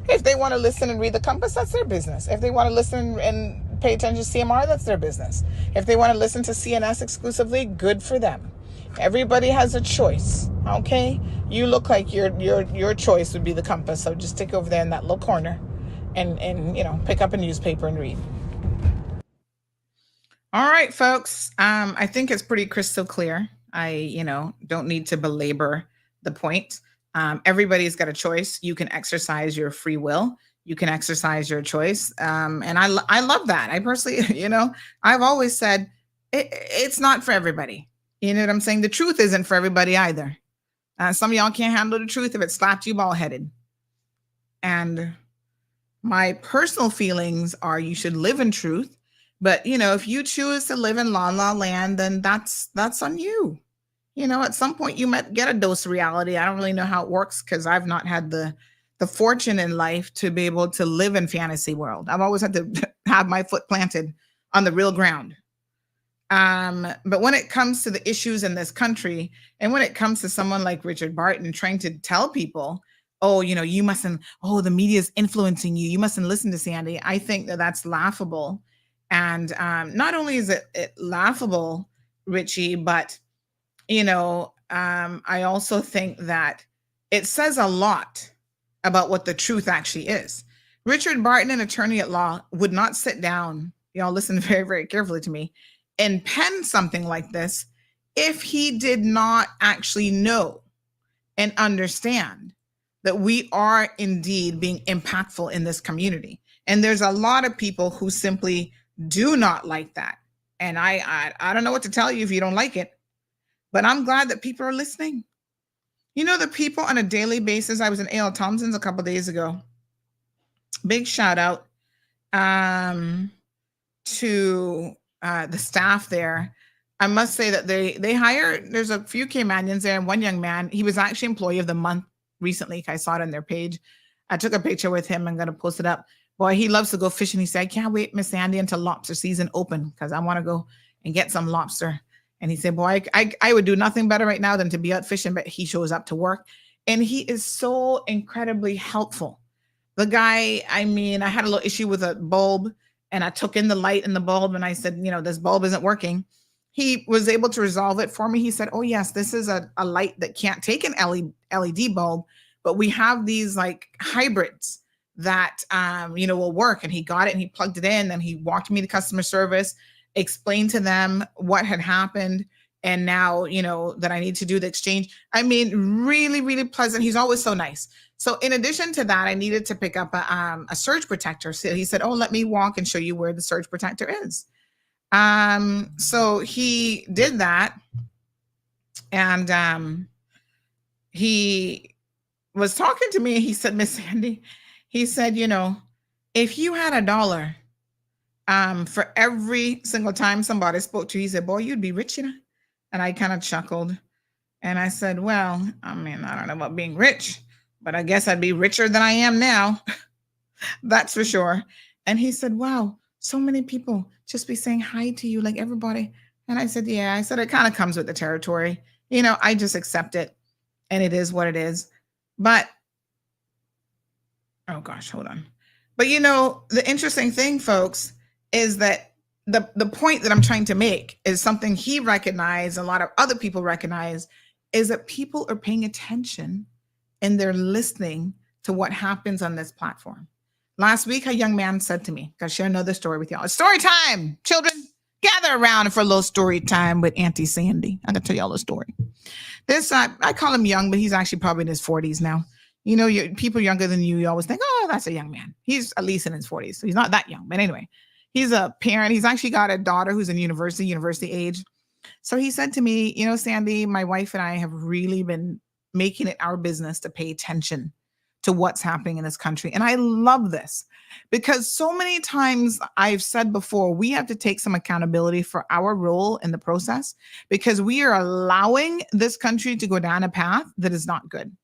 If they want to listen and read the Compass, that's their business. If they want to listen and pay attention to CMR, that's their business. If they want to listen to CNS exclusively, good for them. Everybody has a choice, okay? You look like your choice would be the Compass, so just stick over there in that little corner and pick up a newspaper and read. All right, folks. I think it's pretty crystal clear. I, don't need to belabor the point. Everybody's got a choice. You can exercise your free will. You can exercise your choice. And I love that. I personally, I've always said it's not for everybody. You know what I'm saying? The truth isn't for everybody either. Some of y'all can't handle the truth if it slapped you bald-headed. And my personal feelings are you should live in truth. But, if you choose to live in la la land, then that's on you. At some point you might get a dose of reality. I don't really know how it works because I've not had the fortune in life to be able to live in fantasy world. I've always had to have my foot planted on the real ground. But when it comes to the issues in this country, and when it comes to someone like Richard Barton trying to tell people, oh, you mustn't, the media is influencing you, you mustn't listen to Sandy, I think that that's laughable. And not only is it laughable, Richie, but, I also think that it says a lot about what the truth actually is. Richard Barton, an attorney at law, would not sit down, y'all listen very, very carefully to me, and pen something like this if he did not actually know and understand that we are indeed being impactful in this community. And there's a lot of people who simply do not like that. And I don't know what to tell you if you don't like it, but I'm glad that people are listening. The people on a daily basis, I was in A.L. Thompson's a couple of days ago. Big shout out to the staff there. I must say that they hire, there's a few Caymanians there, and one young man, he was actually employee of the month recently. I saw it on their page. I took a picture with him. I'm going to post it up. Boy, he loves to go fishing. He said, I can't wait, Miss Sandy, until lobster season open because I want to go and get some lobster. And he said, boy, I would do nothing better right now than to be out fishing, but he shows up to work. And he is so incredibly helpful. The guy, I had a little issue with a bulb, and I took in the light in the bulb, and I said, this bulb isn't working. He was able to resolve it for me. He said, oh, yes, this is a light that can't take an LED bulb, but we have these like hybrids that, will work. And he got it and he plugged it in, and he walked me to customer service, explained to them what had happened. And now, that I need to do the exchange. Really, really pleasant. He's always so nice. So in addition to that, I needed to pick up a surge protector. So he said, oh, let me walk and show you where the surge protector is. So he did that. And he was talking to me. He said, Miss Sandy, he said, if you had $1 for every single time somebody spoke to you, he said, boy, you'd be rich, And I kind of chuckled. And I said, well, I don't know about being rich, but I guess I'd be richer than I am now. That's for sure. And he said, wow, so many people just be saying hi to you like everybody. And I said, yeah, it kind of comes with the territory. I just accept it, and it is what it is. But oh gosh, hold on. But the interesting thing, folks, is that the point that I'm trying to make is something he recognized, a lot of other people recognize, is that people are paying attention and they're listening to what happens on this platform. Last week, a young man said to me, "Gotta share another story with y'all. It's story time, children. Gather around for a little story time with Auntie Sandy. I'm gonna tell y'all a story." This I call him young, but he's actually probably in his 40s now. People younger than you always think, "Oh, that's a young man." He's at least in his 40s, so he's not that young. But anyway, he's a parent. He's actually got a daughter who's in university age. So he said to me, "Sandy, my wife and I have really been making it our business to pay attention to what's happening in this country." And I love this because so many times I've said before, we have to take some accountability for our role in the process because we are allowing this country to go down a path that is not good.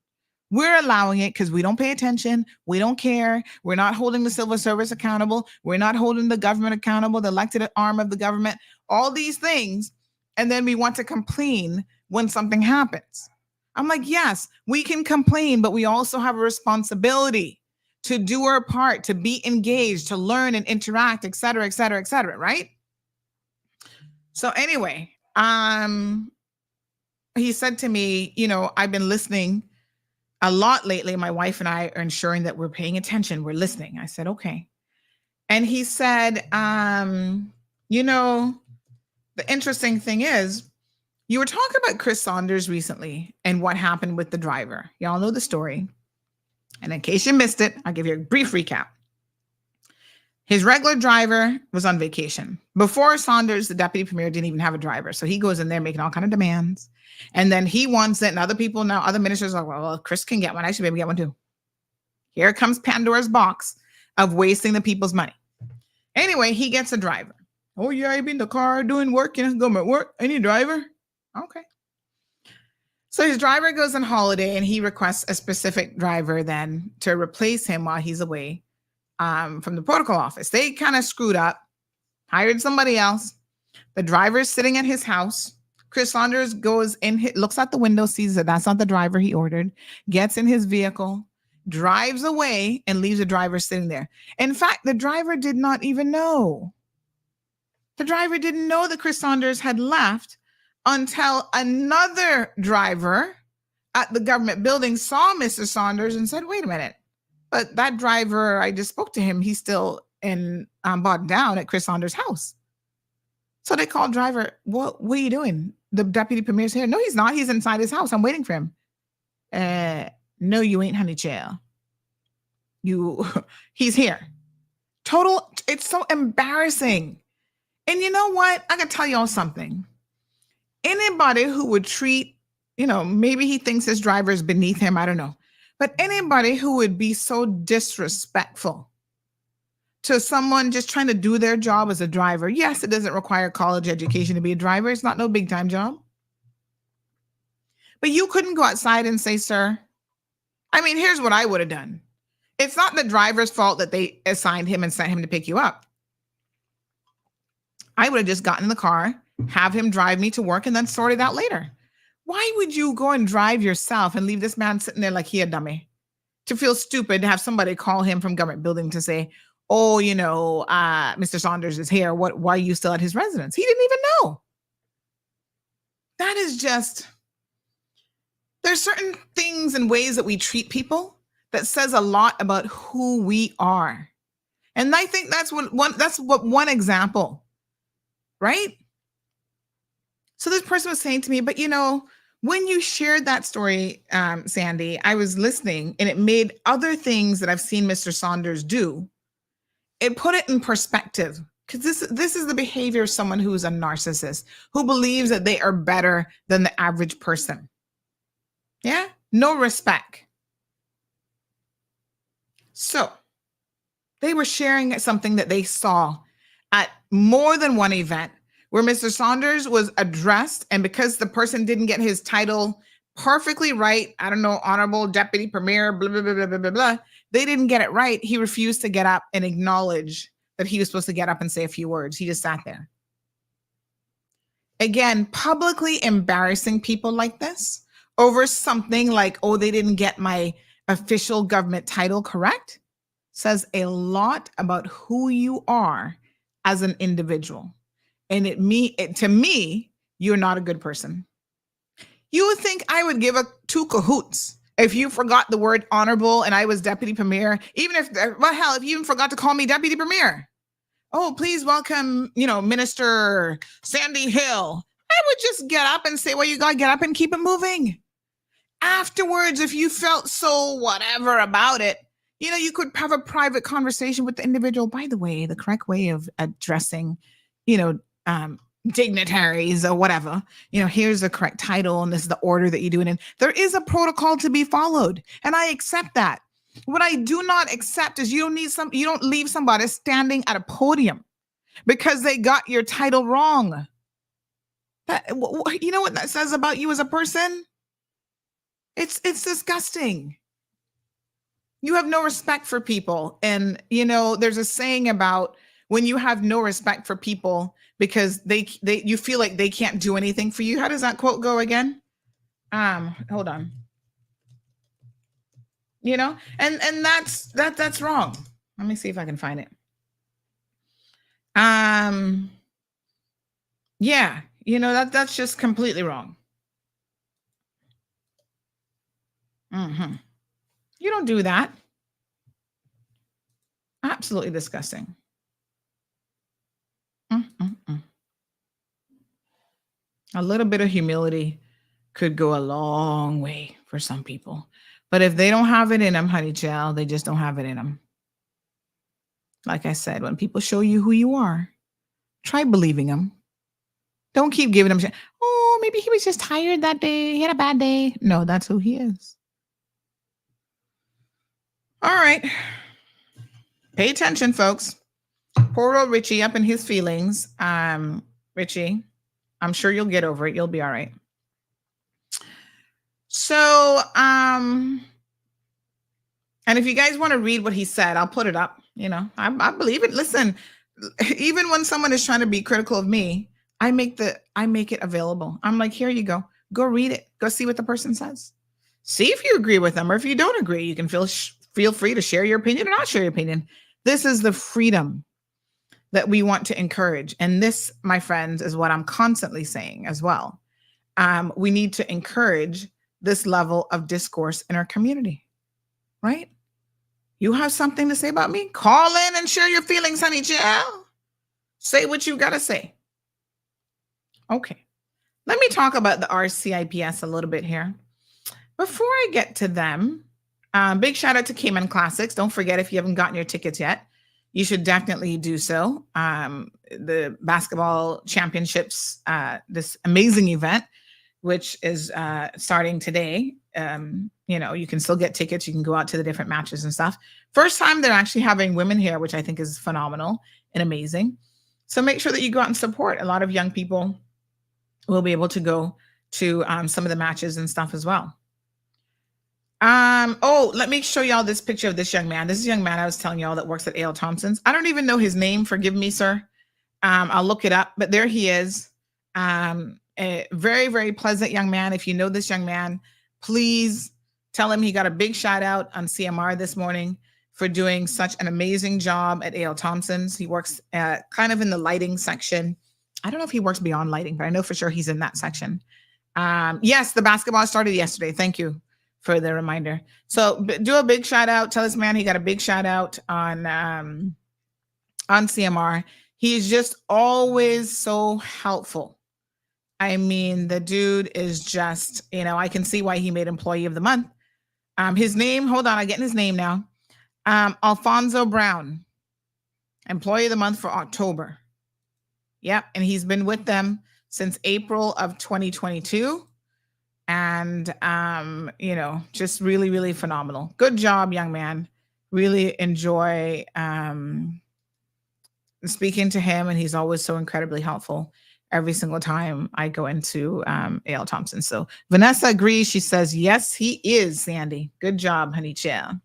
We're allowing it because we don't pay attention. We don't care. We're not holding the civil service accountable. We're not holding the government accountable, the elected arm of the government, all these things. And then we want to complain when something happens. I'm like, yes, we can complain, but we also have a responsibility to do our part, to be engaged, to learn and interact, et cetera, et cetera, et cetera, right? So anyway, he said to me, I've been listening a lot lately. My wife and I are ensuring that we're paying attention. We're listening. I said, okay. And he said, the interesting thing is, you were talking about Chris Saunders recently and what happened with the driver. Y'all know the story. And in case you missed it, I'll give you a brief recap. His regular driver was on vacation. Before Saunders, the deputy premier, didn't even have a driver. So he goes in there making all kinds of demands. And then he wants it. And other people now, other ministers are like, well, Chris can get one. I should be able to get one too. Here comes Pandora's box of wasting the people's money. Anyway, he gets a driver. Oh, yeah, I've been in the car doing work, government work. I need a driver. Okay. So his driver goes on holiday and he requests a specific driver then to replace him while he's away from the protocol office. They kind of screwed up, hired somebody else. The driver's sitting at his house. Chris Saunders goes in, looks out the window, sees that that's not the driver he ordered, gets in his vehicle, drives away, and leaves the driver sitting there. In fact, the driver did not even know. The driver didn't know that Chris Saunders had left until another driver at the government building saw Mr. Saunders and said, wait a minute, but that driver, I just spoke to him. He's still in bought down at Chris Saunders' house. So they called driver, what are you doing? The deputy premier's here. No, he's not. He's inside his house. I'm waiting for him. No, you ain't, honey child. He's here. Total, it's so embarrassing. And you know what? I gotta tell y'all something. Anybody who would treat, maybe he thinks his driver is beneath him, I don't know. But anybody who would be so disrespectful to someone just trying to do their job as a driver. Yes, it doesn't require college education to be a driver. It's not no big time job. But you couldn't go outside and say, sir, I mean, here's what I would have done. It's not the driver's fault that they assigned him and sent him to pick you up. I would have just gotten in the car, have him drive me to work, and then sort it out later. Why would you go and drive yourself and leave this man sitting there like he a dummy? To feel stupid, to have somebody call him from government building to say, oh, Mr. Saunders is here. Why are you still at his residence? He didn't even know. That is just, there's certain things and ways that we treat people that says a lot about who we are. And I think that's one example, right? So this person was saying to me, but when you shared that story, Sandy, I was listening and it made other things that I've seen Mr. Saunders do. It put it in perspective, because this is the behavior of someone who is a narcissist, who believes that they are better than the average person. Yeah, no respect. So they were sharing something that they saw at more than one event where Mr. Saunders was addressed, and because the person didn't get his title perfectly right, I don't know, honorable deputy premier, blah, blah, blah, blah, blah, blah, blah, they didn't get it right. He refused to get up and acknowledge that he was supposed to get up and say a few words. He just sat there. Again, publicly embarrassing people like this over something like, oh, they didn't get my official government title correct, says a lot about who you are as an individual. And to me, you're not a good person. You would think I would give a two cahoots if you forgot the word honorable and I was deputy premier, even if, well, hell, if you even forgot to call me deputy premier. Oh, please welcome, Minister Sandy Hill. I would just get up and say, well, you got to get up and keep it moving. Afterwards, if you felt so whatever about it, you could have a private conversation with the individual. By the way, the correct way of addressing, dignitaries or whatever, here's the correct title and this is the order that you do it in. There is a protocol to be followed, and I accept that. What I do not accept is you don't leave somebody standing at a podium because they got your title wrong. You know what that says about you as a person? It's disgusting. You have no respect for people. And, there's a saying about when you have no respect for people because you feel like they can't do anything for you. How does that quote go again? Hold on. And that's wrong. Let me see if I can find it. Yeah, that's just completely wrong. You don't do that. Absolutely disgusting. A little bit of humility could go a long way for some people. But if they don't have it in them, honey child, they just don't have it in them. Like I said, when people show you who you are, try believing them. Don't keep giving them shit. Oh, maybe he was just tired that day. He had a bad day. No, that's who he is. All right. Pay attention, folks. Poor old Richie up in his feelings. Richie, I'm sure you'll get over it. You'll be all right. So, and if you guys want to read what he said, I'll put it up. I believe it. Listen, even when someone is trying to be critical of me, I make it available. I'm like, here you go. Go read it. Go see what the person says. See if you agree with them, or if you don't agree, you can feel free to share your opinion or not share your opinion. This is the freedom that we want to encourage. And this, my friends, is what I'm constantly saying as well. We need to encourage this level of discourse in our community, right? You have something to say about me? Call in and share your feelings, honey child. Say what you got to say. Okay. Let me talk about the RCIPS a little bit here. Before I get to them, big shout out to Cayman Classics. Don't forget, if you haven't gotten your tickets yet, you should definitely do so. The basketball championships, this amazing event, which is starting today. You can still get tickets. You can go out to the different matches and stuff. First time they're actually having women here, which I think is phenomenal and amazing. So make sure that you go out and support. A lot of young people will be able to go to some of the matches and stuff as well. Let me show y'all this picture of this young man. This is a young man I was telling y'all that works at A.L. Thompson's. I don't even know his name. Forgive me, sir. I'll look it up, but there he is. A very, very pleasant young man. If you know this young man, please tell him he got a big shout out on CMR this morning for doing such an amazing job at A.L. Thompson's. He works kind of in the lighting section. I don't know if he works beyond lighting, but I know for sure he's in that section. Yes, the basketball started yesterday. Thank you for the reminder. So do a big shout out. Tell this man he got a big shout out on CMR. He's just always so helpful. I mean, the dude is just, I can see why he made Employee of the Month. His name, hold on, I'm getting his name now. Alfonso Brown, Employee of the Month for October. Yep, and he's been with them since April of 2022. And, just really, really phenomenal. Good job, young man. Really enjoy speaking to him. And he's always so incredibly helpful every single time I go into A.L. Thompson. So Vanessa agrees. She says, yes, he is, Sandy. Good job, honey child.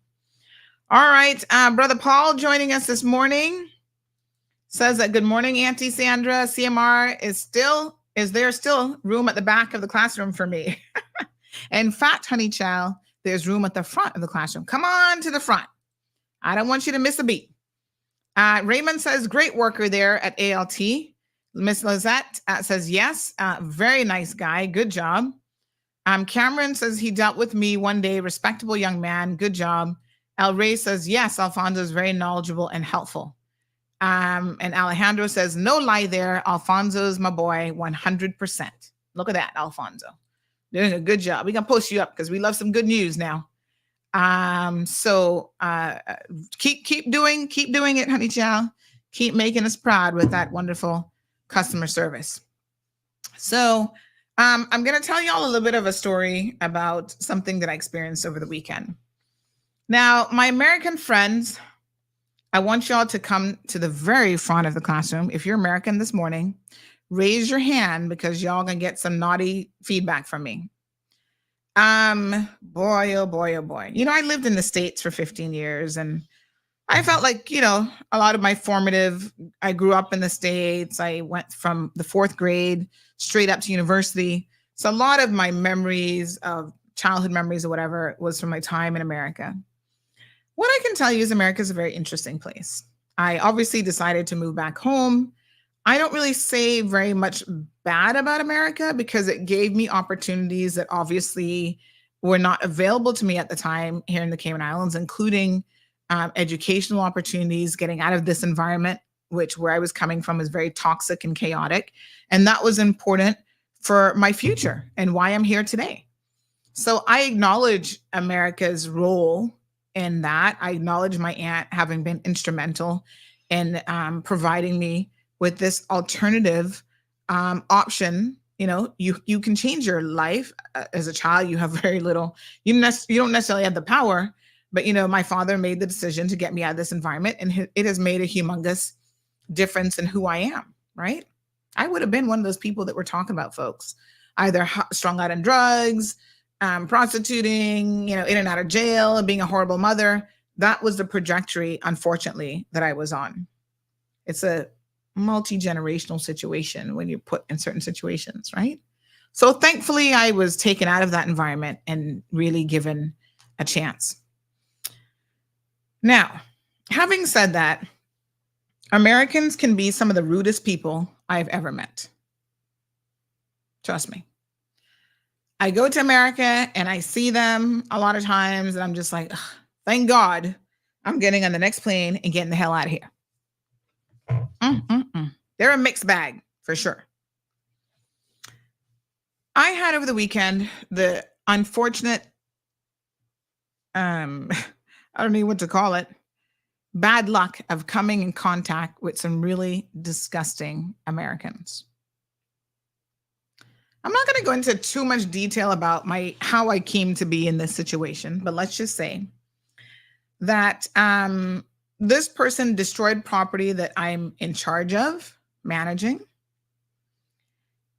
All right. Brother Paul joining us this morning says that good morning, Auntie Sandra. CMR is still is there still room at the back of the classroom for me? In fact, honey child, there's room at the front of the classroom. Come on to the front. I don't want you to miss a beat. Raymond says, great worker there at ALT. Miss Lizette says, yes, very nice guy. Good job. Cameron says he dealt with me one day. Respectable young man. Good job. El Rey says, yes, Alfonso is very knowledgeable and helpful. And Alejandro says, no lie there. Alfonso's my boy, 100%. Look at that, Alfonso. Doing a good job. We're going to post you up because we love some good news now. So keep doing it, honey child. Keep making us proud with that wonderful customer service. So I'm going to tell y'all a little bit of a story about something that I experienced over the weekend. Now, my American friends, I want y'all to come to the very front of the classroom. If you're American this morning, raise your hand because y'all gonna get some naughty feedback from me. Boy, oh boy, oh boy. You know, I lived in the States for 15 years and I felt like, you know, a lot of my I grew up in the States. I went from the 4th grade straight up to university. So a lot of my memories of childhood memories or whatever was from my time in America. What I can tell you is America is a very interesting place. I obviously decided to move back home. I don't really say very much bad about America because it gave me opportunities that obviously were not available to me at the time here in the Cayman Islands, including educational opportunities, getting out of this environment, which where I was coming from is very toxic and chaotic. And that was important for my future and why I'm here today. So I acknowledge America's role in that. I acknowledge my aunt having been instrumental in providing me with this alternative option. You know, you can change your life as a child. You have very little, you don't necessarily have the power, but you know, my father made the decision to get me out of this environment and it has made a humongous difference in who I am, right? I would have been one of those people that we're talking about, folks, either strung out on drugs, prostituting, you know, in and out of jail, being a horrible mother. That was the trajectory, unfortunately, that I was on. It's a multi-generational situation when you're put in certain situations, right? So thankfully, I was taken out of that environment and really given a chance. Now, having said that, Americans can be some of the rudest people I've ever met. Trust me. I go to America and I see them a lot of times and I'm just like, thank God I'm getting on the next plane and getting the hell out of here. They're a mixed bag for sure. I had over the weekend the unfortunate, I don't know what to call it, bad luck of coming in contact with some really disgusting Americans. I'm not going to go into too much detail about how I came to be in this situation, but let's just say that this person destroyed property that I'm in charge of managing.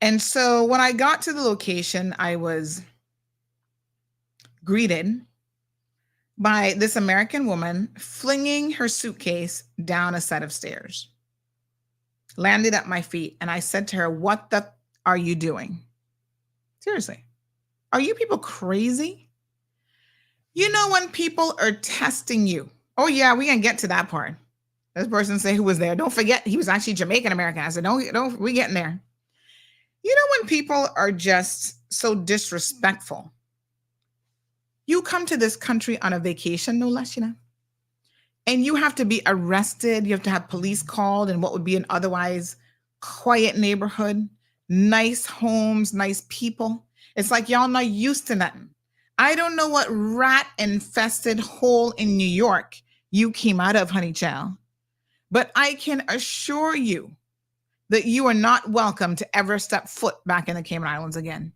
And so when I got to the location, I was greeted by this American woman flinging her suitcase down a set of stairs, landed at my feet. And I said to her, what the are you doing? Seriously, are you people crazy? You know, when people are testing you. Oh yeah, we're going to get to that part. This person say who was there. Don't forget, he was actually Jamaican American. I said, don't, we getting there. You know, when people are just so disrespectful, you come to this country on a vacation, no less, you know, and you have to be arrested. You have to have police called in what would be an otherwise quiet neighborhood, nice homes, nice people. It's like y'all not used to nothing. I don't know what rat infested hole in New York you came out of, honey child, but I can assure you that you are not welcome to ever step foot back in the Cayman Islands again.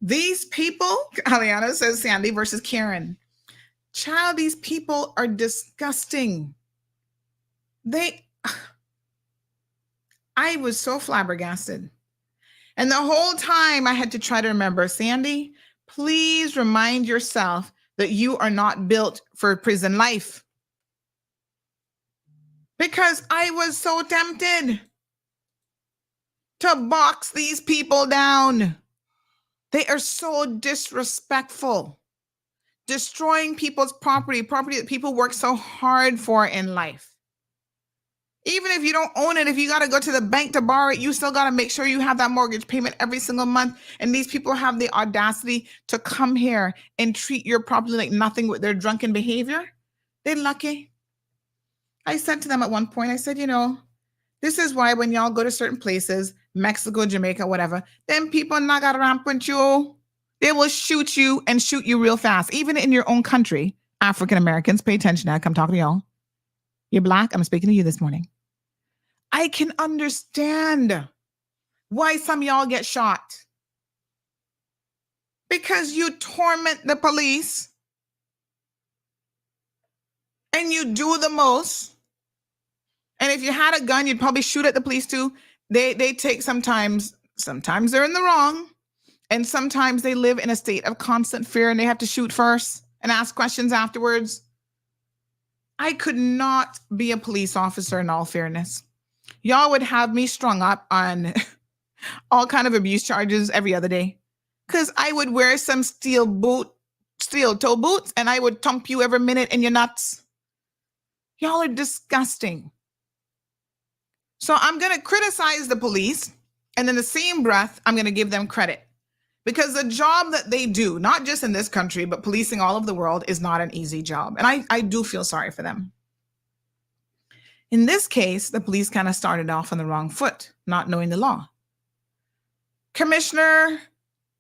These people, Aliana says Sandy versus Karen. Child, these people are disgusting. I was so flabbergasted. And the whole time I had to try to remember, Sandy, please remind yourself that you are not built for prison life. Because I was so tempted. to box these people down. They are so disrespectful, destroying people's property that people work so hard for in life. Even if you don't own it, if you got to go to the bank to borrow it, you still got to make sure you have that mortgage payment every single month. And these people have the audacity to come here and treat your property like nothing with their drunken behavior. They're lucky. I said to them at one point, I said, this is why when y'all go to certain places, Mexico, Jamaica, whatever, then people not got ramp with you. They will shoot you and shoot you real fast. Even in your own country, African Americans, pay attention now. I'm talking to y'all. You're Black. I'm speaking to you this morning. I can understand why some of y'all get shot. Because you torment the police and you do the most. And if you had a gun, you'd probably shoot at the police too. They take sometimes they're in the wrong. And sometimes they live in a state of constant fear and they have to shoot first and ask questions afterwards. I could not be a police officer in all fairness. Y'all would have me strung up on all kind of abuse charges every other day. Because I would wear some steel toe boots and I would thump you every minute in your nuts. Y'all are disgusting. So I'm going to criticize the police, and in the same breath, I'm going to give them credit. Because the job that they do, not just in this country, but policing all over the world, is not an easy job. And I do feel sorry for them. In this case, the police kind of started off on the wrong foot, not knowing the law. Commissioner,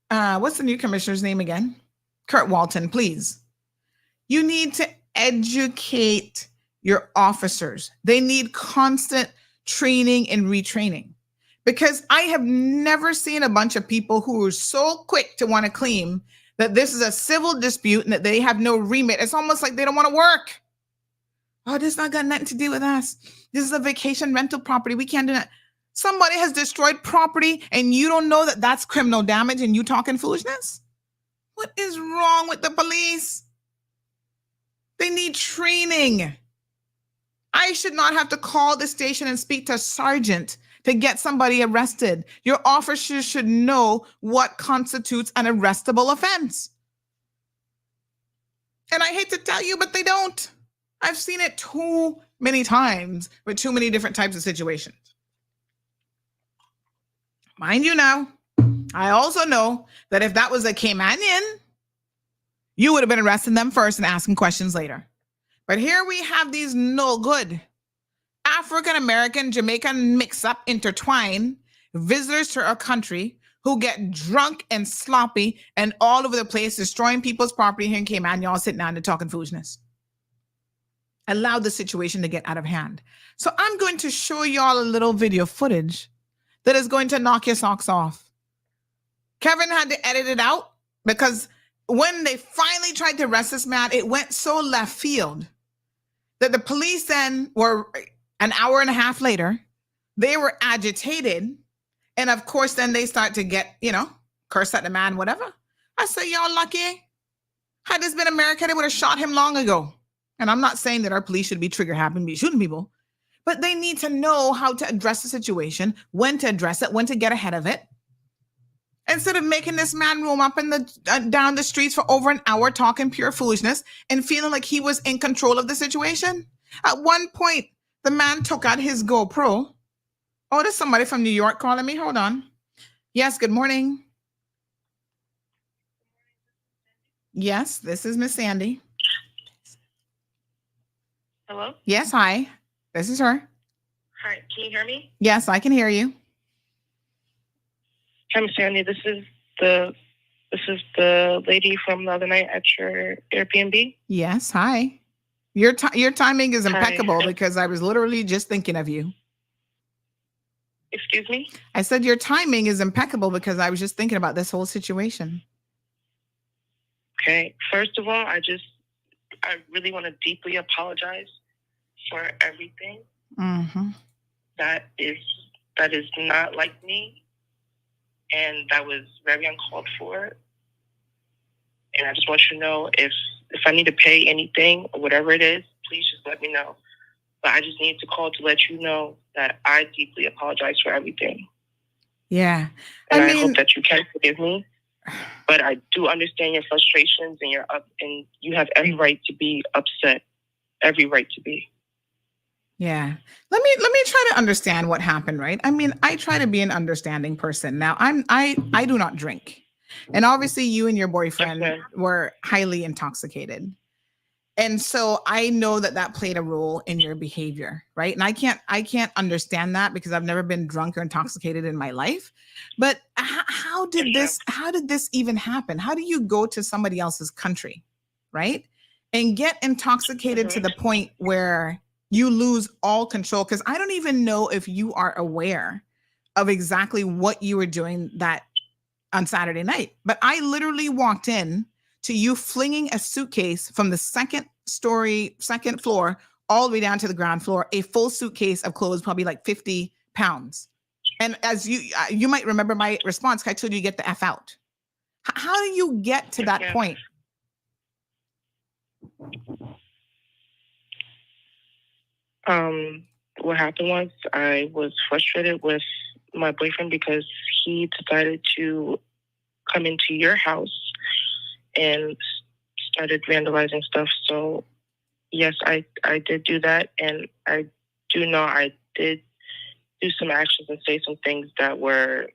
what's the new commissioner's name again? Kurt Walton, please. You need to educate your officers. They need constant training and retraining. Because I have never seen a bunch of people who are so quick to want to claim that this is a civil dispute and that they have no remit. It's almost like they don't want to work. Oh, this not got nothing to do with us. This is a vacation rental property. We can't do that. Somebody has destroyed property and you don't know that that's criminal damage and you talking foolishness? What is wrong with the police? They need training. I should not have to call the station and speak to a sergeant to get somebody arrested. Your officers should know what constitutes an arrestable offense. And I hate to tell you, but they don't. I've seen it too many times with too many different types of situations. Mind you now, I also know that if that was a Caymanian, you would have been arresting them first and asking questions later. But here we have these no good African-American, Jamaican mix-up, intertwine visitors to our country who get drunk and sloppy and all over the place, destroying people's property here in Cayman. Y'all sitting down and talking foolishness. Allow the situation to get out of hand. So I'm going to show y'all a little video footage that is going to knock your socks off. Kevin had to edit it out because when they finally tried to arrest this man, it went so left field that the police then were, an hour and a half later, they were agitated. And of course, then they start to get, curse at the man, whatever. I say, y'all lucky. Had this been America, they would have shot him long ago. And I'm not saying that our police should be trigger happy and be shooting people, but they need to know how to address the situation, when to address it, when to get ahead of it. Instead of making this man roam up in down the streets for over an hour talking pure foolishness and feeling like he was in control of the situation. At one point, the man took out his GoPro. Oh, there's somebody from New York calling me. Hold on. Yes, good morning. Yes, this is Miss Sandy. Hello? Yes, hi. This is her. Hi, can you hear me? Yes, I can hear you. Hi, Miss Sandy. This is the lady from the other night at your Airbnb. Yes, hi. Your timing is impeccable Hi. because I was literally just thinking of you. Excuse me? I said your timing is impeccable because I was just thinking about this whole situation. Okay. First of all, I really want to deeply apologize for everything. Mm-hmm. That is not like me. And that was very uncalled for. And I just want you to know if I need to pay anything or whatever it is, please just let me know. But I just need to call to let you know that I deeply apologize for everything. Yeah. And I hope that you can forgive me. But I do understand your frustrations and and you have every right to be upset. Every right to be. Yeah. Let me try to understand what happened, right? I mean, I try to be an understanding person. Now, I do not drink. And obviously you and your boyfriend were highly intoxicated. And so I know that played a role in your behavior, right? And I can't understand that because I've never been drunk or intoxicated in my life. But how did this even happen? How do you go to somebody else's country, right? And get intoxicated to the point where you lose all control? Because I don't even know if you are aware of exactly what you were doing that on Saturday night. But I literally walked in to you flinging a suitcase from the second floor, all the way down to the ground floor, a full suitcase of clothes, probably like 50 pounds. And as you might remember my response, I told you to get the F out. How do you get to that point? What happened was I was frustrated with my boyfriend because he decided to come into your house and started vandalizing stuff. So yes, I did do that, and I do know I did do some actions and say some things that were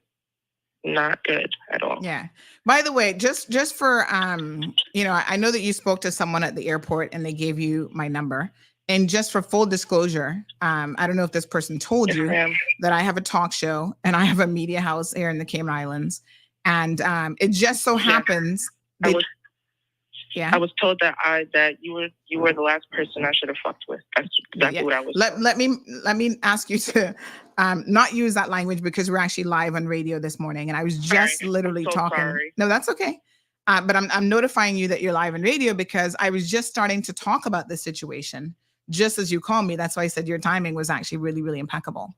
not good at all. Yeah. By the way, just for I know that you spoke to someone at the airport and they gave you my number. And just for full disclosure, I don't know if this person told you that I have a talk show and I have a media house here in the Cayman Islands. And it just so happens that I was told that you were the last person I should have fucked with. That's exactly what I was told. Let me ask you to not use that language because we're actually live on radio this morning, and I was just literally talking. Sorry. No, that's okay. But I'm notifying you that you're live on radio because I was just starting to talk about this situation just as you called me. That's why I said your timing was actually really, really impeccable.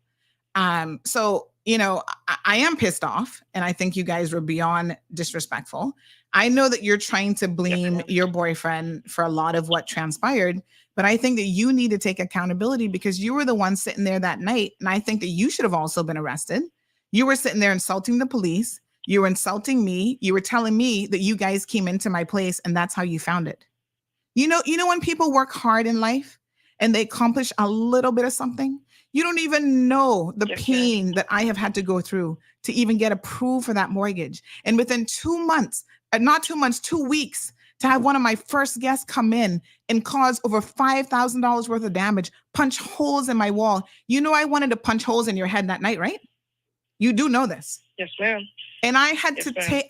So, I am pissed off, and I think you guys were beyond disrespectful. I know that you're trying to blame your boyfriend for a lot of what transpired, but I think that you need to take accountability because you were the one sitting there that night. And I think that you should have also been arrested. You were sitting there insulting the police. You were insulting me. You were telling me that you guys came into my place and that's how you found it. You know, when people work hard in life and they accomplish a little bit of something, you don't even know the pain that I have had to go through to even get approved for that mortgage. And within 2 months, not 2 months, 2 weeks, to have one of my first guests come in and cause over $5,000 worth of damage, punch holes in my wall. You know, I wanted to punch holes in your head that night, right? You do know this. Yes, ma'am. And I had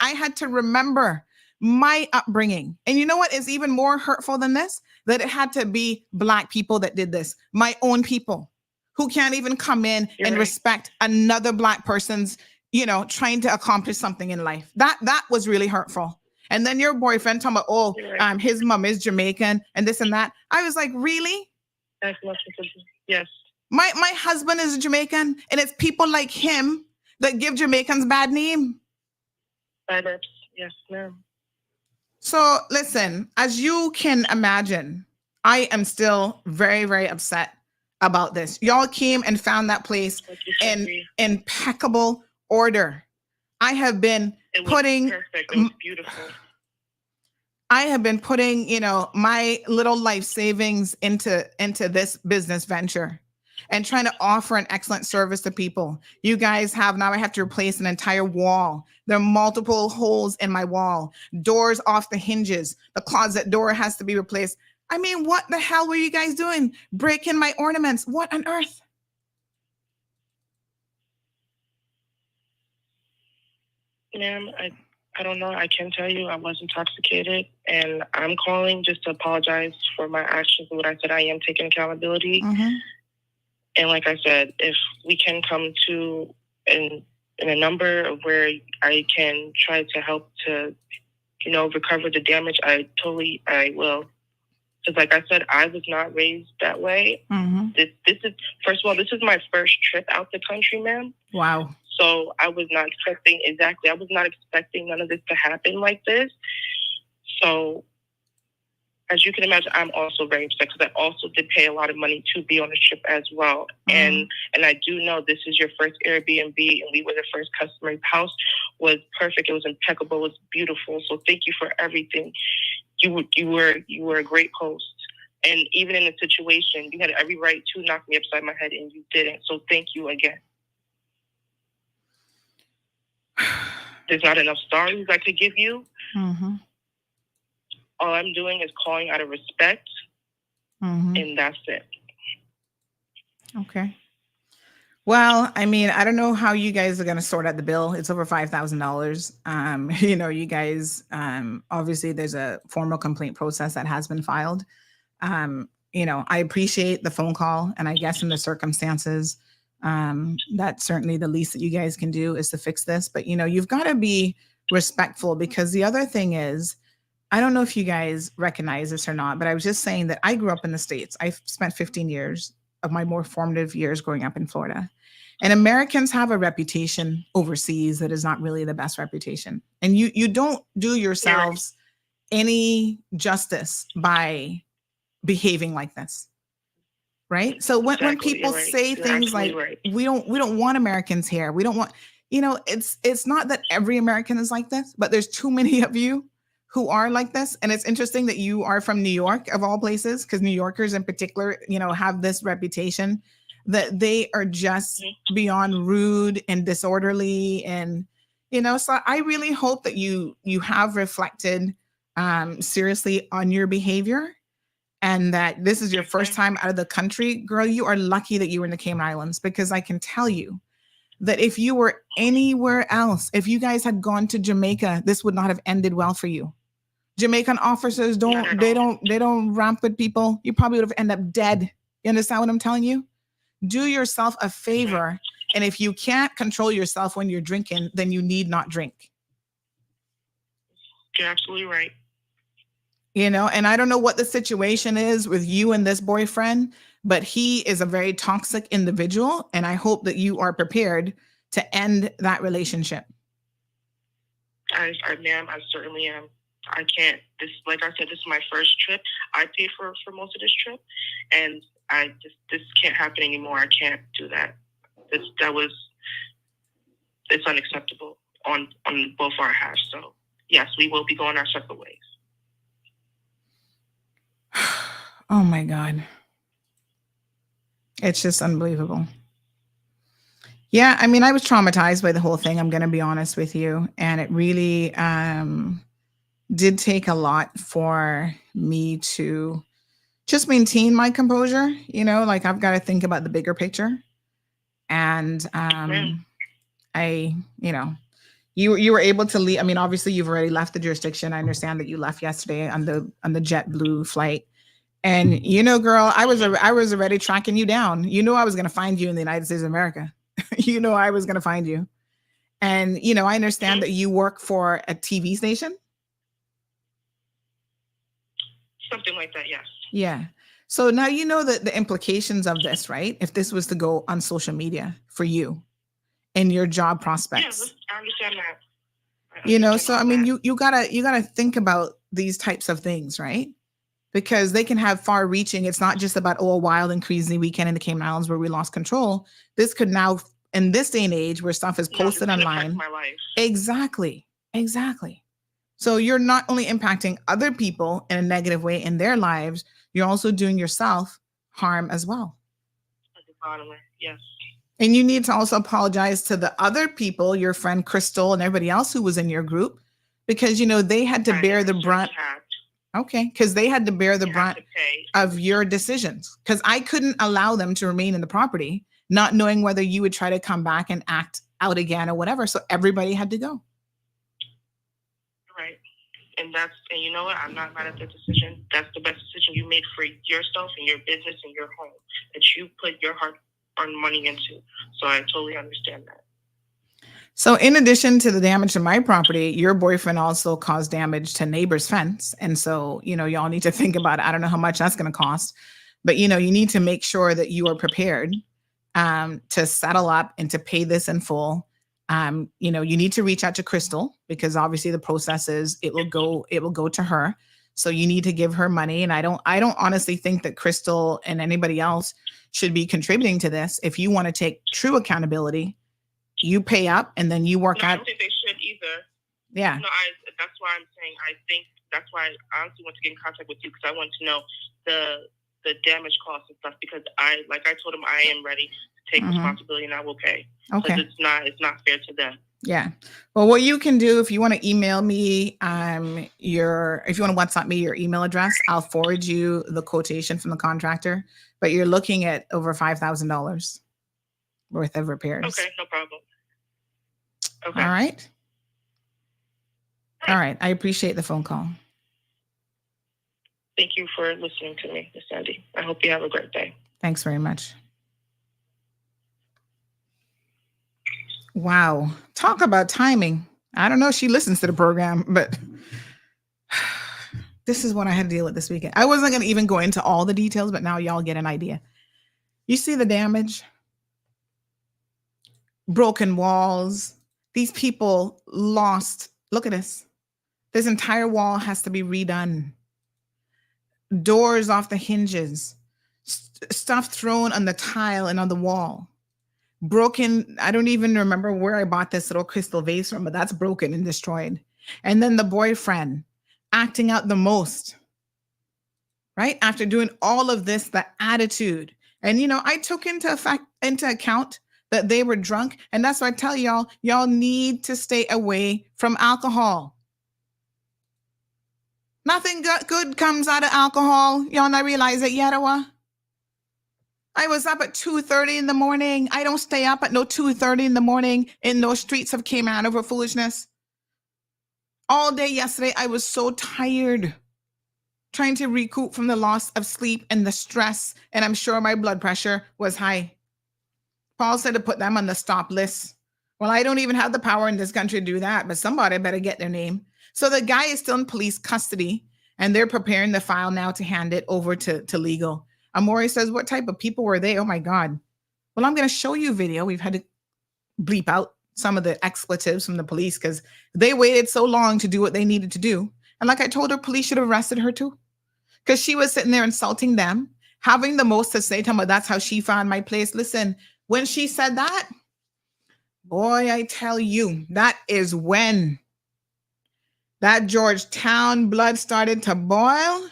I had to remember my upbringing. And you know what is even more hurtful than this? That it had to be Black people that did this, my own people, who can't even come in and respect another Black person's, trying to accomplish something in life. That was really hurtful. And then your boyfriend talking about, his mom is Jamaican and this and that. I was like, really? Yes. My husband is Jamaican, and it's people like him that give Jamaicans bad name. Yes, ma'am. So listen, as you can imagine, I am still very, very upset about this. Y'all came and found that place in impeccable order. I have been putting perfect. It was beautiful. I have been putting, my little life savings into this business venture and trying to offer an excellent service to people. You guys I have to replace an entire wall. There are multiple holes in my wall, doors off the hinges. The closet door has to be replaced. I mean, what the hell were you guys doing? Breaking my ornaments. What on earth? Ma'am, I don't know. I can tell you I was intoxicated, and I'm calling just to apologize for my actions and what I said. I am taking accountability. Mm-hmm. And like I said, if we can come to in a number of where I can try to help to, recover the damage, I will. Because like I said, I was not raised that way. Mm-hmm. This is, first of all, this is my first trip out the country, ma'am. Wow. So I was not expecting none of this to happen like this. So as you can imagine, I'm also very upset because I also did pay a lot of money to be on the trip as well. And I do know this is your first Airbnb, and we were the first customer. The house was perfect. It was impeccable. It was beautiful. So thank you for everything. You were a great host. And even in the situation, you had every right to knock me upside my head, and you didn't. So thank you again. There's not enough stories I could give you. All I'm doing is calling out of respect, and that's it. Okay. Well, I mean, I don't know how you guys are going to sort out the bill. It's over $5,000. You guys, obviously there's a formal complaint process that has been filed. I appreciate the phone call, and I guess in the circumstances, that's certainly the least that you guys can do is to fix this. But, you've got to be respectful, because the other thing is, I don't know if you guys recognize this or not, but I was just saying that I grew up in the States. I spent 15 years of my more formative years growing up in Florida. And Americans have a reputation overseas that is not really the best reputation. And you don't do yourselves any justice by behaving like this. Right? So when people say things like, we don't want Americans here. We don't want, it's not that every American is like this, but there's too many of you who are like this. And it's interesting that you are from New York, of all places, because New Yorkers in particular, have this reputation that they are just beyond rude and disorderly. And, so I really hope that you have reflected seriously on your behavior, and that this is your first time out of the country. Girl, you are lucky that you were in the Cayman Islands, because I can tell you that if you were anywhere else, if you guys had gone to Jamaica, this would not have ended well for you. Jamaican officers don't ramp with people. You probably would have ended up dead. You understand what I'm telling you? Do yourself a favor. And if you can't control yourself when you're drinking, then you need not drink. You're absolutely right. And I don't know what the situation is with you and this boyfriend, but he is a very toxic individual. And I hope that you are prepared to end that relationship. Ma'am, I certainly am. I can't. Like I said, this is my first trip. I paid for most of this trip, and this can't happen anymore. I can't do that. It's unacceptable on both our halves. So yes, we will be going our separate ways. Oh my God. It's just unbelievable. Yeah, I mean, I was traumatized by the whole thing. I'm going to be honest with you. And it really did take a lot for me to just maintain my composure. I've got to think about the bigger picture. And you were able to leave. I mean, obviously you've already left the jurisdiction. I understand that you left yesterday on the JetBlue flight. And girl, I was already tracking you down. I was going to find you in the United States of America. I was going to find you. And I understand that you work for a TV station. Something like that, yes. Yeah. So now the implications of this, right? If this was to go on social media for you and your job prospects. Yeah, I understand that. So I mean, you gotta think about these types of things, right? Because they can have far reaching. It's not just about a wild and crazy weekend in the Cayman Islands where we lost control. This could now, in this day and age where stuff is posted online. My life. Exactly. So you're not only impacting other people in a negative way in their lives, you're also doing yourself harm as well. Yes. And you need to also apologize to the other people, your friend Crystal and everybody else who was in your group, because, they had to bear the brunt. Okay. Because they had to bear the brunt of your decisions. Because I couldn't allow them to remain in the property, not knowing whether you would try to come back and act out again or whatever. So everybody had to go. Right. And you know what? I'm not mad at the decision. That's the best decision you made for yourself and your business and your home that you put your hard-earned money into. So I totally understand that. So in addition to the damage to my property, your boyfriend also caused damage to neighbor's fence. And so, y'all need to think about it. I don't know how much that's going to cost, but, you need to make sure that you are prepared to settle up and to pay this in full. You need to reach out to Crystal, because obviously the process is it will go to her. So you need to give her money. And I don't honestly think that Crystal and anybody else should be contributing to this. If you want to take true accountability, you pay up and then you work out. I don't think they should either. Yeah. No, that's why I'm saying I think that's why I honestly want to get in contact with you, because I want to know the damage costs and stuff, because I told them I am ready to take responsibility and I will pay. Okay. Because it's not fair to them. Yeah. Well, what you can do, if you want to email me if you want to WhatsApp me your email address, I'll forward you the quotation from the contractor. But you're looking at over $5,000 worth of repairs. Okay, no problem. Okay. All right. All right. I appreciate the phone call. Thank you for listening to me, Miss Sandy. I hope you have a great day. Thanks very much. Wow. Talk about timing. I don't know if she listens to the program, but this is what I had to deal with this weekend. I wasn't going to even go into all the details, but now y'all get an idea. You see the damage? Broken walls. These people lost. Look at this. This entire wall has to be redone. Doors off the hinges. Stuff thrown on the tile and on the wall. Broken. I don't even remember where I bought this little crystal vase from, but that's broken and destroyed. And then the boyfriend acting out the most, right? After doing all of this, the attitude. And, I took into account that they were drunk. And that's why I tell y'all need to stay away from alcohol. Nothing good comes out of alcohol. Y'all not realize it yet, or I was up at 2:30 in the morning. I don't stay up at no 2:30 in the morning in those streets of Cayman over foolishness. All day yesterday, I was so tired, trying to recoup from the loss of sleep and the stress, and I'm sure my blood pressure was high. Paul said to put them on the stop list. Well, I don't even have the power in this country to do that, but somebody better get their name. So the guy is still in police custody, and they're preparing the file now to hand it over to legal. Amori says, what type of people were they? Oh, my God. Well, I'm going to show you video. We've had to bleep out some of the expletives from the police because they waited so long to do what they needed to do. And like I told her, police should have arrested her too, because she was sitting there insulting them, having the most to say to them, that's how she found my place. Listen, when she said that, boy, I tell you, that is when that Georgetown blood started to boil.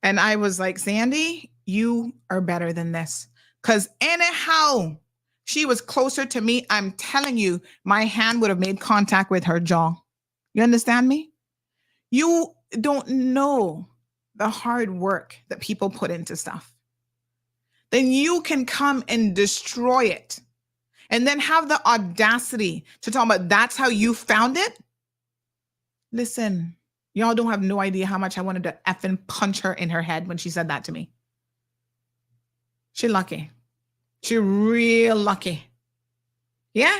And I was like, Sandy, you are better than this. Because anyhow, she was closer to me. I'm telling you, my hand would have made contact with her jaw. You understand me? You don't know the hard work that people put into stuff. Then you can come and destroy it. And then have the audacity to talk about that's how you found it. Listen, y'all don't have no idea how much I wanted to effing punch her in her head when she said that to me. She lucky. She real lucky. Yeah?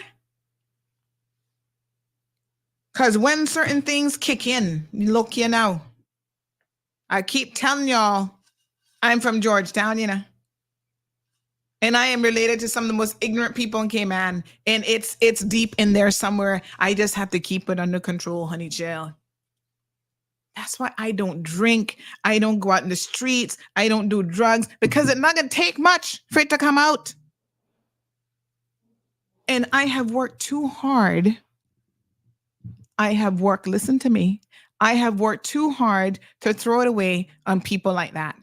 Because when certain things kick in, look, I keep telling y'all, I'm from Georgetown, And I am related to some of the most ignorant people in Cayman. And it's deep in there somewhere. I just have to keep it under control, honey child. That's why I don't drink. I don't go out in the streets. I don't do drugs because it's not going to take much for it to come out. And I have worked too hard. Listen to me. I have worked too hard to throw it away on people like that.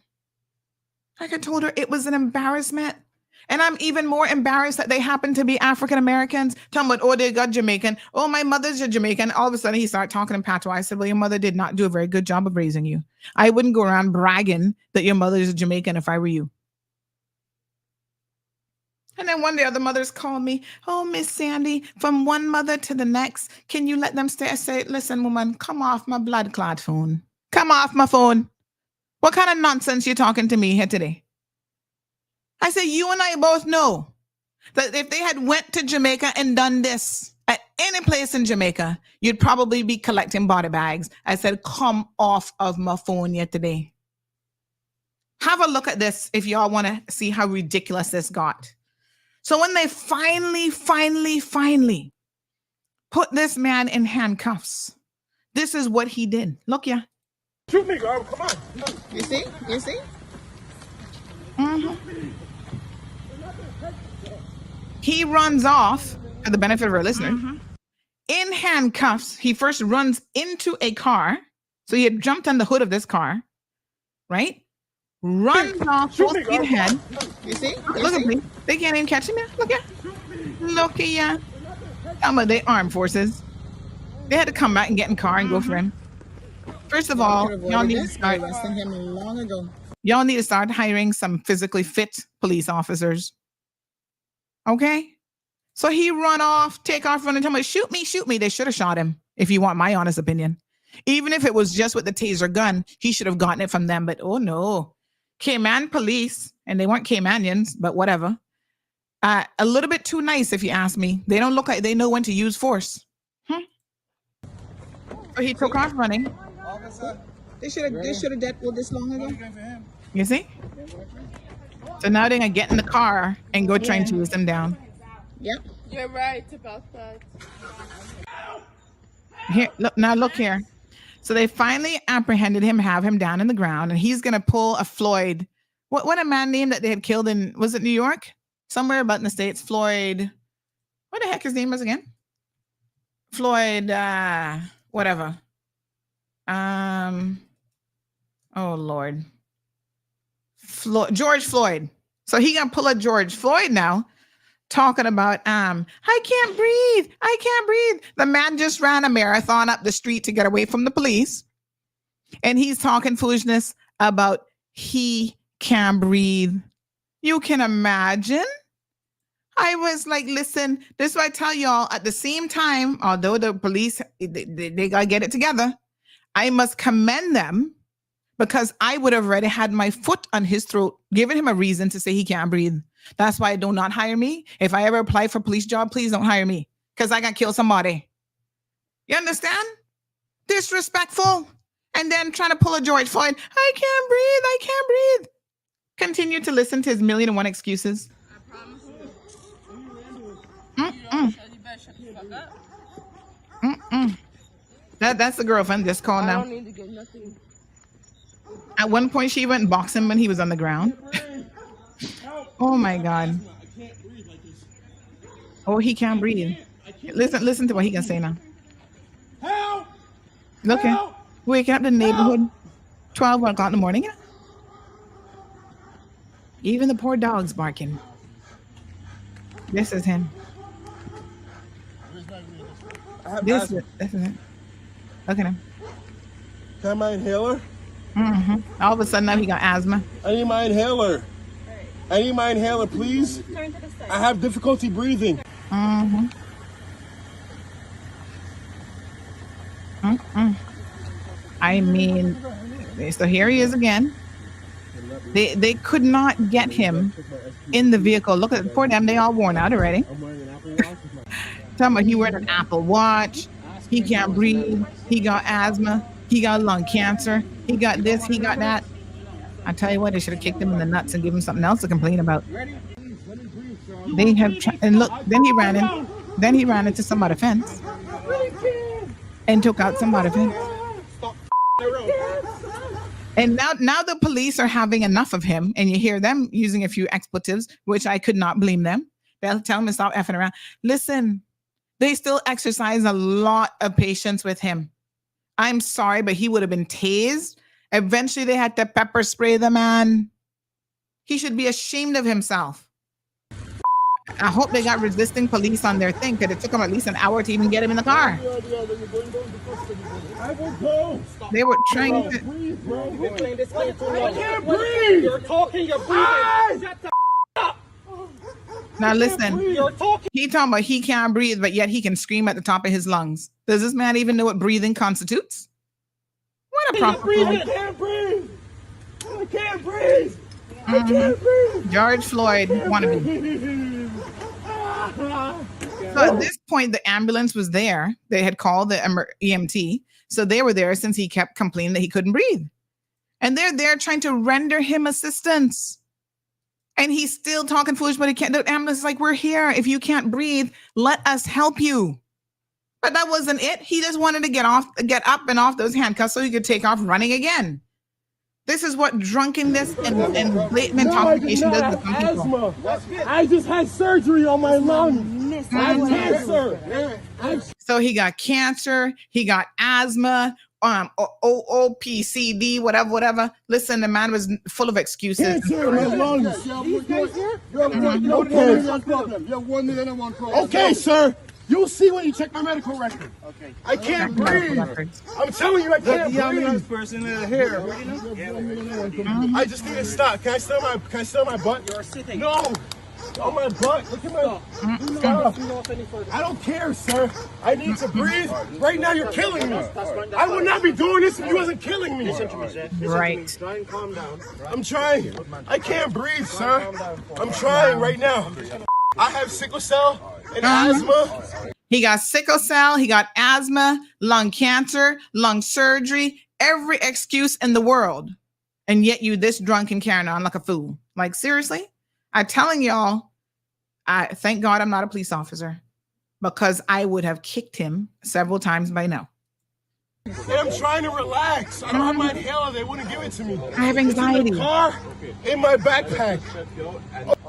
Like I told her, it was an embarrassment. And I'm even more embarrassed that they happen to be African Americans. Tell me, oh, they got Jamaican. Oh, my mother's a Jamaican. All of a sudden, he started talking in patois. I said, well, your mother did not do a very good job of raising you. I wouldn't go around bragging that your mother is a Jamaican if I were you. And then one day, other mothers called me, oh, Miss Sandy, from one mother to the next, can you let them stay? I say, listen, woman, come off my blood clot phone. Come off my phone. What kind of nonsense you talking to me here today? I said, you and I both know that if they had went to Jamaica and done this at any place in Jamaica, you'd probably be collecting body bags. I said, come off of my phone yet today. Have a look at this if y'all want to see how ridiculous this got. So when they finally put this man in handcuffs, this is what he did. Look, yeah. Shoot me, girl. Come on. You see? You see? Mm-hmm. He runs off, for the benefit of our listeners, in handcuffs. He first runs into a car. So he had jumped on the hood of this car, right? Runs off full speed ahead. You see? Look at me. They can't even catch him yet. Look at. Look at ya. Some of the armed forces. They had to come back and get in car and go for him. First of all, y'all need to start arresting him long ago. Y'all need to start hiring some physically fit police officers. Okay? So he run off, take off, run and tell me, shoot me, shoot me. They should have shot him, if you want my honest opinion. Even if it was just with the taser gun, he should have gotten it from them. But oh no. Cayman police, and they weren't Caymanians, but whatever. A little bit too nice, if you ask me. They don't look like they know when to use force. So he took off running. They should have dealt with this long ago. You see? So now they're going to get in the car and go try and chase them down. Yep. You're right about that. Here, look here. So they finally apprehended him, have him down in the ground, and he's going to pull a Floyd. What a man named that they had killed in, was it New York? Somewhere about in the States. Floyd, what the heck his name was again? Floyd, whatever. Oh Lord. George Floyd. So he gonna pull a George Floyd now, talking about I can't breathe. I can't breathe. The man just ran a marathon up the street to get away from the police. And he's talking foolishness about he can't breathe. You can imagine. I was like, listen, this is what I tell y'all. At the same time, although the police, they got to get it together, I must commend them because I would have already had my foot on his throat, giving him a reason to say he can't breathe. That's why do not hire me. If I ever apply for a police job, please don't hire me because I got to kill somebody. You understand? Disrespectful. And then trying to pull a George Floyd. I can't breathe. I can't breathe. Continue to listen to his 1,000,001 excuses. That's the girlfriend just called now. I don't need to get nothing. At one point, she went and boxed him when he was on the ground. Oh my God. Oh, he can't breathe. Listen to what he can say now. Look here. Waking up the neighborhood 12 o'clock in the morning. Even the poor dog's barking. This is him. This is it. Look at him. Can I have my inhaler? All of a sudden now he got asthma. I need my inhaler. I need my inhaler, please. I have difficulty breathing. I mean, so here he is again. They could not get him in the vehicle. Look at poor them, they all worn out already. Talking about he wearing an Apple Watch. He can't breathe. He got asthma. He got lung cancer. He got this. He got that. I tell you what, they should have kicked him in the nuts and given him something else to complain about. They have and look. Then he ran in. Then he ran into some other fence and took out some other fence. And now the police are having enough of him, and you hear them using a few expletives, which I could not blame them. They'll tell him to stop effing around. Listen, they still exercise a lot of patience with him. I'm sorry, but he would have been tased. Eventually, they had to pepper spray the man. He should be ashamed of himself. I hope they got resisting police on their thing, because it took them at least an hour to even get him in the car. They were trying to... I can't breathe! You're talking, you're breathing! Shut the up! Now listen, he talking about he can't breathe, but yet he can scream at the top of his lungs. Does this man even know what breathing constitutes? What a proper I can't breathe! I can't breathe! I can't breathe! George Floyd wannabe. So at this point, the ambulance was there. They had called the EMT. So they were there since he kept complaining that he couldn't breathe. And they're there trying to render him assistance. And he's still talking foolish, but he can't. The ambulance is like, we're here. If you can't breathe, let us help you. But that wasn't it. He just wanted to get up and off those handcuffs so he could take off running again. This is what drunkenness and blatant intoxication does to people. I just had surgery on my lungs. I have cancer. So he got cancer. He got asthma. OPCD, whatever. Listen, the man was full of excuses. Cancer in my lungs. Okay, sir. You'll see when you check my medical record. Okay. I can't breathe. I'm telling you, I can't breathe. Person here. I just need to stop. Can I still my butt? You're sitting. No. On my butt. Look at my. Stop. I don't care, sir. I need to breathe. Right now, you're killing me. I would not be doing this if you wasn't killing me. Right. Try and calm down. I'm trying. I can't breathe, sir. I'm trying right now. I have sickle cell and asthma. He got sickle cell. He got asthma, lung cancer, lung surgery, every excuse in the world. And yet you this drunk and carrying on like a fool. Like, seriously? I'm telling y'all, I thank God I'm not a police officer because I would have kicked him several times by now. And I'm trying to relax. I don't have my inhaler. They wouldn't give it to me. I have anxiety. In the car, in my backpack,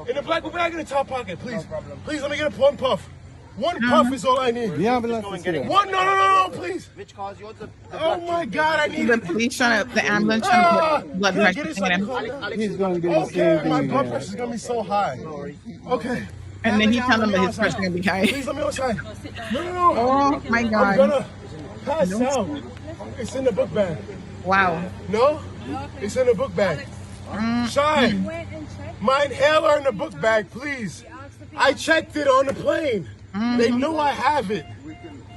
in the black bag in the top pocket. Please, please let me get one puff. One puff is all I need. The ambulance is here. One, no, please. Which cause you oh my God, I need the police trying to, the ambulance trying to put blood pressure in him. He's going to do the same thing. My blood pressure is going to be so high. Okay. And then he tell them that his pressure going to be high. Please let me outside. No. Oh my God. I'm going to pass out. It's in the book bag. Wow. No? It's in the book bag. Shine. My inhaler in the book bag, please. I checked it on the plane. They know I have it.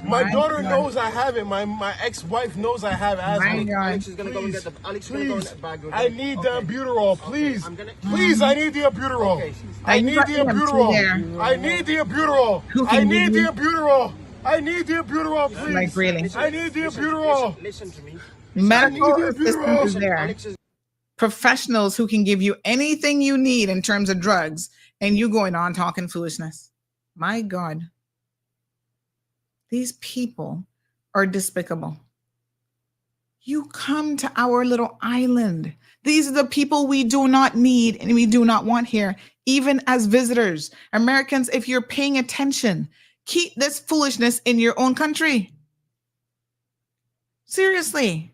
My daughter knows I have it. My ex-wife knows I have asthma. Alex is gonna go and get the. Alex is gonna go in the bag. I need the albuterol, please. Please, I need the albuterol. I need the albuterol. I need the albuterol. I need the albuterol. I need the albuterol, please. Like really? I need the albuterol. Listen to me. Medical assistance is there. Professionals who can give you anything you need in terms of drugs, and you going on talking foolishness. My God. These people are despicable. You come to our little island. These are the people we do not need and we do not want here, even as visitors. Americans, if you're paying attention, keep this foolishness in your own country. Seriously.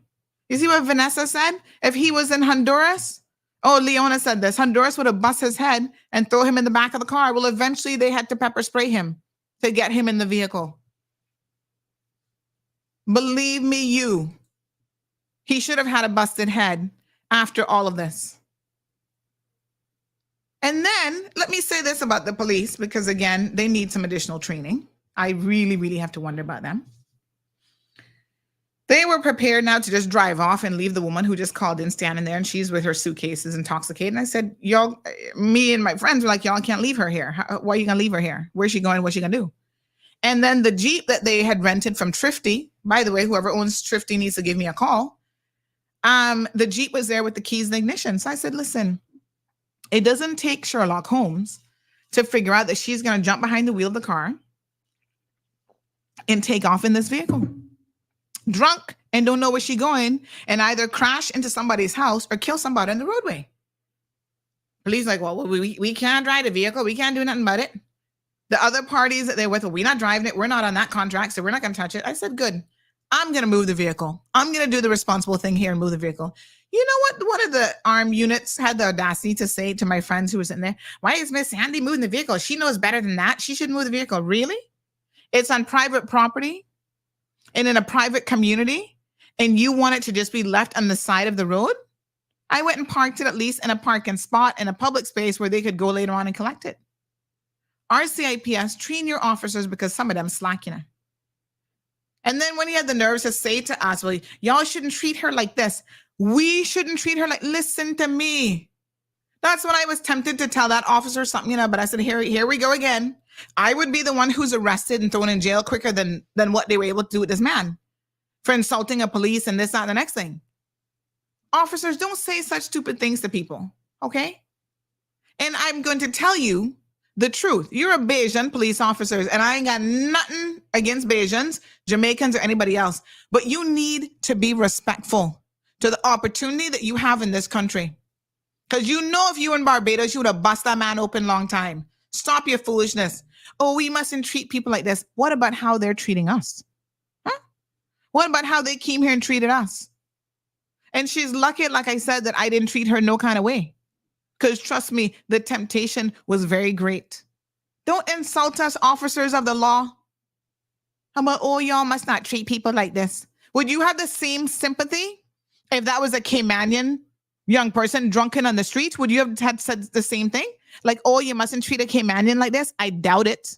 You see what Vanessa said? If he was in Honduras, Leona said this, Honduras would have bust his head and throw him in the back of the car. Well, eventually they had to pepper spray him to get him in the vehicle. Believe me, he should have had a busted head after all of this. And then let me say this about the police, because again, they need some additional training. I really, really have to wonder about them. They were prepared now to just drive off and leave the woman who just called in standing there, and she's with her suitcases intoxicated. And I said, y'all, me and my friends were like, y'all can't leave her here. Why are you going to leave her here? Where's she going? What's she going to do? And then the Jeep that they had rented from Thrifty, by the way, whoever owns Thrifty needs to give me a call. The Jeep was there with the keys and ignition. So I said, listen, it doesn't take Sherlock Holmes to figure out that she's going to jump behind the wheel of the car and take off in this vehicle. Drunk and don't know where she's going and either crash into somebody's house or kill somebody on the roadway. Police like, well, we can't drive the vehicle. We can't do nothing about it. The other parties that they're with, well, we're not driving it. We're not on that contract, so we're not going to touch it. I said, good. I'm going to move the vehicle. I'm going to do the responsible thing here and move the vehicle. You know what? One of the armed units had the audacity to say to my friends who was in there, why is Miss Sandy moving the vehicle? She knows better than that. She should move the vehicle. Really? It's on private property and in a private community, and you want it to just be left on the side of the road? I went and parked it at least in a parking spot in a public space where they could go later on and collect it. RCIPS, train your officers because some of them slack, you know. And then when he had the nerves to say to us, well, y'all shouldn't treat her like this. We shouldn't treat her like, listen to me. That's when I was tempted to tell that officer something, you know, but I said, here we go again. I would be the one who's arrested and thrown in jail quicker than what they were able to do with this man for insulting a police and this, that, and the next thing. Officers, don't say such stupid things to people, okay? And I'm going to tell you the truth. You're a Bajan police officers, and I ain't got nothing against Bajans, Jamaicans, or anybody else, but you need to be respectful to the opportunity that you have in this country. Because you know if you were in Barbados, you would have bust that man open long time. Stop your foolishness. Oh, we mustn't treat people like this. What about how they're treating us? Huh? What about how they came here and treated us? And she's lucky, like I said, that I didn't treat her no kind of way. Because trust me, the temptation was very great. Don't insult us, officers of the law. How about, oh, y'all must not treat people like this. Would you have the same sympathy if that was a Caymanian young person drunken on the streets? Would you have had said the same thing? Like, oh, you mustn't treat a Caymanian like this? I doubt it.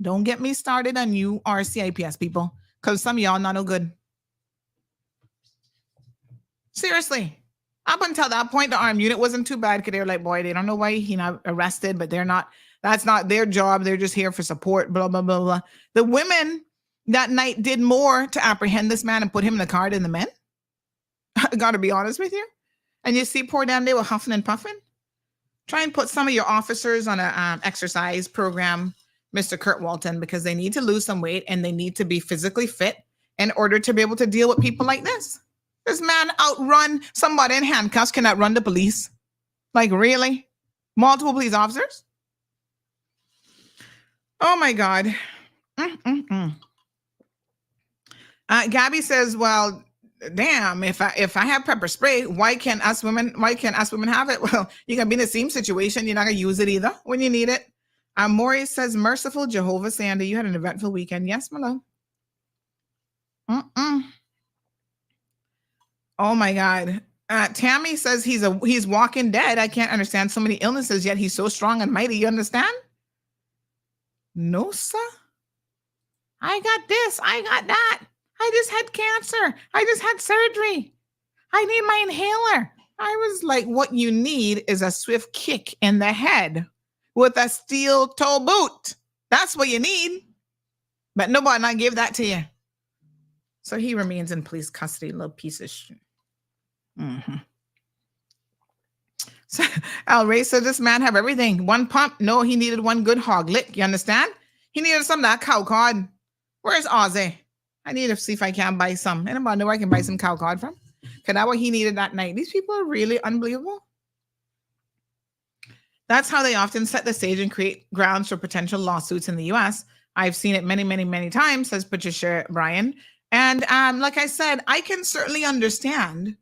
Don't get me started on you RCIPS people, because some of y'all not no good. Seriously. Up until that point, the armed unit wasn't too bad because they were like, boy, they don't know why he not arrested, but they're not, that's not their job. They're just here for support, blah, blah, blah, blah. The women that night did more to apprehend this man and put him in the car than the men. I gotta be honest with you. And you see poor damn, they were huffing and puffing. Try and put some of your officers on a exercise program, Mr. Kurt Walton, because they need to lose some weight and they need to be physically fit in order to be able to deal with people like this. This man outrun somebody in handcuffs, cannot run the police. Like, really? Multiple police officers? Oh, my God. Gabby says, well, damn, if I have pepper spray, why can't us women have it? Well, you're going to be in the same situation. You're not going to use it either when you need it. Maurice says, merciful Jehovah, Sandy, you had an eventful weekend. Yes, my love. Oh my God. Tammy says he's walking dead. I can't understand so many illnesses, yet he's so strong and mighty. You understand? No, sir. I got this. I got that. I just had cancer. I just had surgery. I need my inhaler. I was like, what you need is a swift kick in the head with a steel toe boot. That's what you need. But nobody not give that to you. So he remains in police custody, little piece of shit. Mm-hmm. So Al Ray said this man have everything. One pump. No, he needed one good hog lick. You understand? He needed some of that cow cod. Where's Ozzy? I need to see if I can buy some. Anybody know where I can buy some cow cod from? Because that's what he needed that night. These people are really unbelievable. That's how they often set the stage and create grounds for potential lawsuits in the U.S. I've seen it many, many, many times, says Patricia Bryan. And like I said, I can certainly understand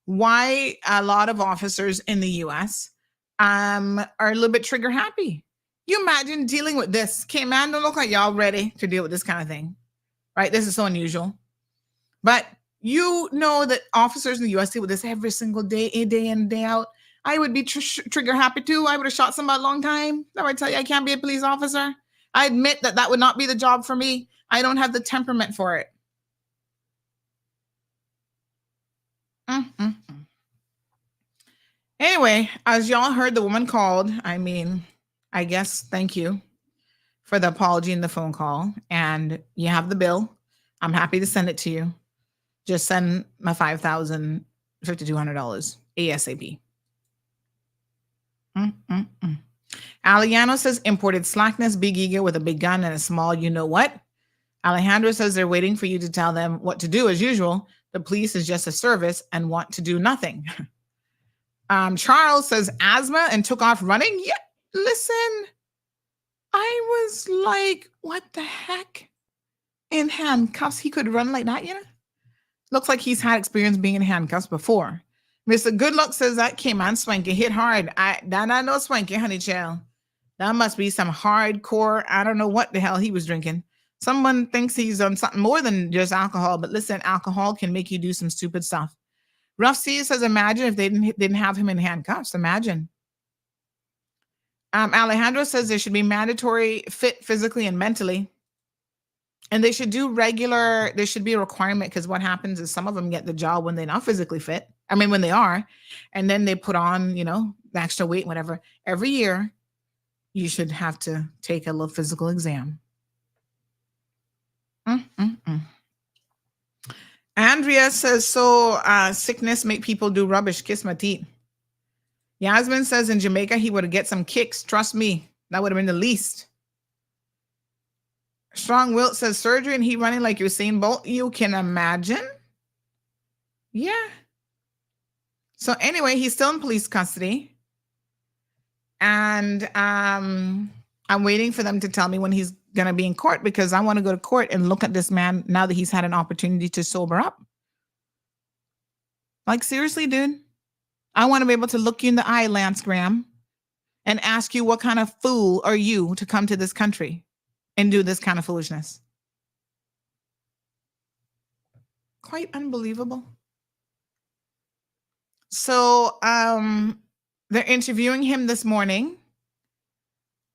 why a lot of officers in the U.S. are a little bit trigger happy. You imagine dealing with this. Okay, man, don't look like y'all ready to deal with this kind of thing, right? This is so unusual. But you know that officers in the U.S. deal with this every single day in, day out. I would be trigger happy too. I would have shot somebody a long time. Now I tell you, I can't be a police officer. I admit that would not be the job for me. I don't have the temperament for it. Anyway, as y'all heard, the woman called. I mean, I guess thank you for the apology and the phone call. And you have the bill. I'm happy to send it to you. Just send my $5,200 ASAP. Aliano says imported slackness, big ego with a big gun and a small you know what. Alejandro says they're waiting for you to tell them what to do as usual. The police is just a service and want to do nothing. Charles says asthma and took off running. Yeah, listen, I was like, what the heck? In handcuffs, he could run like that, you know? Looks like he's had experience being in handcuffs before. Mr. Goodluck says that came on Swanky, hit hard. I know Swanky, honey child. That must be some hardcore, I don't know what the hell he was drinking. Someone thinks he's on something more than just alcohol, but listen, alcohol can make you do some stupid stuff. Rough C says, imagine if they didn't have him in handcuffs. Imagine. Alejandro says there should be mandatory fit physically and mentally. And they should do regular, there should be a requirement because what happens is some of them get the job when they're not physically fit. I mean, when they are, and then they put on, you know, the extra weight, whatever. Every year, you should have to take a little physical exam. Andrea says, so sickness make people do rubbish. Kiss my teeth. Yasmin says in Jamaica, he would get some kicks. Trust me. That would have been the least. Strong Wilt says surgery and he running like Usain Bolt. You can imagine. Yeah. So anyway, he's still in police custody. And I'm waiting for them to tell me when he's going to be in court because I want to go to court and look at this man now that he's had an opportunity to sober up. Like, seriously, dude? I want to be able to look you in the eye, Lance Graham, and ask you what kind of fool are you to come to this country and do this kind of foolishness. Quite unbelievable. So they're interviewing him this morning.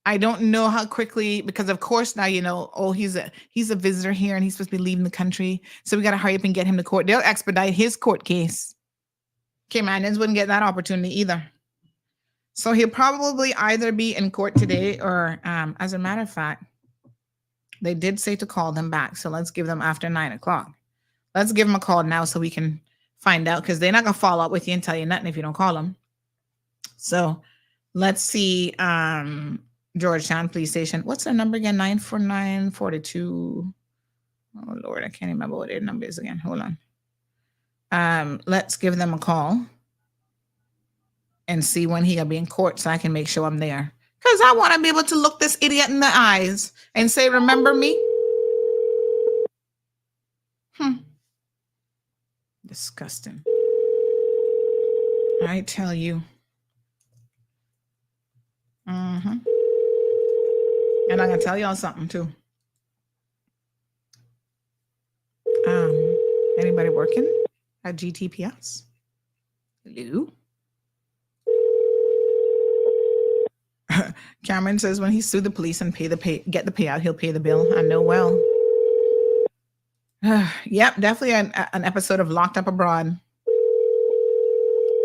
I don't know how quickly, because of course now, he's a visitor here and he's supposed to be leaving the country. So we got to hurry up and get him to court. They'll expedite his court case. Caymanians wouldn't get that opportunity either. So he'll probably either be in court today or, as a matter of fact, they did say to call them back. So let's give them after 9 o'clock. Let's give them a call now so we can find out, because they're not going to follow up with you and tell you nothing if you don't call them. So let's see. Georgetown Police Station. What's their number again? 949-42. Oh, Lord, I can't remember what their number is again. Hold on. Let's give them a call and see when he'll be in court so I can make sure I'm there. Because I want to be able to look this idiot in the eyes and say, remember me? Disgusting. I tell you. And I'm going to tell y'all something too. Anybody working at GTPS? Hello? Cameron says when he sued the police and get the payout, he'll pay the bill. I know well. Yep, definitely an episode of Locked Up Abroad.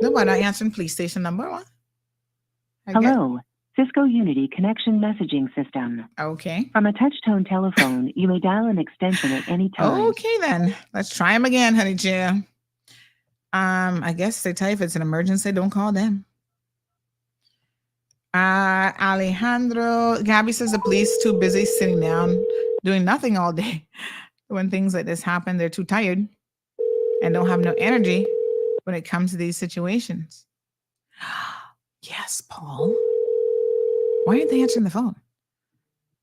Nobody not answering police station number one. Hello, Cisco Unity Connection Messaging System. Okay. From a touch-tone telephone, you may dial an extension at any time. Okay, then. Let's try him again, honey Jim. I guess they tell you if it's an emergency, don't call them. Alejandro, Gabby says the police too busy sitting down, doing nothing all day. When things like this happen, they're too tired and don't have no energy when it comes to these situations. Yes, Paul. Why aren't they answering the phone?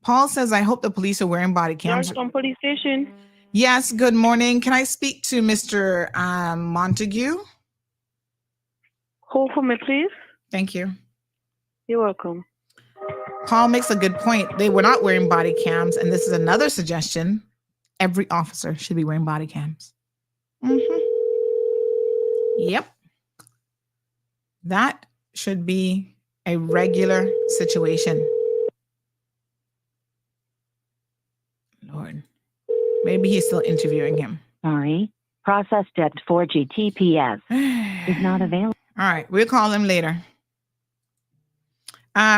Paul says, I hope the police are wearing body cams. Georgetown Police Station. Yes, good morning. Can I speak to Mr. Montague? Hold for me, please. Thank you. You're welcome. Paul makes a good point. They were not wearing body cams, and this is another suggestion. Every officer should be wearing body cams. Yep. That should be a regular situation. Lord. Maybe he's still interviewing him. Sorry. Process depth 4G TPS is not available. All right. We'll call him later.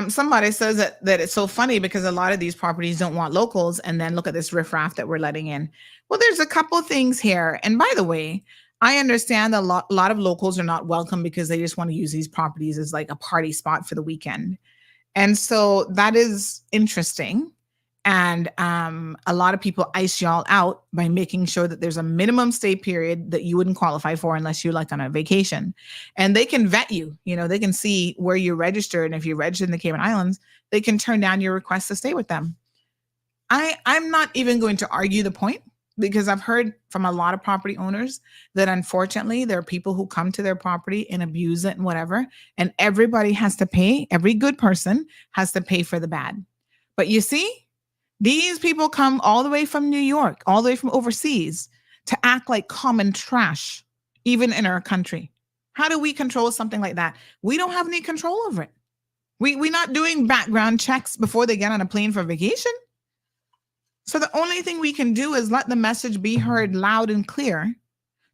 Somebody says that it's so funny because a lot of these properties don't want locals, and then look at this riffraff that we're letting in. Well, there's a couple things here. And by the way, I understand a lot of locals are not welcome because they just want to use these properties as like a party spot for the weekend. And so that is interesting. And a lot of people ice y'all out by making sure that there's a minimum stay period that you wouldn't qualify for unless you're like on a vacation. And they can vet you. They can see where you're registered. And if you're registered in the Cayman Islands, they can turn down your request to stay with them. I'm not even going to argue the point, because I've heard from a lot of property owners that unfortunately there are people who come to their property and abuse it and whatever. And everybody has to pay. Every good person has to pay for the bad. But you see, these people come all the way from New York, all the way from overseas to act like common trash, even in our country. How do we control something like that? We don't have any control over it. We're not doing background checks before they get on a plane for vacation. So the only thing we can do is let the message be heard loud and clear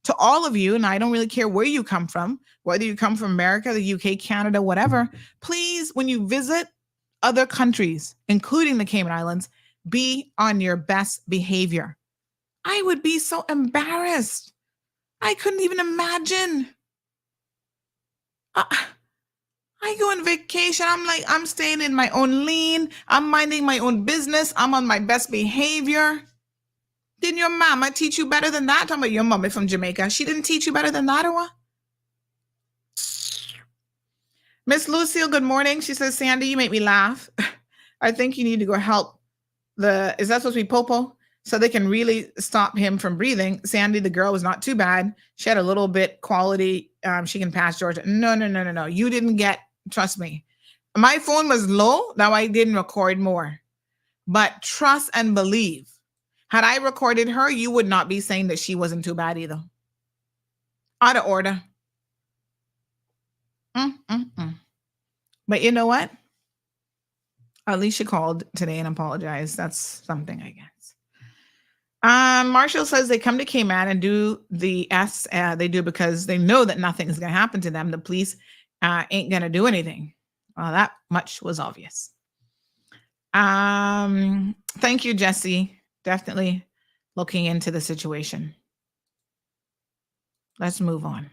to all of you. And I don't really care where you come from, whether you come from America, the UK, Canada, whatever. Please, when you visit other countries, including the Cayman Islands, be on your best behavior. I would be so embarrassed. I couldn't even imagine. I I go on vacation. I'm like, I'm staying in my own lane. I'm minding my own business. I'm on my best behavior. Didn't your mama teach you better than that? I'm talking about your mommy from Jamaica. She didn't teach you better than that, or what? Miss Lucille, good morning. She says, Sandy, you make me laugh. I think you need to go help is that supposed to be Popo? So they can really stop him from breathing. Sandy, the girl, was not too bad. She had a little bit quality. She can pass Georgia. No. You didn't get, trust me. My phone was low. Now I didn't record more. But trust and believe. Had I recorded her, you would not be saying that she wasn't too bad either. Out of order. But you know what? At least she called today and apologized. That's something, I guess. Marshall says they come to Cayman and do the S. They do because they know that nothing is going to happen to them. The police ain't going to do anything. Well, that much was obvious. Thank you, Jesse. Definitely looking into the situation. Let's move on.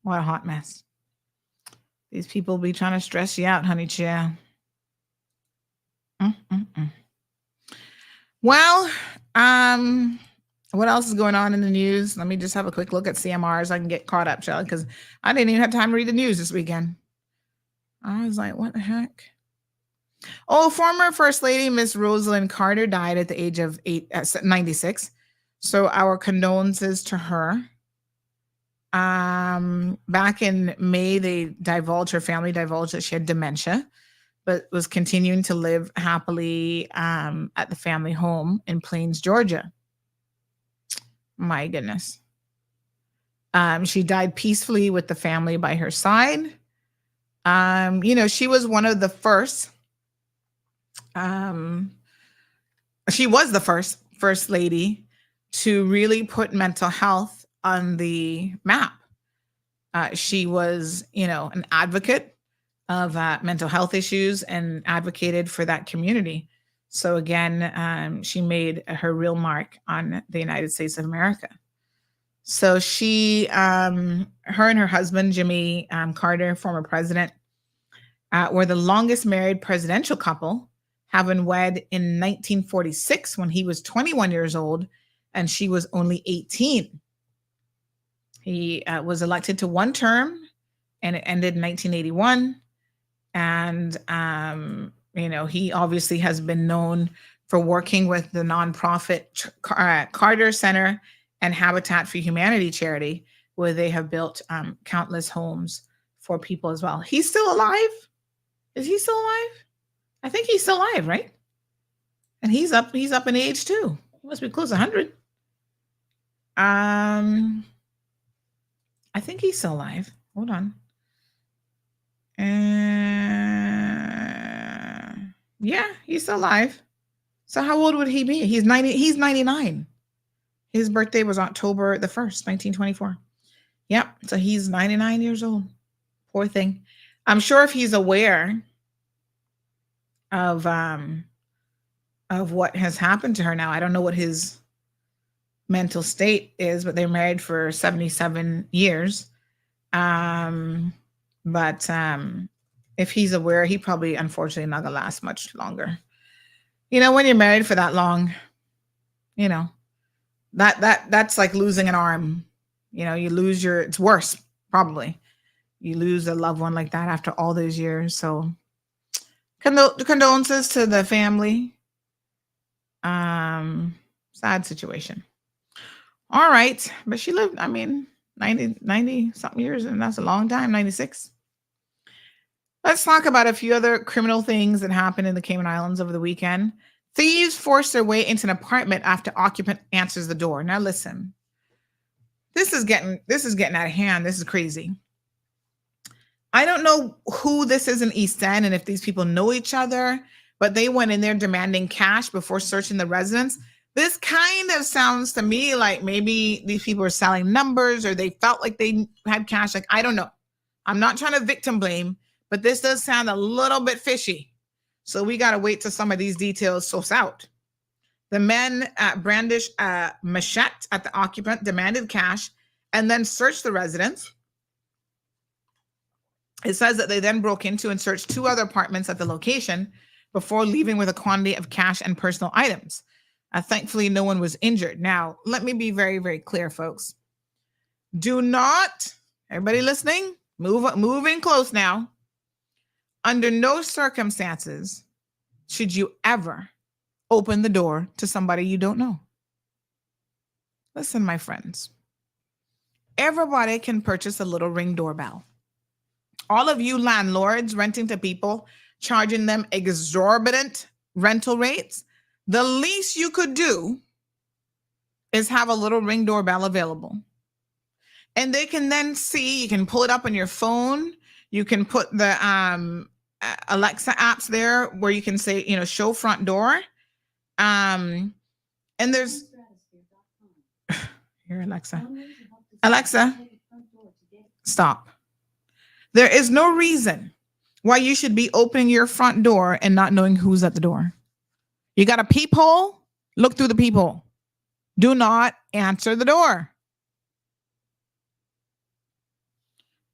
What a hot mess. These people be trying to stress you out, honey child. Well, what else is going on in the news? Let me just have a quick look at CMR so I can get caught up, Shelley, because I didn't even have time to read the news this weekend. I was like, what the heck? Oh, former First Lady Miss Rosalind Carter died at the age of 96. So our condolences to her. Back in May, her family divulged that she had dementia, but was continuing to live happily at the family home in Plains, Georgia. My goodness. She died peacefully with the family by her side. She was one of the first. She was the first lady to really put mental health on the map. She was, an advocate of mental health issues and advocated for that community. So again, she made her real mark on the United States of America. So she, her and her husband, Jimmy Carter, former president, were the longest married presidential couple, having wed in 1946 when he was 21 years old and she was only 18. He was elected to one term and it ended in 1981. And, he obviously has been known for working with the nonprofit Carter Center and Habitat for Humanity charity, where they have built countless homes for people as well. He's still alive? Is he still alive? I think he's still alive, right? And he's up in age too. He must be close to 100. I think he's still alive. Hold on. Yeah, he's still alive. So how old would he be? He's 90. He's 99. His birthday was October the 1st, 1924. Yep. So he's 99 years old. Poor thing. I'm sure if he's aware of what has happened to her now. I don't know what his mental state is, but they're married for 77 years. But if he's aware, he probably, unfortunately, not gonna last much longer. When you're married for that long, that's like losing an arm. You lose it's worse, probably. You lose a loved one like that after all those years. So condolences to the family. Sad situation. All right. But she lived, 90 something years, and that's a long time, 96. Let's talk about a few other criminal things that happened in the Cayman Islands over the weekend. Thieves forced their way into an apartment after occupant answers the door. Now listen, this is getting out of hand. This is crazy. I don't know who this is in East End and if these people know each other, but they went in there demanding cash before searching the residence. This kind of sounds to me like maybe these people are selling numbers or they felt like they had cash. Like, I don't know. I'm not trying to victim blame, but this does sound a little bit fishy. So we got to wait till some of these details source out. The men brandished a machete at the occupant, demanded cash, and then searched the residence. It says that they then broke into and searched 2 other apartments at the location before leaving with a quantity of cash and personal items. Thankfully, no one was injured. Now, let me be very, very clear, folks. Do not, everybody listening, move in close now. Under no circumstances should you ever open the door to somebody you don't know. Listen, my friends, everybody can purchase a little Ring doorbell. All of you landlords renting to people, charging them exorbitant rental rates, the least you could do is have a little Ring doorbell available. And they can then see, you can pull it up on your phone. You can put the Alexa apps there where you can say, show front door. And there's here, Alexa, stop. There is no reason why you should be opening your front door and not knowing who's at the door. You got a peephole? Look through the peephole. Do not answer the door.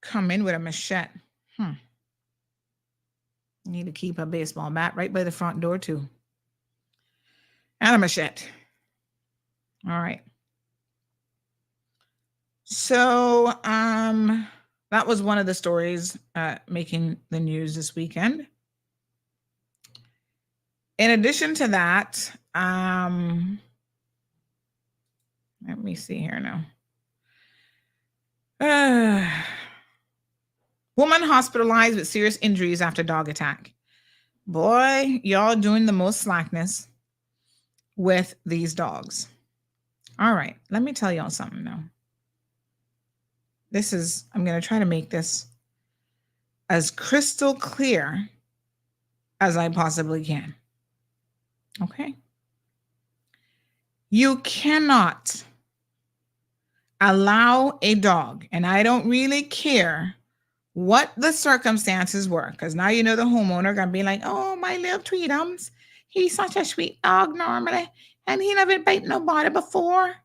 Come in with a machete. You need to keep a baseball bat right by the front door too. And a machete. All right. So that was one of the stories making the news this weekend. In addition to that, let me see here now. Woman hospitalized with serious injuries after dog attack. Boy, y'all doing the most slackness with these dogs. All right, let me tell y'all something now. I'm going to try to make this as crystal clear as I possibly can. Okay? You cannot allow a dog, and I don't really care what the circumstances were, because now you know the homeowner gonna be like, oh, my little Tweetums, he's such a sweet dog normally, and he never bite nobody before.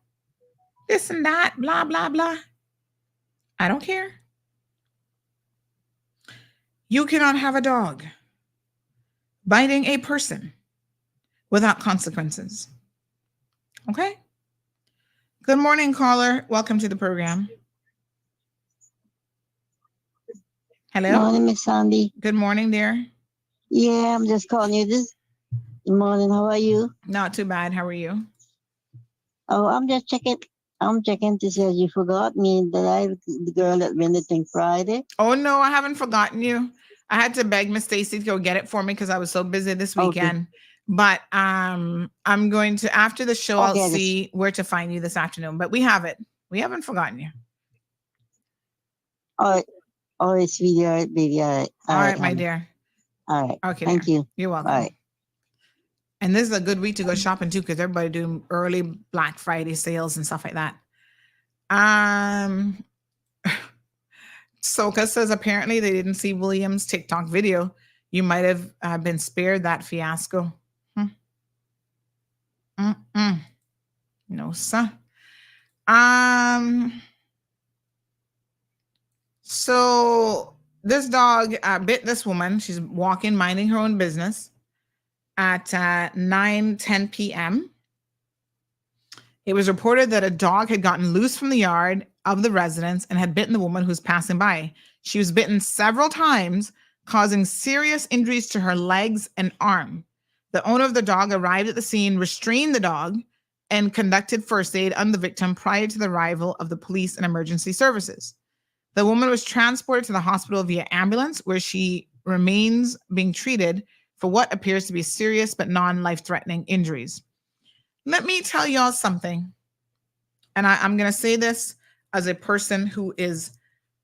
This and that, blah, blah, blah. I don't care. You cannot have a dog biting a person without consequences. Okay? Good morning, caller. Welcome to the program. Hello? Morning, Miss Sandy. Good morning, dear. Yeah, I'm just calling you this morning. How are you? Not too bad. How are you? Oh, I'm just checking. I'm checking to see if you forgot me, the girl that went the thing Friday. Oh, no, I haven't forgotten you. I had to beg Miss Stacy to go get it for me because I was so busy this weekend. Okay. But I'm going to, after the show, I'll see where to find you this afternoon. But we have it. We haven't forgotten you. All right. All right, sweetie. All right, baby. All right. All right, my dear. All right. Okay. Thank you. You're welcome. All right. And this is a good week to go shopping too, because everybody doing early Black Friday sales and stuff like that. Soka says apparently they didn't see William's TikTok video. You might have been spared that fiasco. No, sir. So this dog bit this woman. She's walking, minding her own business at 9:10 p.m. It was reported that a dog had gotten loose from the yard of the residence and had bitten the woman who was passing by. She was bitten several times, causing serious injuries to her legs and arm. The owner of the dog arrived at the scene, restrained the dog, and conducted first aid on the victim prior to the arrival of the police and emergency services. The woman was transported to the hospital via ambulance, where she remains being treated for what appears to be serious but non-life-threatening injuries. Let me tell y'all something, and I'm going to say this as a person who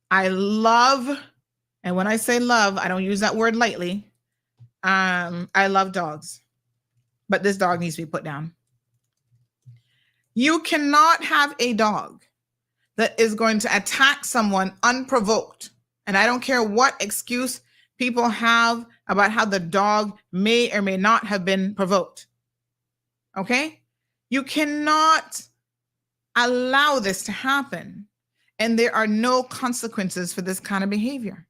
I love, and when I say love, I don't use that word lightly. I love dogs, but this dog needs to be put down. You cannot have a dog that is going to attack someone unprovoked. And I don't care what excuse people have about how the dog may or may not have been provoked. Okay? You cannot allow this to happen. And there are no consequences for this kind of behavior.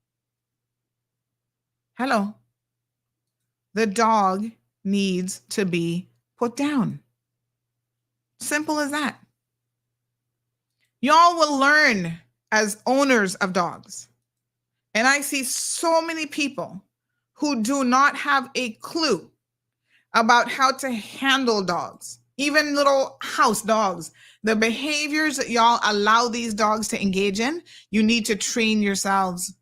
Hello. The dog needs to be put down. Simple as that. Y'all will learn as owners of dogs. And I see so many people who do not have a clue about how to handle dogs, even little house dogs. The behaviors that y'all allow these dogs to engage in, you need to train yourselves,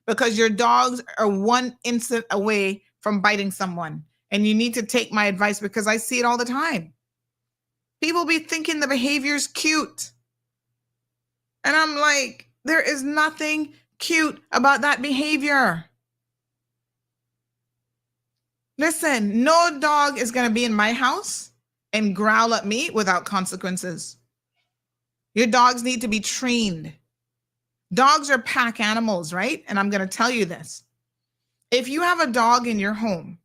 because your dogs are one instant away from biting someone. And you need to take my advice, because I see it all the time. People be thinking the behavior's cute. And I'm like, there is nothing cute about that behavior. Listen, no dog is going to be in my house and growl at me without consequences. Your dogs need to be trained. Dogs are pack animals, right? And I'm going to tell you this. If you have a dog in your home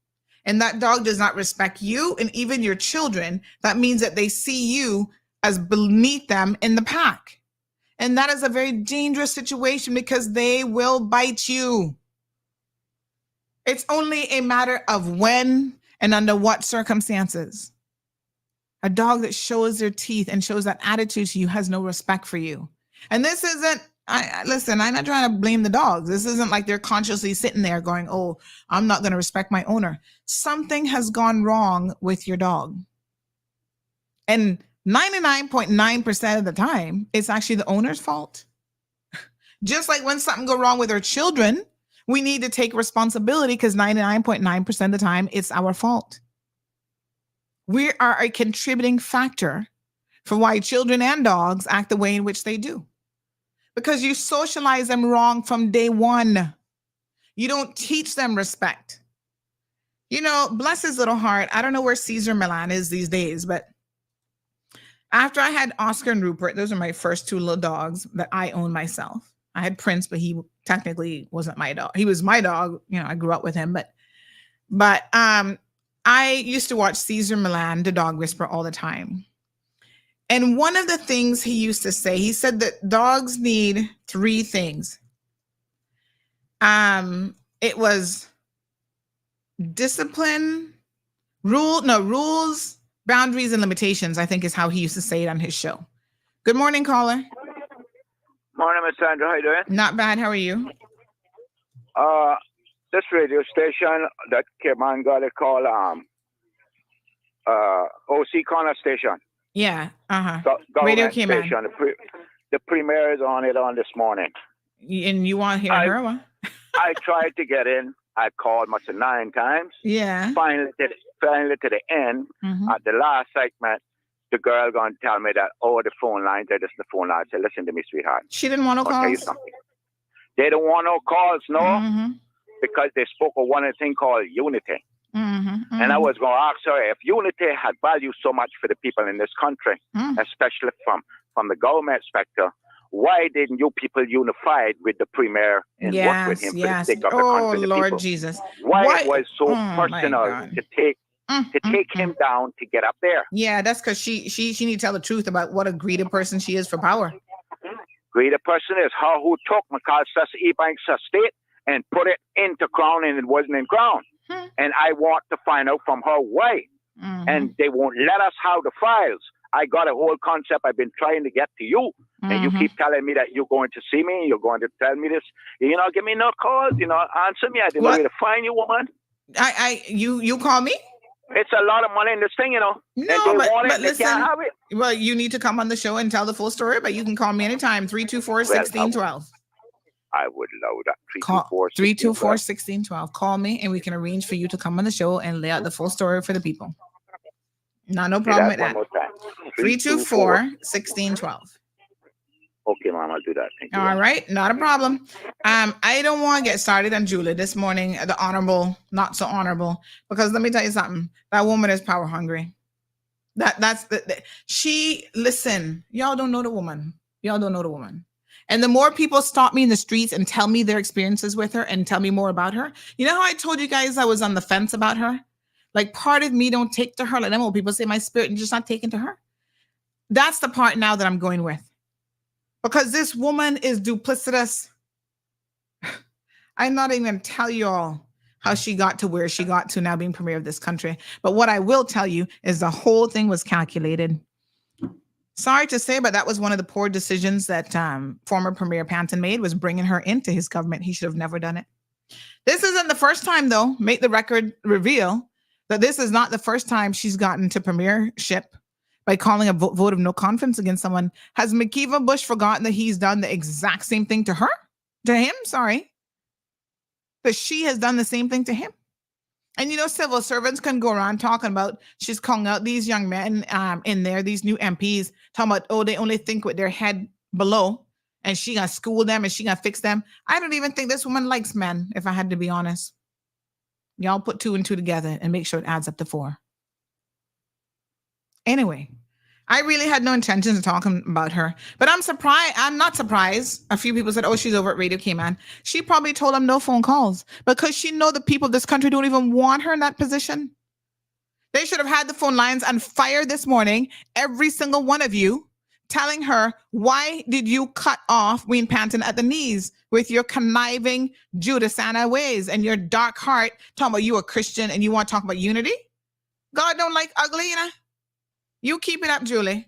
and that dog does not respect you and even your children, that means that they see you as beneath them in the pack. And that is a very dangerous situation, because they will bite you. It's only a matter of when and under what circumstances. A dog that shows their teeth and shows that attitude to you has no respect for you. And this isn't, listen, I'm not trying to blame the dogs. This isn't like they're consciously sitting there going, oh, I'm not going to respect my owner. Something has gone wrong with your dog. And 99.9% of the time, it's actually the owner's fault. Just like when something go wrong with our children, we need to take responsibility, because 99.9% of the time, it's our fault. We are a contributing factor for why children and dogs act the way in which they do. Because you socialize them wrong from day one. You don't teach them respect. You know, bless his little heart. I don't know where Caesar Milan is these days, but after I had Oscar and Rupert, those are my first two little dogs that I own myself. I had Prince, but he technically wasn't my dog. He was my dog. You know, I grew up with him, but I used to watch Caesar Milan, the dog whisperer, all the time. And one of the things he used to say, he said that dogs need 3 things. It was discipline, rules, boundaries, and limitations, I think is how he used to say it on his show. Good morning, caller. Morning, Miss Sandra. How you doing? Not bad. How are you? This radio station that came on got a call OC Corner Station. Yeah. Radio came station. on. The premier is on it on this morning. And you want to hear her? What? I tried to get in. I called much 9 times. Yeah. Finally to the end, at the last segment, the girl going to tell me that, the phone lines, they're just the phone lines. I said, listen to me, sweetheart. She didn't want no calls? I'll tell you something. They don't want no calls, no, because they spoke of one thing called unity. And I was going to ask her, if unity had value so much for the people in this country, especially from the government sector, why didn't you people unify with the premier and work with him for the sake of the country and the Lord people? Jesus. Why it was so personal to take him down to get up there? Yeah, that's because she need to tell the truth about what a greedy person she is for power. Greedy person is her who took McAllister's e-bank's estate and put it into Crown, and it wasn't in Crown. And I want to find out from her why. And they won't let us have the files. I got a whole concept I've been trying to get to you. And you keep telling me that you're going to see me, you're going to tell me this. You know, give me no calls, answer me. I didn't know where to find you, woman. You call me? It's a lot of money in this thing, No, but listen, can't have it. Well, you need to come on the show and tell the full story, but you can call me anytime, 324-1612. I would love that. 324-1612. Call me and we can arrange for you to come on the show and lay out the full story for the people. No problem with that. 324-1612. Okay, Mom, I'll do that. Thank you. All right, not a problem. I don't want to get started on Julie this morning, the honorable, not so honorable, because let me tell you something. That woman is power hungry. Listen, y'all don't know the woman. Y'all don't know the woman. And the more people stop me in the streets and tell me their experiences with her and tell me more about her. You know how I told you guys I was on the fence about her? Like, part of me don't take to her. Like them old people say, my spirit is just not taken to her. That's the part now that I'm going with. Because this woman is duplicitous. I'm not even going to tell you all how she got to where she got to now being premier of this country. But what I will tell you is the whole thing was calculated. Sorry to say, but that was one of the poor decisions that former Premier Panton made, was bringing her into his government. He should have never done it. This isn't the first time, though. Make the record reveal that this is not the first time she's gotten to premiership by calling a vote of no confidence against someone. Has McKeever Bush forgotten that he's done the exact same thing to her? To him, sorry. That she has done the same thing to him. And you know, civil servants can go around talking about, she's calling out these young men in there, these new MPs, talking about, oh, they only think with their head below, and she gonna school them and she gonna fix them. I don't even think this woman likes men, if I had to be honest. Y'all put 2 and 2 together and make sure it adds up to 4. Anyway, I really had no intentions of talking about her, but I'm surprised. I'm not surprised. A few people said, oh, she's over at Radio Cayman. She probably told them no phone calls because she know the people of this country don't even want her in that position. They should have had the phone lines on fire this morning, every single one of you, telling her, why did you cut off Wayne Panton at the knees with your conniving Judas-ana ways and your dark heart, talking about you a Christian and you want to talk about unity? God don't like ugly, you know? You keep it up, Julie.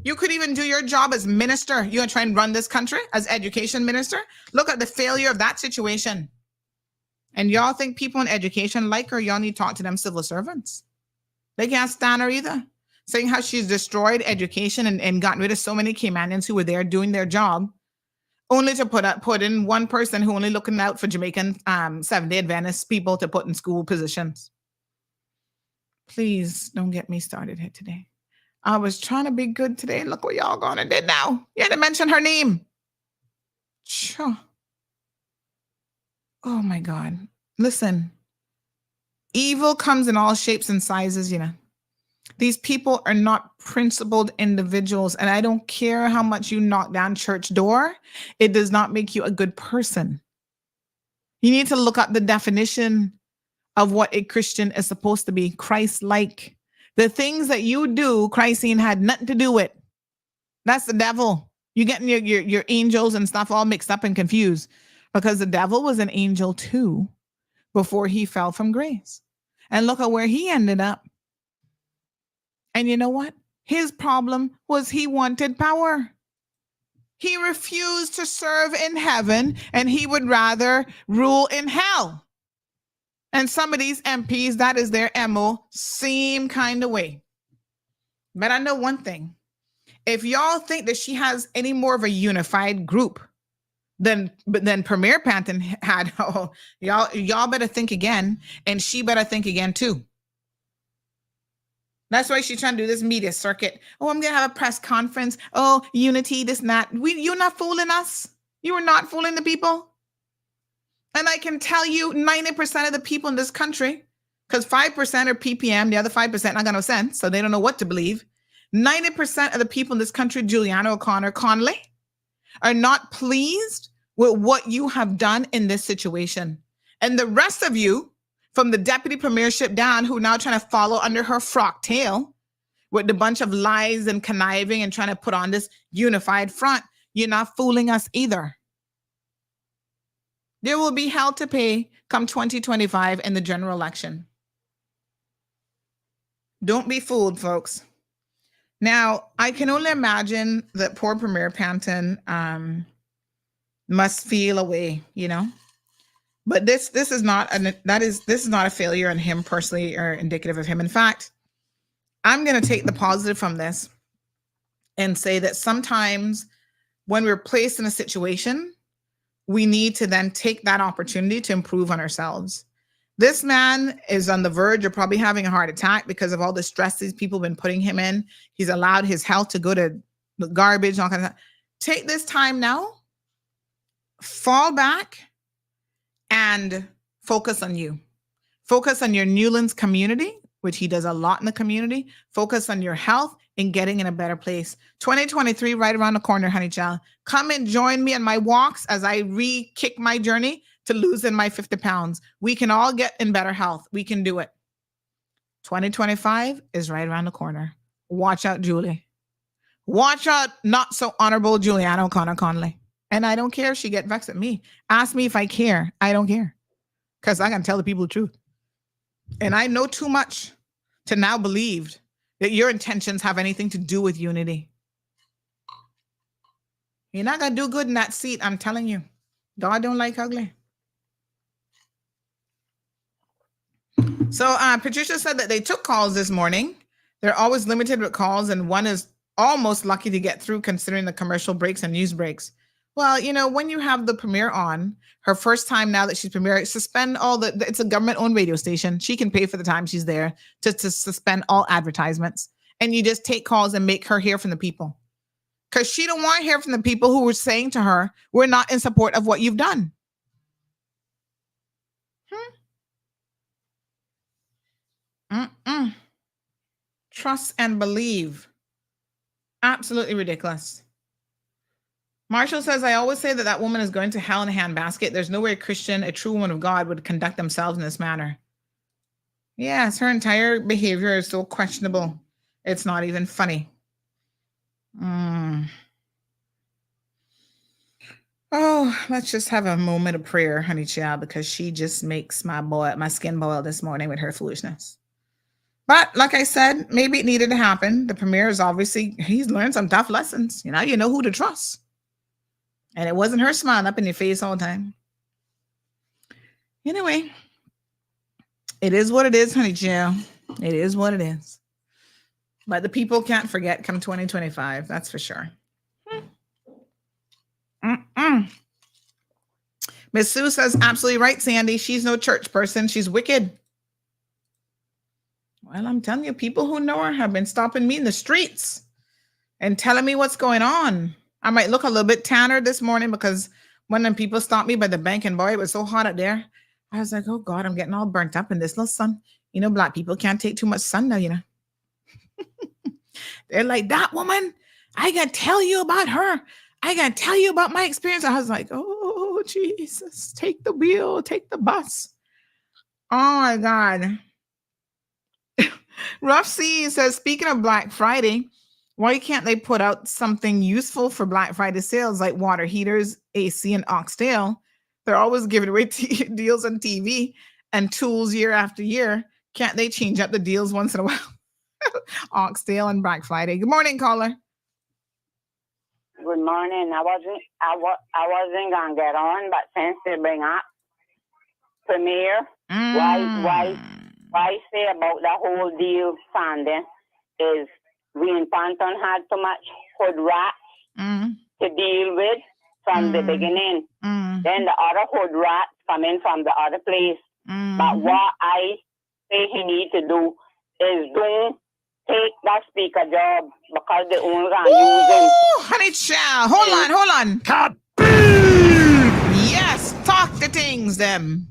You could even do your job as minister. You're going to try and run this country as education minister. Look at the failure of that situation. And y'all think people in education like her, y'all need to talk to them civil servants. They can't stand her either. Saying how she's destroyed education and gotten rid of so many Caymanians who were there doing their job, only to put in one person who only looking out for Jamaican Seventh-day Adventist people to put in school positions. Please don't get me started here today. I was trying to be good today. Look what y'all gone and did now. You had to mention her name. Sure. Oh my God. Listen, evil comes in all shapes and sizes, you know. These people are not principled individuals, and I don't care how much you knock down church door. It does not make you a good person. You need to look up the definition of what a Christian is supposed to be, Christ-like. The things that you do, Christine had nothing to do with. That's the devil. You're getting your angels and stuff all mixed up and confused, because the devil was an angel too before he fell from grace. And look at where he ended up. And you know what? His problem was he wanted power. He refused to serve in heaven, and he would rather rule in hell. And some of these MPs, that is their MO, same kind of way. But I know one thing. If y'all think that she has any more of a unified group than Premier Panton had, oh, y'all better think again, and she better think again too. That's why she's trying to do this media circuit. Oh, I'm going to have a press conference. Oh, unity, this and that. You're not fooling us. You are not fooling the people. And I can tell you 90% of the people in this country, because 5% are PPM, the other 5% not got no sense, so they don't know what to believe. 90% of the people in this country, Juliana O'Connor Conley, are not pleased with what you have done in this situation. And the rest of you, from the deputy premiership down, who are now trying to follow under her frock tail with a bunch of lies and conniving and trying to put on this unified front, you're not fooling us either. There will be hell to pay come 2025 in the general election. Don't be fooled, folks. Now, I can only imagine that poor Premier Panton must feel a way, you know. But this is not a failure on him personally or indicative of him. In fact, I'm going to take the positive from this and say that sometimes when we're placed in a situation, we need to then take that opportunity to improve on ourselves. This man is on the verge of probably having a heart attack because of all the stress these people have been putting him in. He's allowed his health to go to the garbage and all kinds of stuff. Take this time now, fall back, and focus on you. Focus on your Newlands community, which he does a lot in the community. Focus on your health and getting in a better place. 2023 right around the corner, honey child. Come and join me on my walks as I re-kick my journey to losing my 50 pounds. We can all get in better health. We can do it. 2025 is right around the corner. Watch out, Julie. Watch out, not so honorable Juliana O'Connor Conley. And I don't care if she get vexed at me. Ask me if I care. I don't care. because I can tell the people the truth. And I know too much to now believe that your intentions have anything to do with unity. You're not going to do good in that seat, I'm telling you. God don't like ugly. So Patricia said that they took calls this morning. They're always limited with calls, and one is almost lucky to get through considering the commercial breaks and news breaks. Well, you know, when you have the premiere on, her first time now that she's premiere, suspend all it's a government-owned radio station. She can pay for the time she's there to suspend all advertisements. And you just take calls and make her hear from the people. Because she don't want to hear from the people who were saying to her, we're not in support of what you've done. Trust and believe. Absolutely ridiculous. Marshall says, I always say that woman is going to hell in a handbasket. There's no way a Christian, a true woman of God, would conduct themselves in this manner. Yes, her entire behavior is so questionable. It's not even funny. Oh, let's just have a moment of prayer, honey child, because she just makes my skin boil this morning with her foolishness. But like I said, maybe it needed to happen. The premier is obviously, he's learned some tough lessons. You know who to trust. And it wasn't her smiling up in your face all the time. Anyway, it is what it is, honey child. It is what it is. But the people can't forget come 2025. That's for sure. Miss Sue says, absolutely right, Sandy. She's no church person. She's wicked. Well, I'm telling you, people who know her have been stopping me in the streets and telling me what's going on. I might look a little bit tanner this morning because when them people stopped me by the bank, and boy, it was so hot up there. I was like, oh God, I'm getting all burnt up in this little sun. You know, Black people can't take too much sun now, you know. They're like, that woman, I got to tell you about her. I got to tell you about my experience. I was like, oh, Jesus, take the wheel, take the bus. Oh, my God. Rough C says, speaking of Black Friday, why can't they put out something useful for Black Friday sales like water heaters, AC, and oxtail? They're always giving away deals on TV and tools year after year. Can't they change up the deals once in a while? Oxtail and Black Friday. Good morning, caller. Good morning. I wasn't gonna get on, but since they bring up Premier, why say about the whole deal funding is we in Panton had too much hood rats to deal with from the beginning. Then the other hood rats come in from the other place. But what I say he need to do is don't take that speaker job because they only gonna use him. Honey child, hold on. Yes, talk the things them.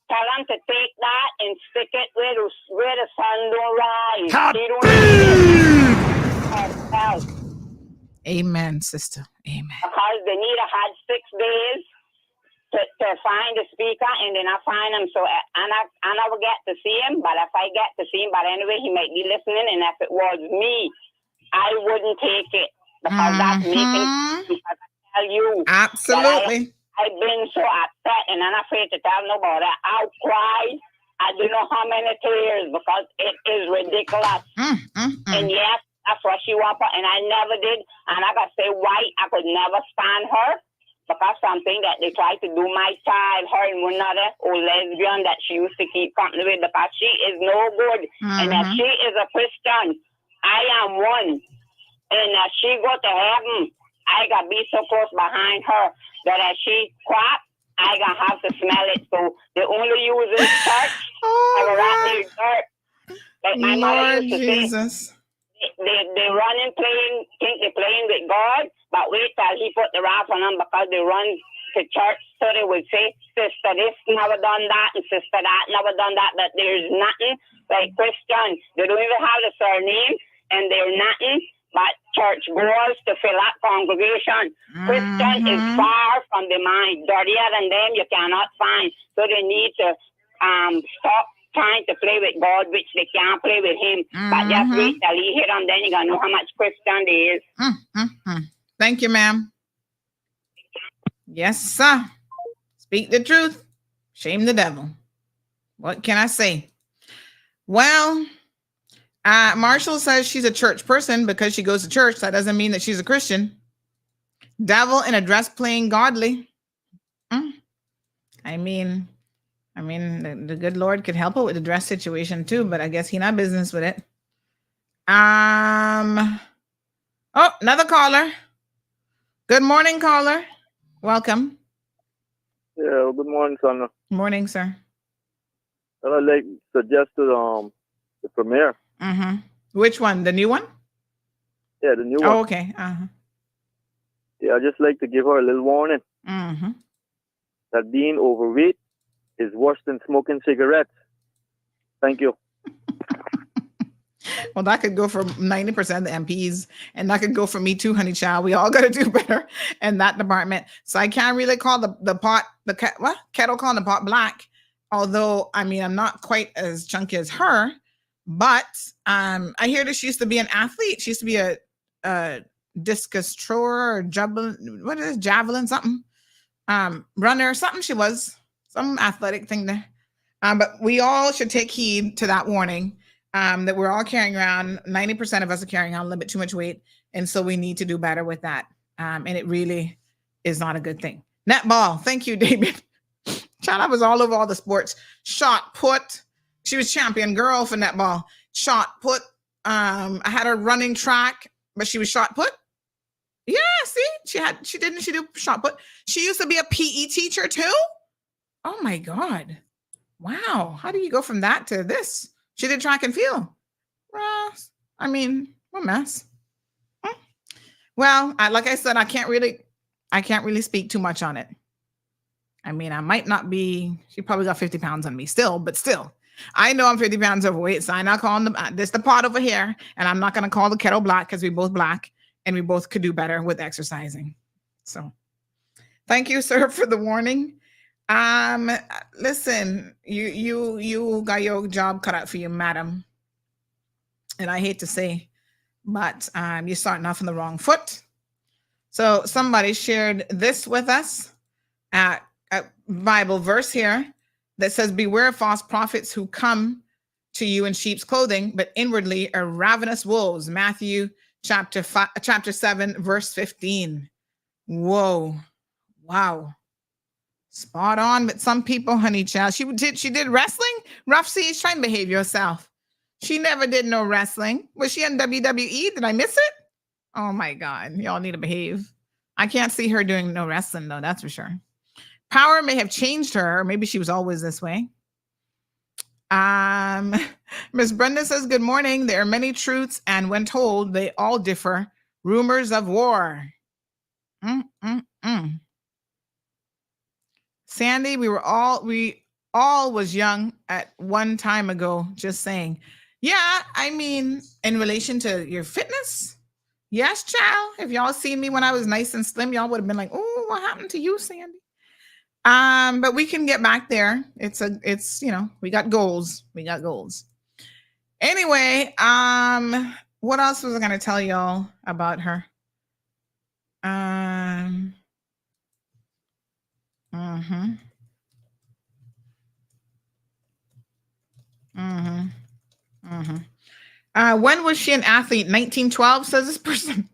Tell them to take that and stick it where the sun don't rise. Amen, sister. Amen. Because they need to have 6 days to find the speaker, and then I find him. So I never get to see him, but if I get to see him, but anyway, he might be listening, and if it was me, I wouldn't take it because that's making. Because I tell you, absolutely. I've been so upset, and I'm afraid to tell nobody. I'll cry. I don't know how many tears because it is ridiculous. And yes, that's what she wants, and I never did. And I gotta say, why I could never stand her. Because something that they tried to do my child, her and one other old lesbian that she used to keep company with, because she is no good. And that she is a Christian. I am one. And that she go to heaven, I got to be so close behind her that as she crap, I got to have to smell it. So they only use this church. Like my mother used to say, they run and think they're playing with God, but wait till he put the wrath on them because they run to church. So they would say, sister this never done that, and sister that never done that. But there's nothing like Christian. They don't even have the surname, and they're nothing but church goers to fill up congregation. Christian is far from the mind. Dirtier than them you cannot find. So they need to stop trying to play with God, which they can't play with him. But just wait till he hit them, then you're going to know how much Christian there is. Thank you, ma'am. Yes, sir. Speak the truth. Shame the devil. What can I say? Well, Marshall says she's a church person because she goes to church. That doesn't mean that she's a Christian. Devil in a dress playing godly. I mean, the good Lord could help her with the dress situation too, but I guess he not business with it. Oh, another caller. Good morning, caller. Welcome. Yeah, good morning, Sandra. Morning, sir. I'd like to suggest to the premiere. Mm-hmm. Which one? The new one? Yeah, the new one. Oh, okay. Uh-huh. Yeah, I'd just like to give her a little warning Mm-hmm. that being overweight is worse than smoking cigarettes. Thank you. Well, that could go for 90% of the MPs, and that could go for me too, honey child. We all got to do better in that department. So I can't really call kettle calling the pot black. Although, I mean, I'm not quite as chunky as her, but I hear that she used to be an athlete. She used to be a discus thrower or javelin, something, runner, something. She was some athletic thing there. But we all should take heed to that warning. That we're all carrying around, 90% of us are carrying on a little bit too much weight. And so we need to do better with that. And it really is not a good thing. Netball. Thank you, David. China was all over all the sports. Shot put. She was champion girl for netball. Shot put. I had her running track, but she was shot put. Yeah, see, she did shot put. She used to be a PE teacher too. Oh my God. Wow. How do you go from that to this? She did track and field. I mean, what a mess. Well, like I said, I can't really speak too much on it. I mean, I might not be. She probably got 50 pounds on me still, but still, I know I'm 50 pounds overweight. So I'm not calling this the pot over here, and I'm not going to call the kettle black because we both black and we both could do better with exercising. So, thank you, sir, for the warning. Listen, you got your job cut out for you, madam. And I hate to say, but you're starting off on the wrong foot. So somebody shared this with us, a Bible verse here that says, beware of false prophets who come to you in sheep's clothing, but inwardly are ravenous wolves. Matthew chapter 7, verse 15. Whoa. Wow. Spot on with some people, honey child. She did wrestling. Rough Seas, try and behave yourself. She never did no wrestling. Was she on WWE? Did I miss it? Oh my God. Y'all need to behave. I can't see her doing no wrestling though, that's for sure. Power may have changed her, or maybe she was always this way. Miss Brenda says, good morning. There are many truths, and when told, they all differ. Rumors of war. Sandy, we all was young at one time ago, just saying. Yeah, I mean, in relation to your fitness, yes, child. If y'all seen me when I was nice and slim, y'all would have been like, oh, what happened to you, Sandy? But we can get back there. It's we got goals. Anyway, what else was I gonna tell y'all about her? When was she an athlete? 1912, says this person.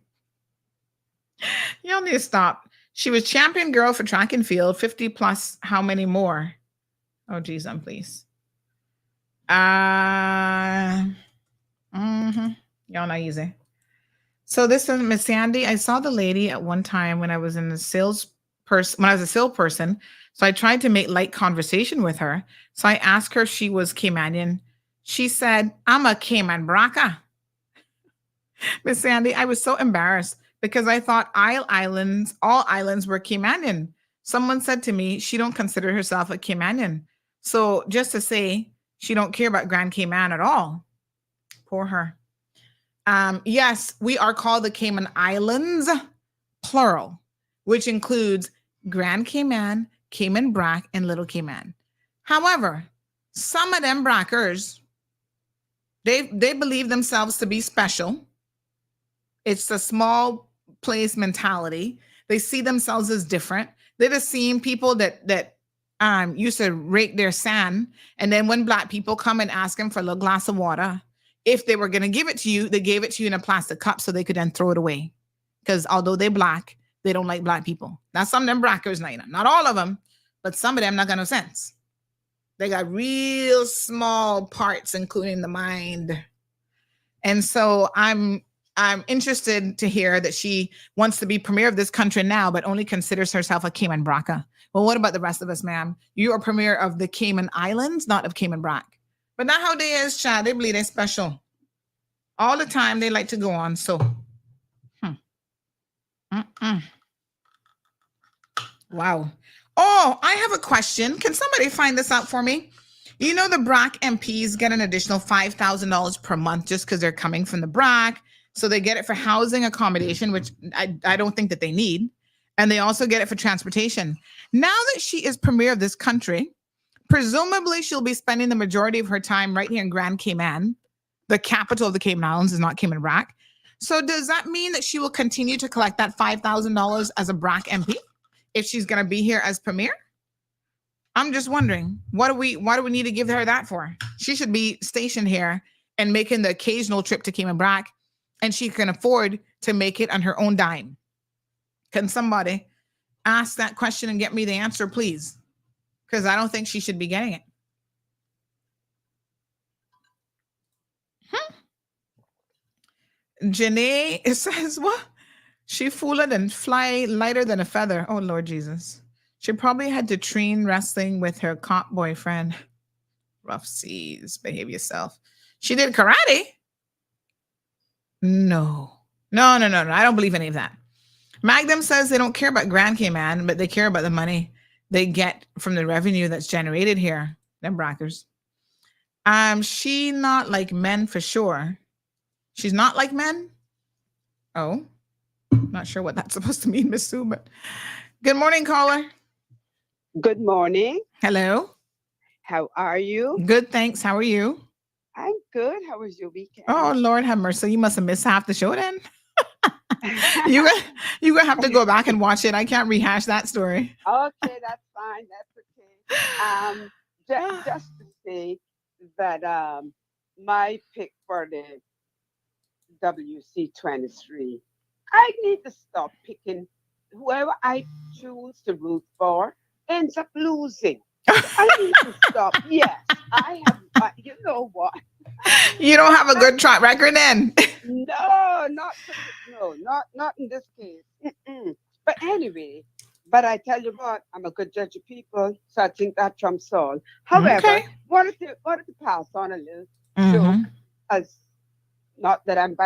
Y'all need to stop. She was champion girl for track and field, 50 plus. How many more? Oh, geez, please. Y'all not easy. So this is Miss Sandy. I saw the lady at one time when I was a salesperson. So I tried to make light conversation with her. So I asked her if she was Caymanian. She said, I'm a Cayman Braca. Miss Sandy, I was so embarrassed because I thought all islands were Caymanian. Someone said to me, she don't consider herself a Caymanian. So just to say, she don't care about Grand Cayman at all. Poor her. Yes, we are called the Cayman Islands, plural, which includes Grand Cayman, Cayman Brac, and Little Cayman. However, some of them Brackers, they believe themselves to be special. It's a small place mentality. They see themselves as different. They're the same people that used to rake their sand. And then when black people come and ask them for a little glass of water, if they were going to give it to you, they gave it to you in a plastic cup so they could then throw it away. Because although they're black, they don't like black people. Now, some of them blackers, not all of them, but some of them not got no sense. They got real small parts, including the mind. And so I'm interested to hear that she wants to be premier of this country now, but only considers herself a Cayman Braca. Well, what about the rest of us, ma'am? You are premier of the Cayman Islands, not of Cayman Brac. But not how they is, child. They believe they're special. All the time they like to go on. So, wow. Oh, I have a question. Can somebody find this out for me? You know, the BRAC MPs get an additional $5,000 per month just because they're coming from the BRAC. So they get it for housing accommodation, which I don't think that they need. And they also get it for transportation. Now that she is premier of this country, presumably she'll be spending the majority of her time right here in Grand Cayman. The capital of the Cayman Islands is not Cayman Brac. So does that mean that she will continue to collect that $5,000 as a BRAC MP if she's going to be here as premier? I'm just wondering, why do we need to give her that for? She should be stationed here and making the occasional trip to Cayman Brac, and she can afford to make it on her own dime. Can somebody ask that question and get me the answer, please? Because I don't think she should be getting it. Janae, it says, what? She fooled and fly lighter than a feather. Oh, Lord Jesus. She probably had to train wrestling with her cop boyfriend. Rough seas, behave yourself. She did karate? No. I don't believe any of that. Magnum says they don't care about Grand Cayman, but they care about the money they get from the revenue that's generated here. Them brackers. She not like men for sure. She's not like men? Oh, not sure what that's supposed to mean, Miss Sue, but good morning, caller. Good morning. Hello. How are you? Good, thanks. How are you? I'm good. How was your weekend? Oh, Lord have mercy. You must have missed half the show then. You're gonna have to go back and watch it. I can't rehash that story. Okay, that's fine. That's okay. Just to say that my pick for the WC23, I need to stop picking whoever I choose to root for ends up losing. I need to stop. Yes, I have. You know what? You don't have a good track record then. No, not in this case. But anyway, I tell you what, I'm a good judge of people, so I think that trumps all. However, wanted to pass on a little joke, as not that I'm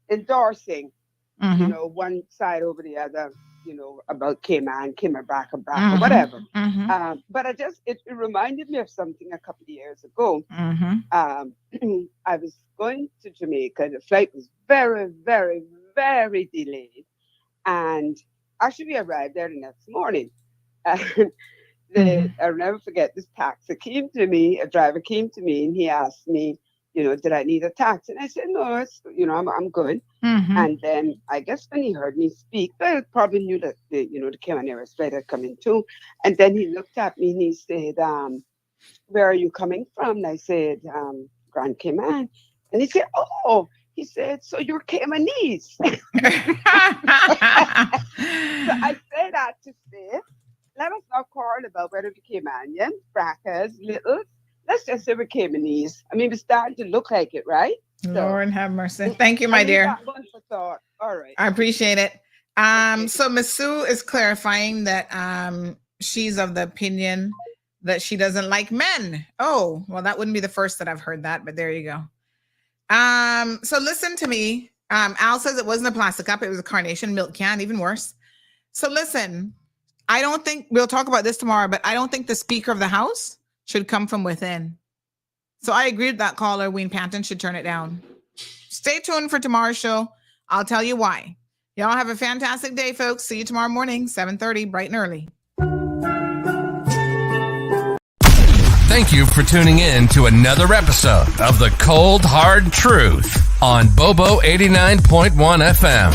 endorsing, one side over the other, about Cayman Brac, or whatever. But it reminded me of something a couple of years ago. I was going to Jamaica. The flight was very, very, very delayed. And actually arrived there the next morning. And I'll never forget, this taxi came to me, a driver came to me, and he asked me, did I need a taxi? And I said, no, it's, I'm good. And then I guess when he heard me speak, I probably knew that the Cayman Airways flight had come in too. And then he looked at me and he said, where are you coming from? And I said, Grand Cayman. And he said, oh, so you're Caymanese. So I say that to say, let us not quarrel about whether we're Caymanians, Braccas, Littles. Let's just say we're Caymanese. I mean, we're starting to look like it, right? Lord have mercy. Thank you, my dear. All right. I appreciate it. So Miss Sue is clarifying that she's of the opinion that she doesn't like men. Oh, well, that wouldn't be the first that I've heard that, but there you go. So listen to me. Al says it wasn't a plastic cup, it was a carnation milk can, even worse. So listen, I don't think we'll talk about this tomorrow, but I don't think the Speaker of the House should come from within. So I agree with that caller. Wayne Panton should turn it down. Stay tuned for tomorrow's show. I'll tell you why. Y'all have a fantastic day, folks. See you tomorrow morning, 7:30, bright and early. Thank you for tuning in to another episode of The Cold Hard Truth. on Bobo 89.1 FM.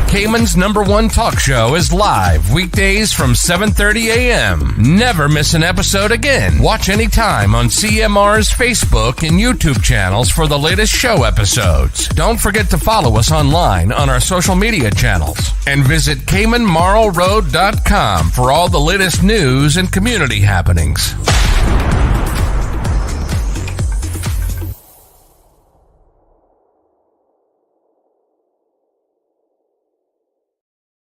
Cayman's #1 talk show is live weekdays from 7:30 a.m. Never miss an episode again. Watch anytime on CMR's Facebook and YouTube channels for the latest show episodes. Don't forget to follow us online on our social media channels and visit CaymanMarlRoad.com for all the latest news and community happenings.